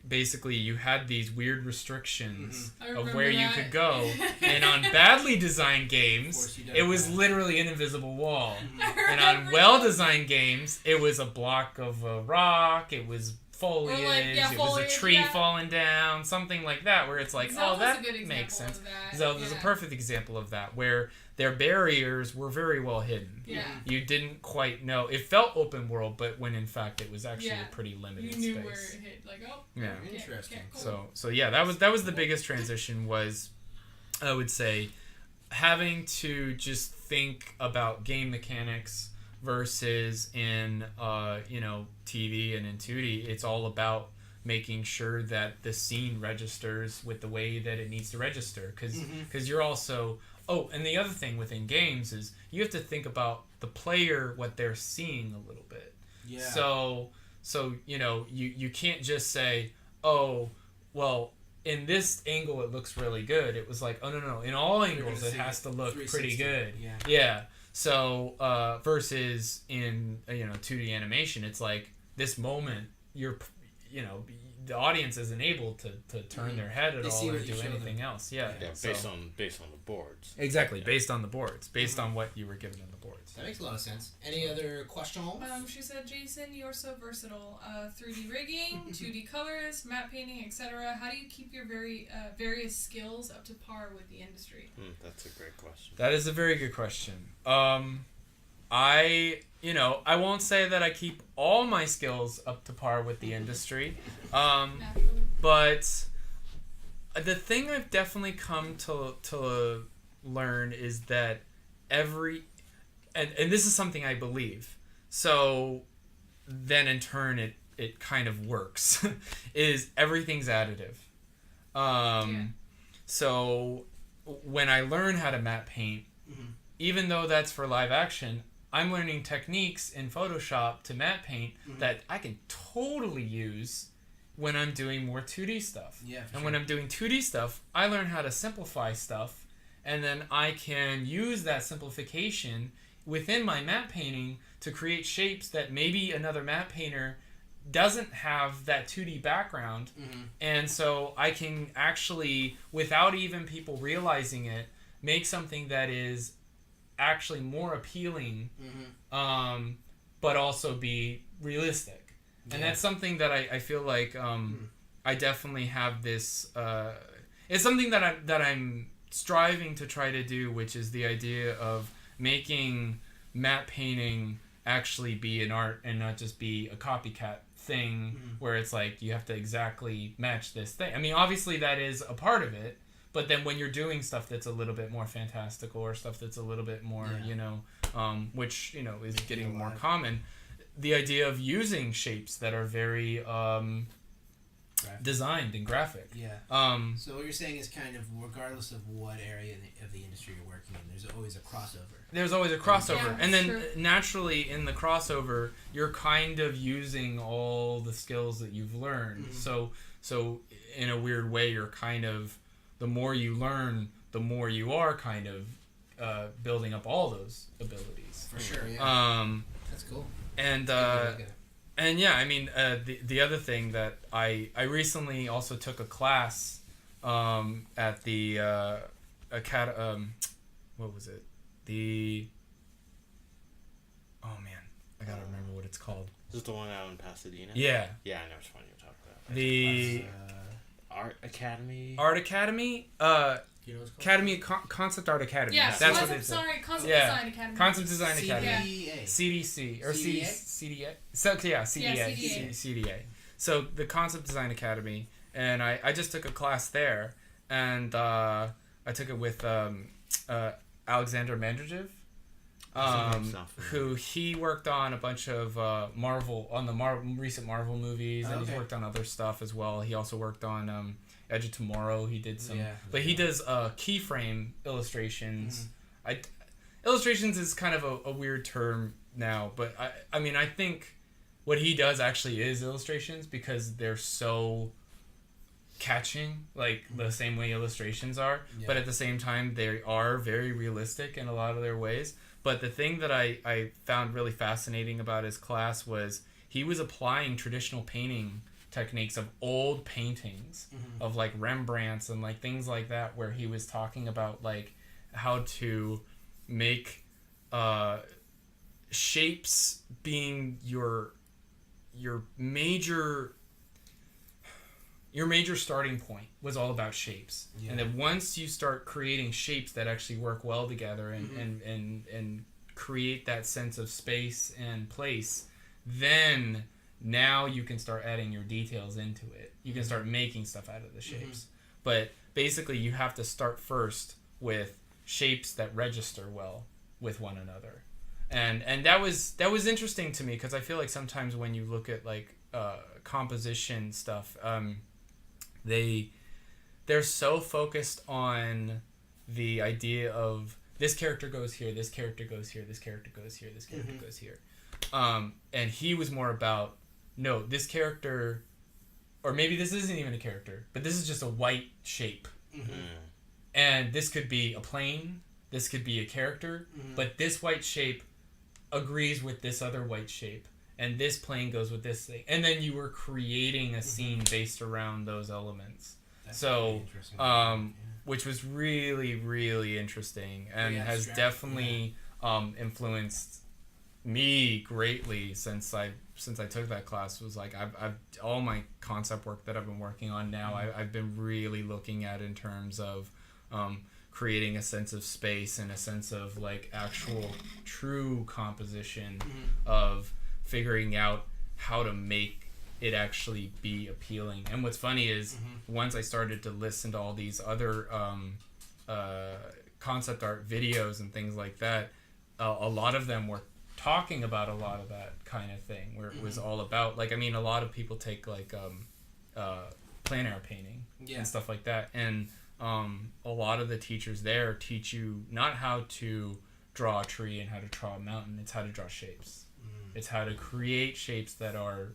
basically you had these weird restrictions of where you could go. And on badly designed games, it was literally an invisible wall. And on well-designed games, it was a block of a rock, it was foliage, it was a tree falling down, something like that, where it's like, that makes sense. Zelda's a perfect example of that, where their barriers were very well hidden. Yeah. You didn't quite know. It felt open world, but when in fact it was actually a pretty limited space. You knew where it hit, like,
interesting.
Cool. So yeah, that was the biggest transition was, I would say, having to just think about game mechanics versus in TV and in 2D, it's all about making sure that the scene registers with the way that it needs to register, because you're also and the other thing within games is you have to think about the player, what they're seeing a little bit. So So you can't just say, oh, well, in this angle it looks really good. It was like, oh no, in all angles it has to look pretty good. Yeah. So versus in 2D animation, it's like this moment the audience isn't able to turn their head at all or do anything else. Yeah,
based on the boards.
Exactly, based on the boards, based on what you were given on the boards.
That makes a lot of sense. Any other questions?
She said, Jason, you're so versatile. 3D rigging, 2D colors, matte painting, etc. How do you keep your various skills up to par with the industry?
That's a great question.
That is a very good question. I won't say that I keep all my skills up to par with the industry, but the thing I've definitely come to learn is that and this is something I believe, so then in turn it kind of works, is everything's additive. So when I learn how to matte paint, even though that's for live action, I'm learning techniques in Photoshop to matte paint that I can totally use when I'm doing more 2D stuff. When I'm doing 2D stuff, I learn how to simplify stuff, and then I can use that simplification within my matte painting to create shapes that maybe another matte painter doesn't have that 2D background. And so I can actually, without even people realizing it, make something that is actually more appealing, but also be realistic. And that's something that I feel like I definitely have this. It's something that I'm striving to try to do, which is the idea of making matte painting actually be an art and not just be a copycat thing where it's like you have to exactly match this thing. I mean, obviously that is a part of it. But then when you're doing stuff that's a little bit more fantastical or stuff that's a little bit more, which, is getting more common, the idea of using shapes that are very designed and graphic.
So what you're saying is kind of regardless of what area of the industry you're working in, there's always a crossover.
There's always a crossover. And then naturally in the crossover, you're kind of using all the skills that you've learned. So in a weird way, you're kind of... the more you learn, the more you are kind of building up all those abilities.
For sure, yeah. That's cool.
And I mean, the other thing that I recently also took a class at the what was it? Oh man, I gotta remember what it's called.
Is it the one out in Pasadena?
Yeah.
Yeah, I know which one you're talking about.
The
Art Academy.
Art Academy.
You know
Academy, Concept Art Academy.
Yeah,
that's what it is.
Concept Design Academy.
Concept Design Academy.
CDA.
CDC or CDA. So CDA. So the Concept Design Academy, and I just took a class there, and I took it with Alexander Mandrjev, who he worked on a bunch of recent Marvel movies, and he's worked on other stuff as well. He also worked on Edge of Tomorrow. He did some, but he does keyframe illustrations. Illustrations is kind of a weird term now, but I mean I think what he does actually is illustrations because they're so catching, like the same way illustrations are, but at the same time they are very realistic in a lot of their ways. But the thing that I found really fascinating about his class was he was applying traditional painting techniques of old paintings of like Rembrandts and like things like that, where he was talking about like how to make shapes being your major starting point was all about shapes. And then once you start creating shapes that actually work well together and create that sense of space and place, then now you can start adding your details into it. You can start making stuff out of the shapes. But basically you have to start first with shapes that register well with one another. And that was interesting to me because I feel like sometimes when you look at like composition stuff, they're so focused on the idea of this character goes here, this character goes here, this character goes here, this character goes here. And he was more about no, this character, or maybe this isn't even a character, but this is just a white shape. Mm-hmm. And this could be a plane, this could be a character, but this white shape agrees with this other white shape, and this plane goes with this thing. And then you were creating a scene based around those elements. That's really interesting. Which was really, really interesting, and has definitely influenced me greatly since I took that class. Was like I've all my concept work that I've been working on now, I've been really looking at in terms of creating a sense of space and a sense of like actual true composition of figuring out how to make it actually be appealing. And what's funny is once I started to listen to all these other concept art videos and things like that, a lot of them were talking about a lot of that kind of thing, where it was all about, like, I mean, a lot of people take like plein air painting and stuff like that, and a lot of the teachers there teach you not how to draw a tree and how to draw a mountain, it's how to draw shapes. It's how to create shapes that are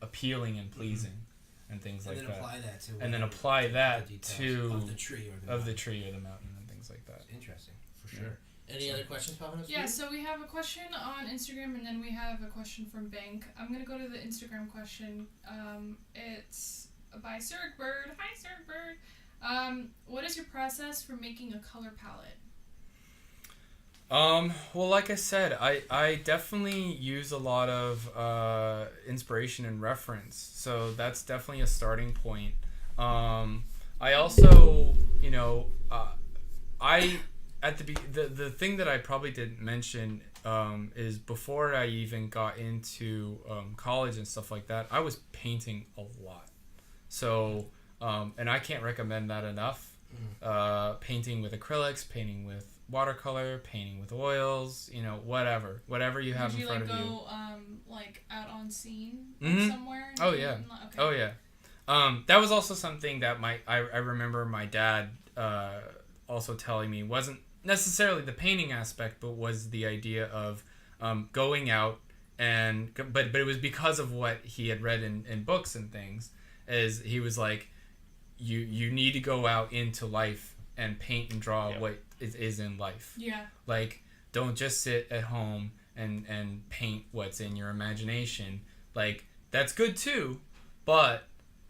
appealing and pleasing and things like that. And then apply that to of the tree or the mountain and things like that.
Interesting, for sure. Any other questions popping up?
Yeah, so we have a question on Instagram, and then we have a question from Bank. I'm going to go to the Instagram question. It's by Sirkbird. Hi, Sirkbird. What is your process for making a color palette?
Well, like I said, I definitely use a lot of inspiration and reference, so that's definitely a starting point. I also, the thing that I probably didn't mention is before I even got into college and stuff like that, I was painting a lot. So, and I can't recommend that enough. Painting with acrylics, painting with watercolor, painting with oils, whatever you have in front of you. Did you
go out on scene somewhere?
Oh yeah. Okay. Oh yeah. That was also something that I remember my dad also telling me wasn't necessarily the painting aspect, but was the idea of going out but it was because of what he had read in books and things, is he was like, you need to go out into life and paint and draw what is in life. Yeah. Like, don't just sit at home and paint what's in your imagination. Like, that's good too, but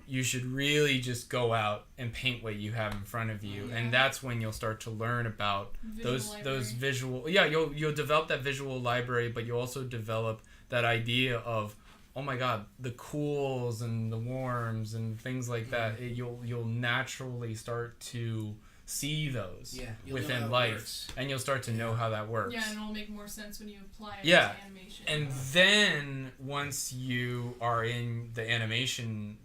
you should really just go out and paint what you have in front of you. And that's when you'll start to learn about those visual, you'll develop that visual library, but you'll also develop that idea of, oh my God, the cools and the warms and things like that. You'll naturally start to see those within life, and you'll start to know how that works.
Yeah, and it'll make more sense when you apply it to animation.
And then once you are in the animation,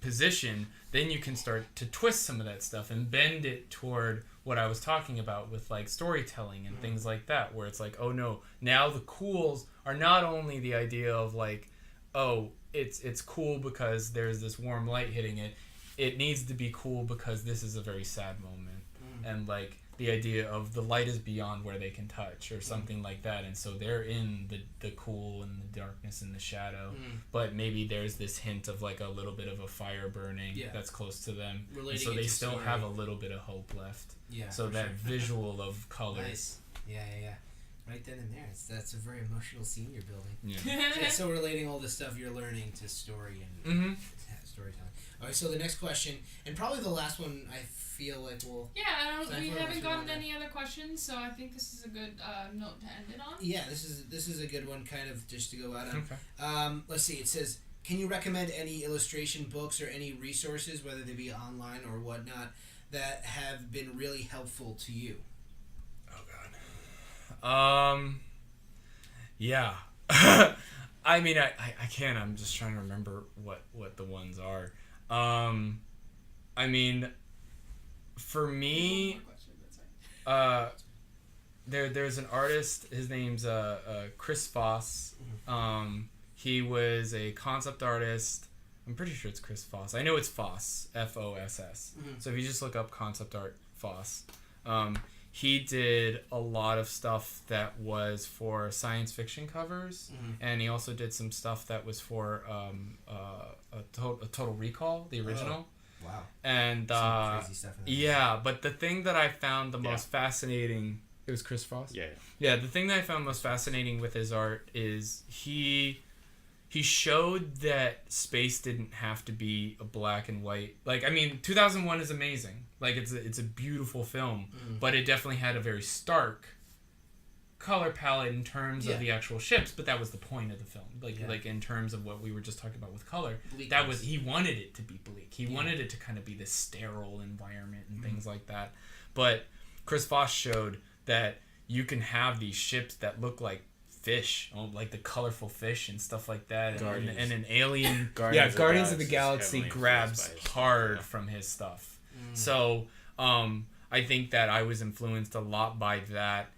position, then you can start to twist some of that stuff and bend it toward what I was talking about with like storytelling and things like that, where it's like, oh no, now the cools are not only the idea of like, oh, it's cool because there's this warm light hitting it. It needs to be cool because this is a very sad moment. And like the idea of the light is beyond where they can touch or something like that. And so they're in the cool and the darkness and the shadow. But maybe there's this hint of like a little bit of a fire burning that's close to them. And so they still have a little bit of hope left. Yeah. So that visual of color.
Nice. Yeah. Right then and there. That's a very emotional scene you're building. Yeah. So relating all the stuff you're learning to story and storytelling. All right, so the next question, and probably the last one, I feel like we'll...
Yeah, we haven't gotten any other questions, so I think this is a good note to end it on.
Yeah, this is a good one, kind of, just to go out on. Okay. Let's see, it says, can you recommend any illustration books or any resources, whether they be online or whatnot, that have been really helpful to you?
Oh, God. Yeah. I mean, I can't. I'm just trying to remember what the ones are. I mean, for me, there's an artist. His name's Chris Foss. He was a concept artist. I'm pretty sure it's Chris Foss. I know it's Foss, Foss. So if you just look up concept art Foss, he did a lot of stuff that was for science fiction covers, and he also did some stuff that was for a Total Recall, the original.
Oh, wow.
And
some crazy stuff in there.
yeah, but the thing that I found the most fascinating, it was Chris Frost? Yeah, the thing that I found most fascinating with his art is he showed that space didn't have to be a black and white. Like, I mean, 2001 is amazing. Like, it's a beautiful film, but it definitely had a very stark color palette in terms of the actual ships, but that was the point of the film. Like in terms of what we were just talking about with color, he wanted it to be bleak. He wanted it to kind of be this sterile environment and things like that. But Chris Voss showed that you can have these ships that look like fish, like the colorful fish and stuff like that, and an alien. Guardians of the Galaxy grabs hard from his stuff. So I think that I was influenced a lot by that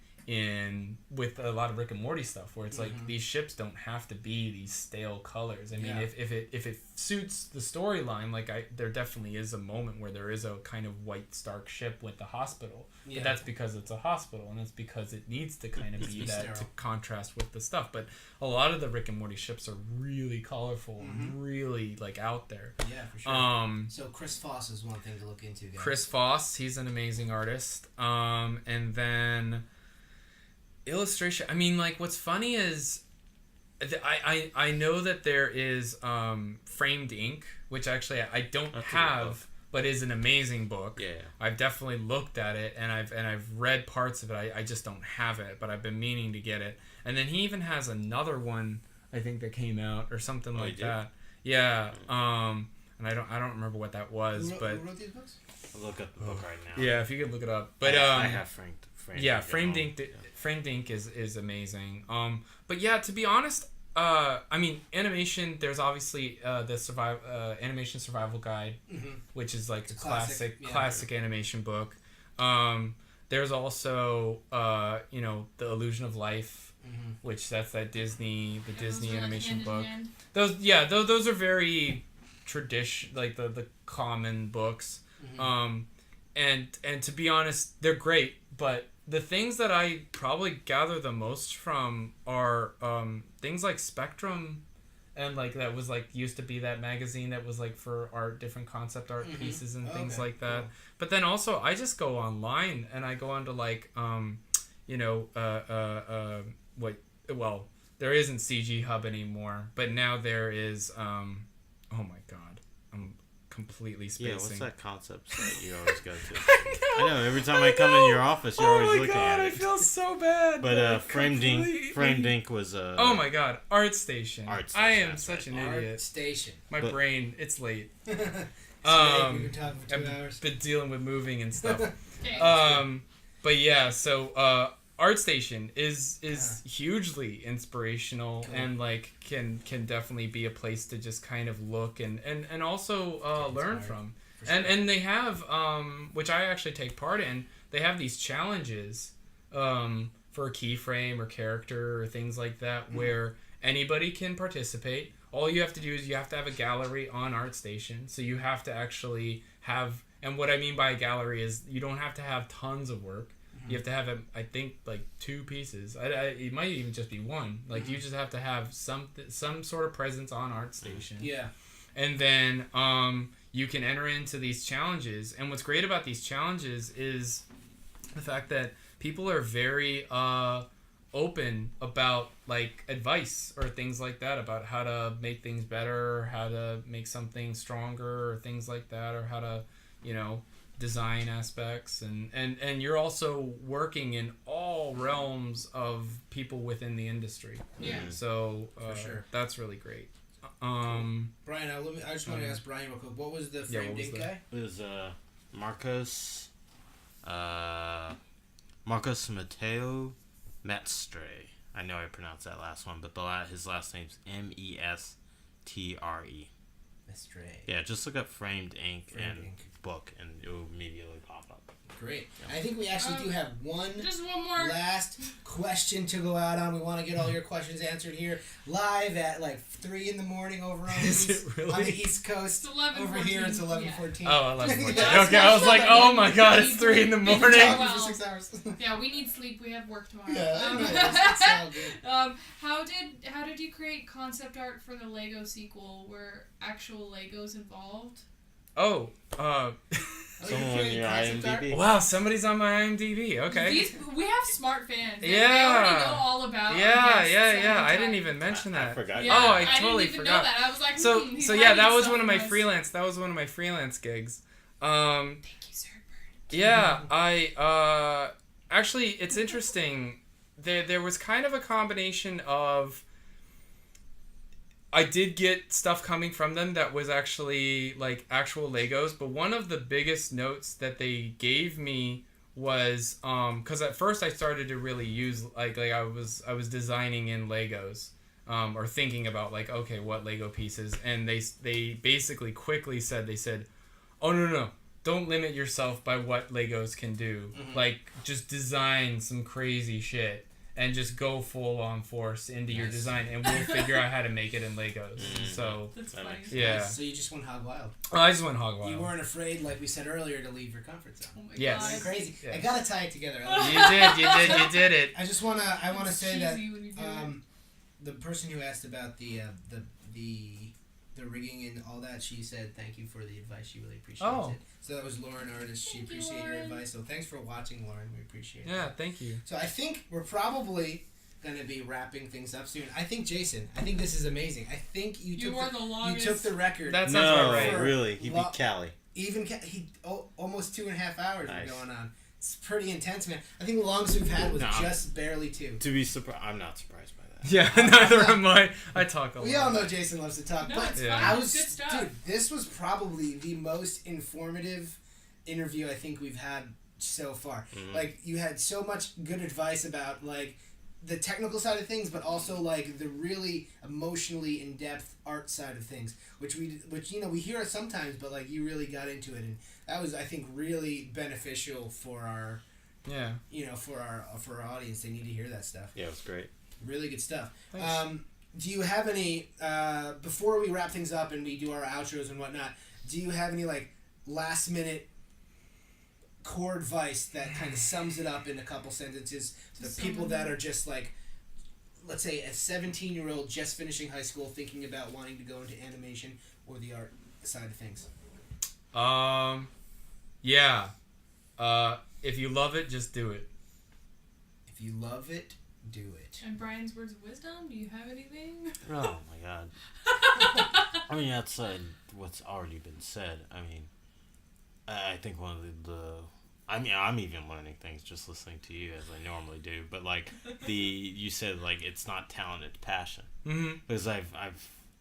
with a lot of Rick and Morty stuff, where it's like these ships don't have to be these stale colors. I mean, if it suits the storyline, like there definitely is a moment where there is a kind of white stark ship with the hospital, but that's because it's a hospital, and it's because it needs to kind of be that sterile, to contrast with the stuff. But a lot of the Rick and Morty ships are really colorful and really like out there.
Yeah, for sure. So Chris Voss is one thing to look into, guys.
Chris Voss, he's an amazing artist. And then illustration. I mean, like, what's funny is I know that there is Framed Ink, which actually I don't have, but is an amazing book.
Yeah.
I've definitely looked at it, and I've read parts of it. I just don't have it, but I've been meaning to get it. And then he even has another one, I think, that came out or something like that. Yeah. And I don't remember what that was,
who wrote these books?
I'll look up the book right now.
Yeah, if you could look it up. But
I have Framed Ink.
Framed Ink is amazing. But yeah, to be honest, I mean, animation. There's obviously the animation survival guide, which is like a classic animation book. There's also The Illusion of Life, which that's that Disney animation book. Those are very like the common books. And to be honest, they're great, but the things that I probably gather the most from are things like Spectrum, and like that was like used to be that magazine that was like for art, different concept art pieces and things like that. Cool. But then also I just go online and I go onto like there isn't CG Hub anymore, but now there is oh my god, I'm completely spacing.
Yeah, what's that concept site you always go to? I know, every time I come in your office, you're always looking at it.
I feel so bad.
But Framed Ink was
oh my god, ArtStation. I am such an idiot.
ArtStation.
My brain, it's late.
We've been talking for 2 hours.
Been dealing with moving and stuff. But yeah, so ArtStation is hugely inspirational, and like can definitely be a place to just kind of look and also learn from. Sure. And they have which I actually take part in. They have these challenges for a keyframe or character or things like that where anybody can participate. All you have to do is you have to have a gallery on ArtStation. So you have to actually have, and what I mean by a gallery is you don't have to have tons of work. You have to have, I think, like 2 pieces. It might even just be 1. Like, you just have to have some sort of presence on ArtStation.
Yeah.
And then you can enter into these challenges. And what's great about these challenges is the fact that people are very open about, like, advice or things like that, about how to make things better, or how to make something stronger, or things like that, or how to, design aspects, and you're also working in all realms of people within the industry.
Yeah.
So
for sure,
that's really great.
Brian, I just want to ask Brian real quick. What was the Framed Ink guy?
It was Marcos Mateo Mestre. I know I pronounced that last one, but his last name's Mestre.
Mestre.
Yeah, just look up Framed Ink book, and it will immediately pop up.
Great. I think we actually do have
just one more
last question to go out on. We want to get all your questions answered here live at like 3 a.m. over on the East Coast.
It's
over here it's 11:14.
Oh, 11:14. Okay, I was like, oh my god, it's 3 a.m.
For 6 hours.
Yeah, we need sleep. We have work tomorrow.
Yeah, it's all good.
How did you create concept art for the Lego sequel? Were actual Legos involved?
Someone on your IMDb.
Wow, somebody's on my IMDb. Okay.
We have smart fans. They already know all about.
Yeah. I didn't even mention that.
I forgot.
Yeah,
I totally
didn't even
forgot.
Know that. I was like,
so yeah, that was one of my freelance. That was one of my freelance gigs.
Thank you, Sir Bird.
Yeah, I actually, it's interesting. There was kind of a combination of. I did get stuff coming from them that was actually like actual Legos, but one of the biggest notes that they gave me was because at first I started to really use like I was designing in Legos or thinking about like, okay, what Lego pieces, and they basically quickly said, oh no, don't limit yourself by what Legos can do. Like just design some crazy shit. And just go full on force into your design, and we'll figure out how to make it in Legos. So
that's funny.
Yeah.
So you just went hog wild.
Oh, I just went hog wild.
You weren't afraid, like we said earlier, to leave your comfort zone.
Oh my
yes.
God.
That's crazy.
Yes.
I gotta tie it together.
You did it.
I just wanna say that
it.
the person who asked about the rigging and all that, she said thank you for the advice. She really appreciates it. So that was Lauren Artist. She appreciated your advice. So thanks for watching, Lauren. We appreciate it.
Yeah, thank you.
So I think we're probably going to be wrapping things up soon. I think, Jason, this is amazing. I think you took the record.
That sounds about right.
Really? He beat Callie.
Almost 2.5 hours were going on. It's pretty intense, man. I think the longest we've had was just barely 2.
To be surprised, I'm not surprised by that.
Yeah, neither am I. I talk a lot.
We all know Jason loves to talk,
No,
but
it's fine. It's good stuff.
Dude, this was probably the most informative interview I think we've had so far. Like, you had so much good advice about like the technical side of things, but also like the really emotionally in-depth art side of things, which we hear it sometimes, but like you really got into it, and that was, I think, really beneficial for our for our audience. They need to hear that stuff.
Yeah, it was great.
Really good stuff. Do you have any before we wrap things up and we do our outros and whatnot? Do you have any like last minute core advice that kind of sums it up in a couple sentences to the people that are just like, let's say, a 17-year-old just finishing high school thinking about wanting to go into animation or the art side of things?
If you love it, just do it.
If you love it, do it.
And Brian's words of wisdom, do you have anything?
Oh my God. I mean, outside what's already been said, I mean, I think one of I'm even learning things just listening to you as I normally do, but like you said, like, it's not talent, it's passion. Because I've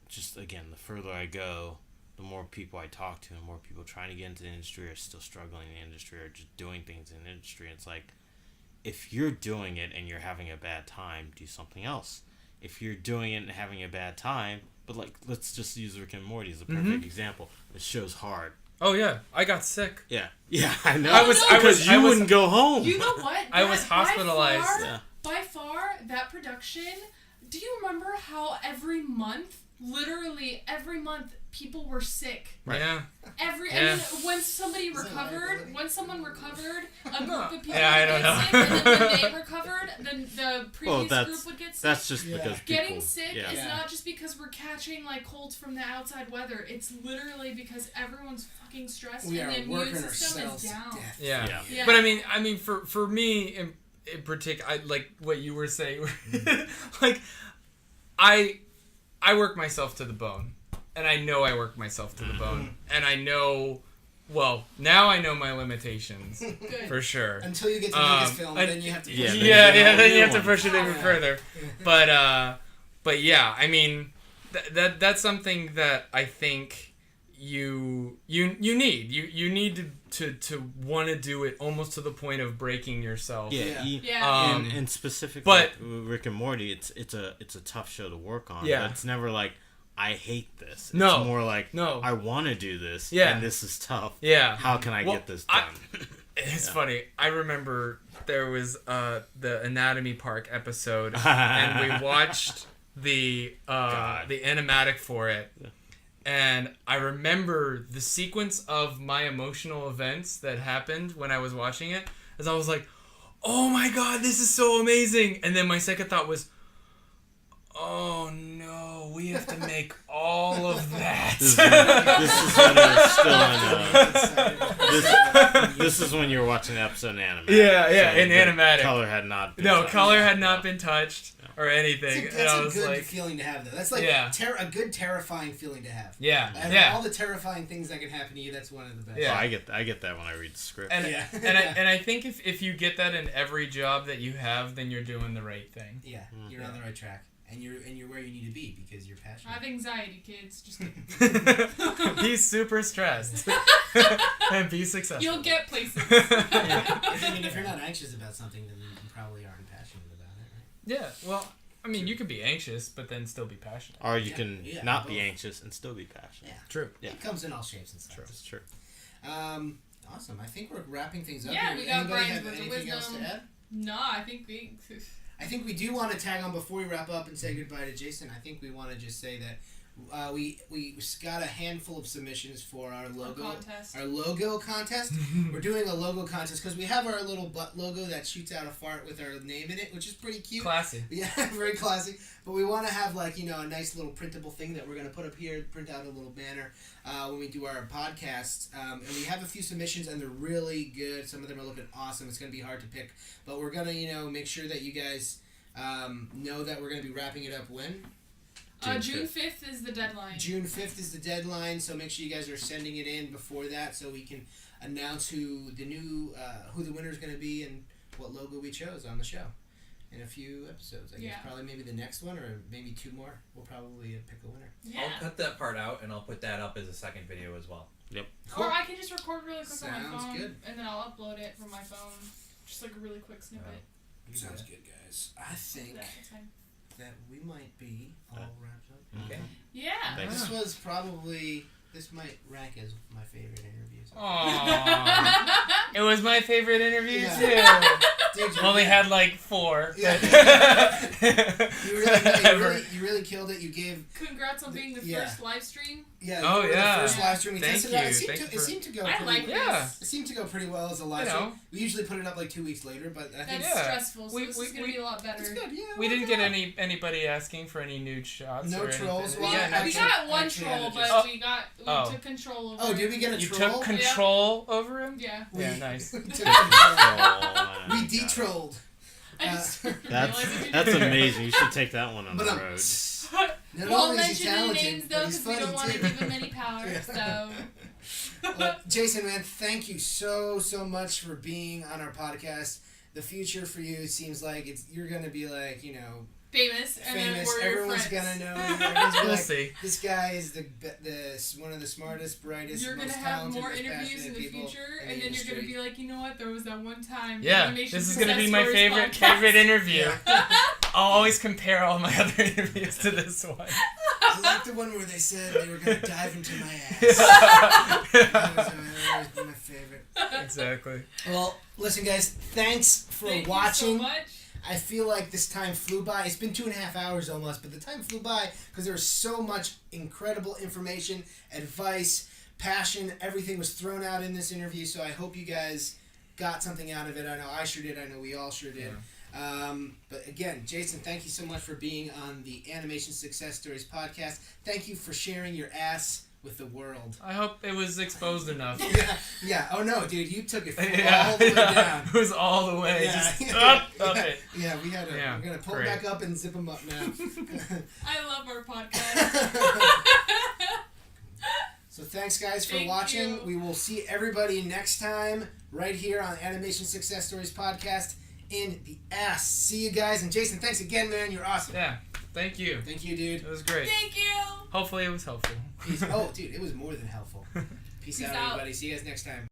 just, again, the further I go, the more people I talk to, and more people trying to get into the industry are still struggling in the industry or just doing things in the industry. It's like, if you're doing it and you're having a bad time, do something else. If you're doing it and having a bad time, but like, let's just use Rick and Morty as a perfect example. The show's hard.
Oh yeah, I got sick.
Yeah, I know. Because you wouldn't go home.
You know what?
I was hospitalized.
By far, that production. Do you remember how literally every month, people were sick?
Right. Yeah.
I mean, when someone recovered, a group of people would
get
sick, and then when they recovered, then the previous group would get sick.
That's just because
getting sick is not just because we're catching like colds from the outside weather. It's literally because everyone's fucking stressed and the immune system is down.
Yeah. But I mean, for me in particular, I like what you were saying. Like, I work myself to the bone. And I know I work myself to the bone. And I know, now I know my limitations.
Good.
For sure.
Until you get to Lucasfilm, then you have to push it.
Then you have to push it even further. But yeah, I mean, that's something that I think you need. You need to want to do it almost to the point of breaking yourself.
And specifically, but Rick and Morty, it's a tough show to work on.
Yeah.
But it's never like, I hate this. It's
more
like, I want to do this,
and
this is tough.
Yeah.
How can I get this done?
It's funny. I remember there was the Anatomy Park episode, and we watched the animatic for it. And I remember the sequence of my emotional events that happened when I was watching it, as I was like, oh my god, this is so amazing. And then my second thought was, oh no, we have to make all of that.
This is when you were watching the episode in animatic.
Yeah, in animatic.
Color had not been
touched. Color had not been touched or anything.
That's a good feeling to have, though. That's like a good terrifying feeling to have.
Yeah.
And all the terrifying things that can happen to you, that's one of the best.
Yeah,
I get that when I read the script.
And I think if you get that in every job that you have, then you're doing the right thing.
Yeah, you're on the right track. And you're where you need to be because you're passionate.
I have anxiety, kids. Just kidding.
Be super stressed and be successful.
You'll get places.
If you're not anxious about something, then you probably aren't passionate about it, right?
Yeah. Well, I mean, you can be anxious, but then still be passionate.
Or you can not be anxious and still be passionate.
Yeah.
True.
Yeah. It comes in all shapes and sizes.
It's true.
Awesome. I think we're wrapping things up.
Yeah, we got
Anybody
Brian's
have anything else to add?
No, I think
we do want to tag on before we wrap up and say goodbye to Jason. I think we want to just say that we got a handful of submissions for our logo contest. We're doing a logo contest because we have our little butt logo that shoots out a fart with our name in it, which is pretty cute.
Classy.
Yeah, very classy. But we want to have a nice little printable thing that we're going to put up here, print out a little banner when we do our podcast. And we have a few submissions, and they're really good. Some of them are looking awesome. It's going to be hard to pick. But we're going to, make sure that you guys know that we're going to be wrapping it up when?
June 5th is the deadline.
June 5th is the deadline, so make sure you guys are sending it in before that so we can announce who the winner is going to be and what logo we chose on the show. In a few episodes, I guess. Probably maybe the next one or maybe two more. We'll probably pick a winner.
Yeah. I'll cut that part out and I'll put that up as a second video as well.
Yep.
Cool. Or I can just record really quick on my phone.
Good.
And then I'll upload it from my phone. Just like a really quick snippet.
Sounds good, guys. I think that we might be all wrapped up.
Okay.
Yeah.
This might rank as my favorite interview. So.
Aww. It was my favorite interview too. Dude, only had 4.
Yeah. you really killed it. You gave.
Congrats on being the first live stream.
Yeah.
Oh yeah.
The first live stream. We tested it out. It seemed to go.
It
seemed to go pretty well as a live stream. We usually put it up 2 weeks later, but I think
that's stressful. So this is gonna be a lot better.
It's good. Yeah.
We didn't get anybody asking for any nude shots.
No
or
trolls.
We got one troll, but we took control over.
Oh, did we get a troll?
You took control over him?
Yeah.
Yeah, nice.
We took control. We de-trolled.
That's amazing. You should take that one on the road.
Won't mention any names though, because we don't want to give him any power. So.
Well, Jason, man, thank you so much for being on our podcast. The future for you seems like you're gonna be
famous. And then
everyone's
friends.
Gonna know. Everyone's
we'll see.
This guy is the one of the smartest, brightest,
you're
most
gonna have
talented,
more
most
interviews in the future, and then you're gonna be like, you know what? There was that one time.
Yeah, this is gonna be my favorite interview.
Yeah.
I'll always compare all my other interviews to this one.
I like the one where they said they were gonna dive into my ass. That was my favorite.
Exactly.
Well, listen, guys. Thanks for watching.
Thank you so much.
I feel like this time flew by. It's been 2.5 hours almost, but the time flew by because there was so much incredible information, advice, passion. Everything was thrown out in this interview, so I hope you guys got something out of it. I know I sure did. I know we all sure did. Yeah. But again, Jason, thank you so much for being on the Animation Success Stories podcast. Thank you for sharing your ass with the world.
I hope it was exposed enough.
Yeah. Oh no, dude, you took it all the way down.
It was all the way. Just up it.
Yeah, we had to. We're gonna pull it back up and zip them up now.
I love our podcast.
So thanks, guys, for
Thank
watching.
you.
We will see everybody next time right here on Animation Success Stories podcast in the ass. See you guys, and Jason, thanks again, man. You're awesome.
Yeah. Thank you.
Thank you, dude.
It was great.
Thank you.
Hopefully it was helpful.
Peace. Oh, dude, it was more than helpful. Peace out, everybody. See you guys next time.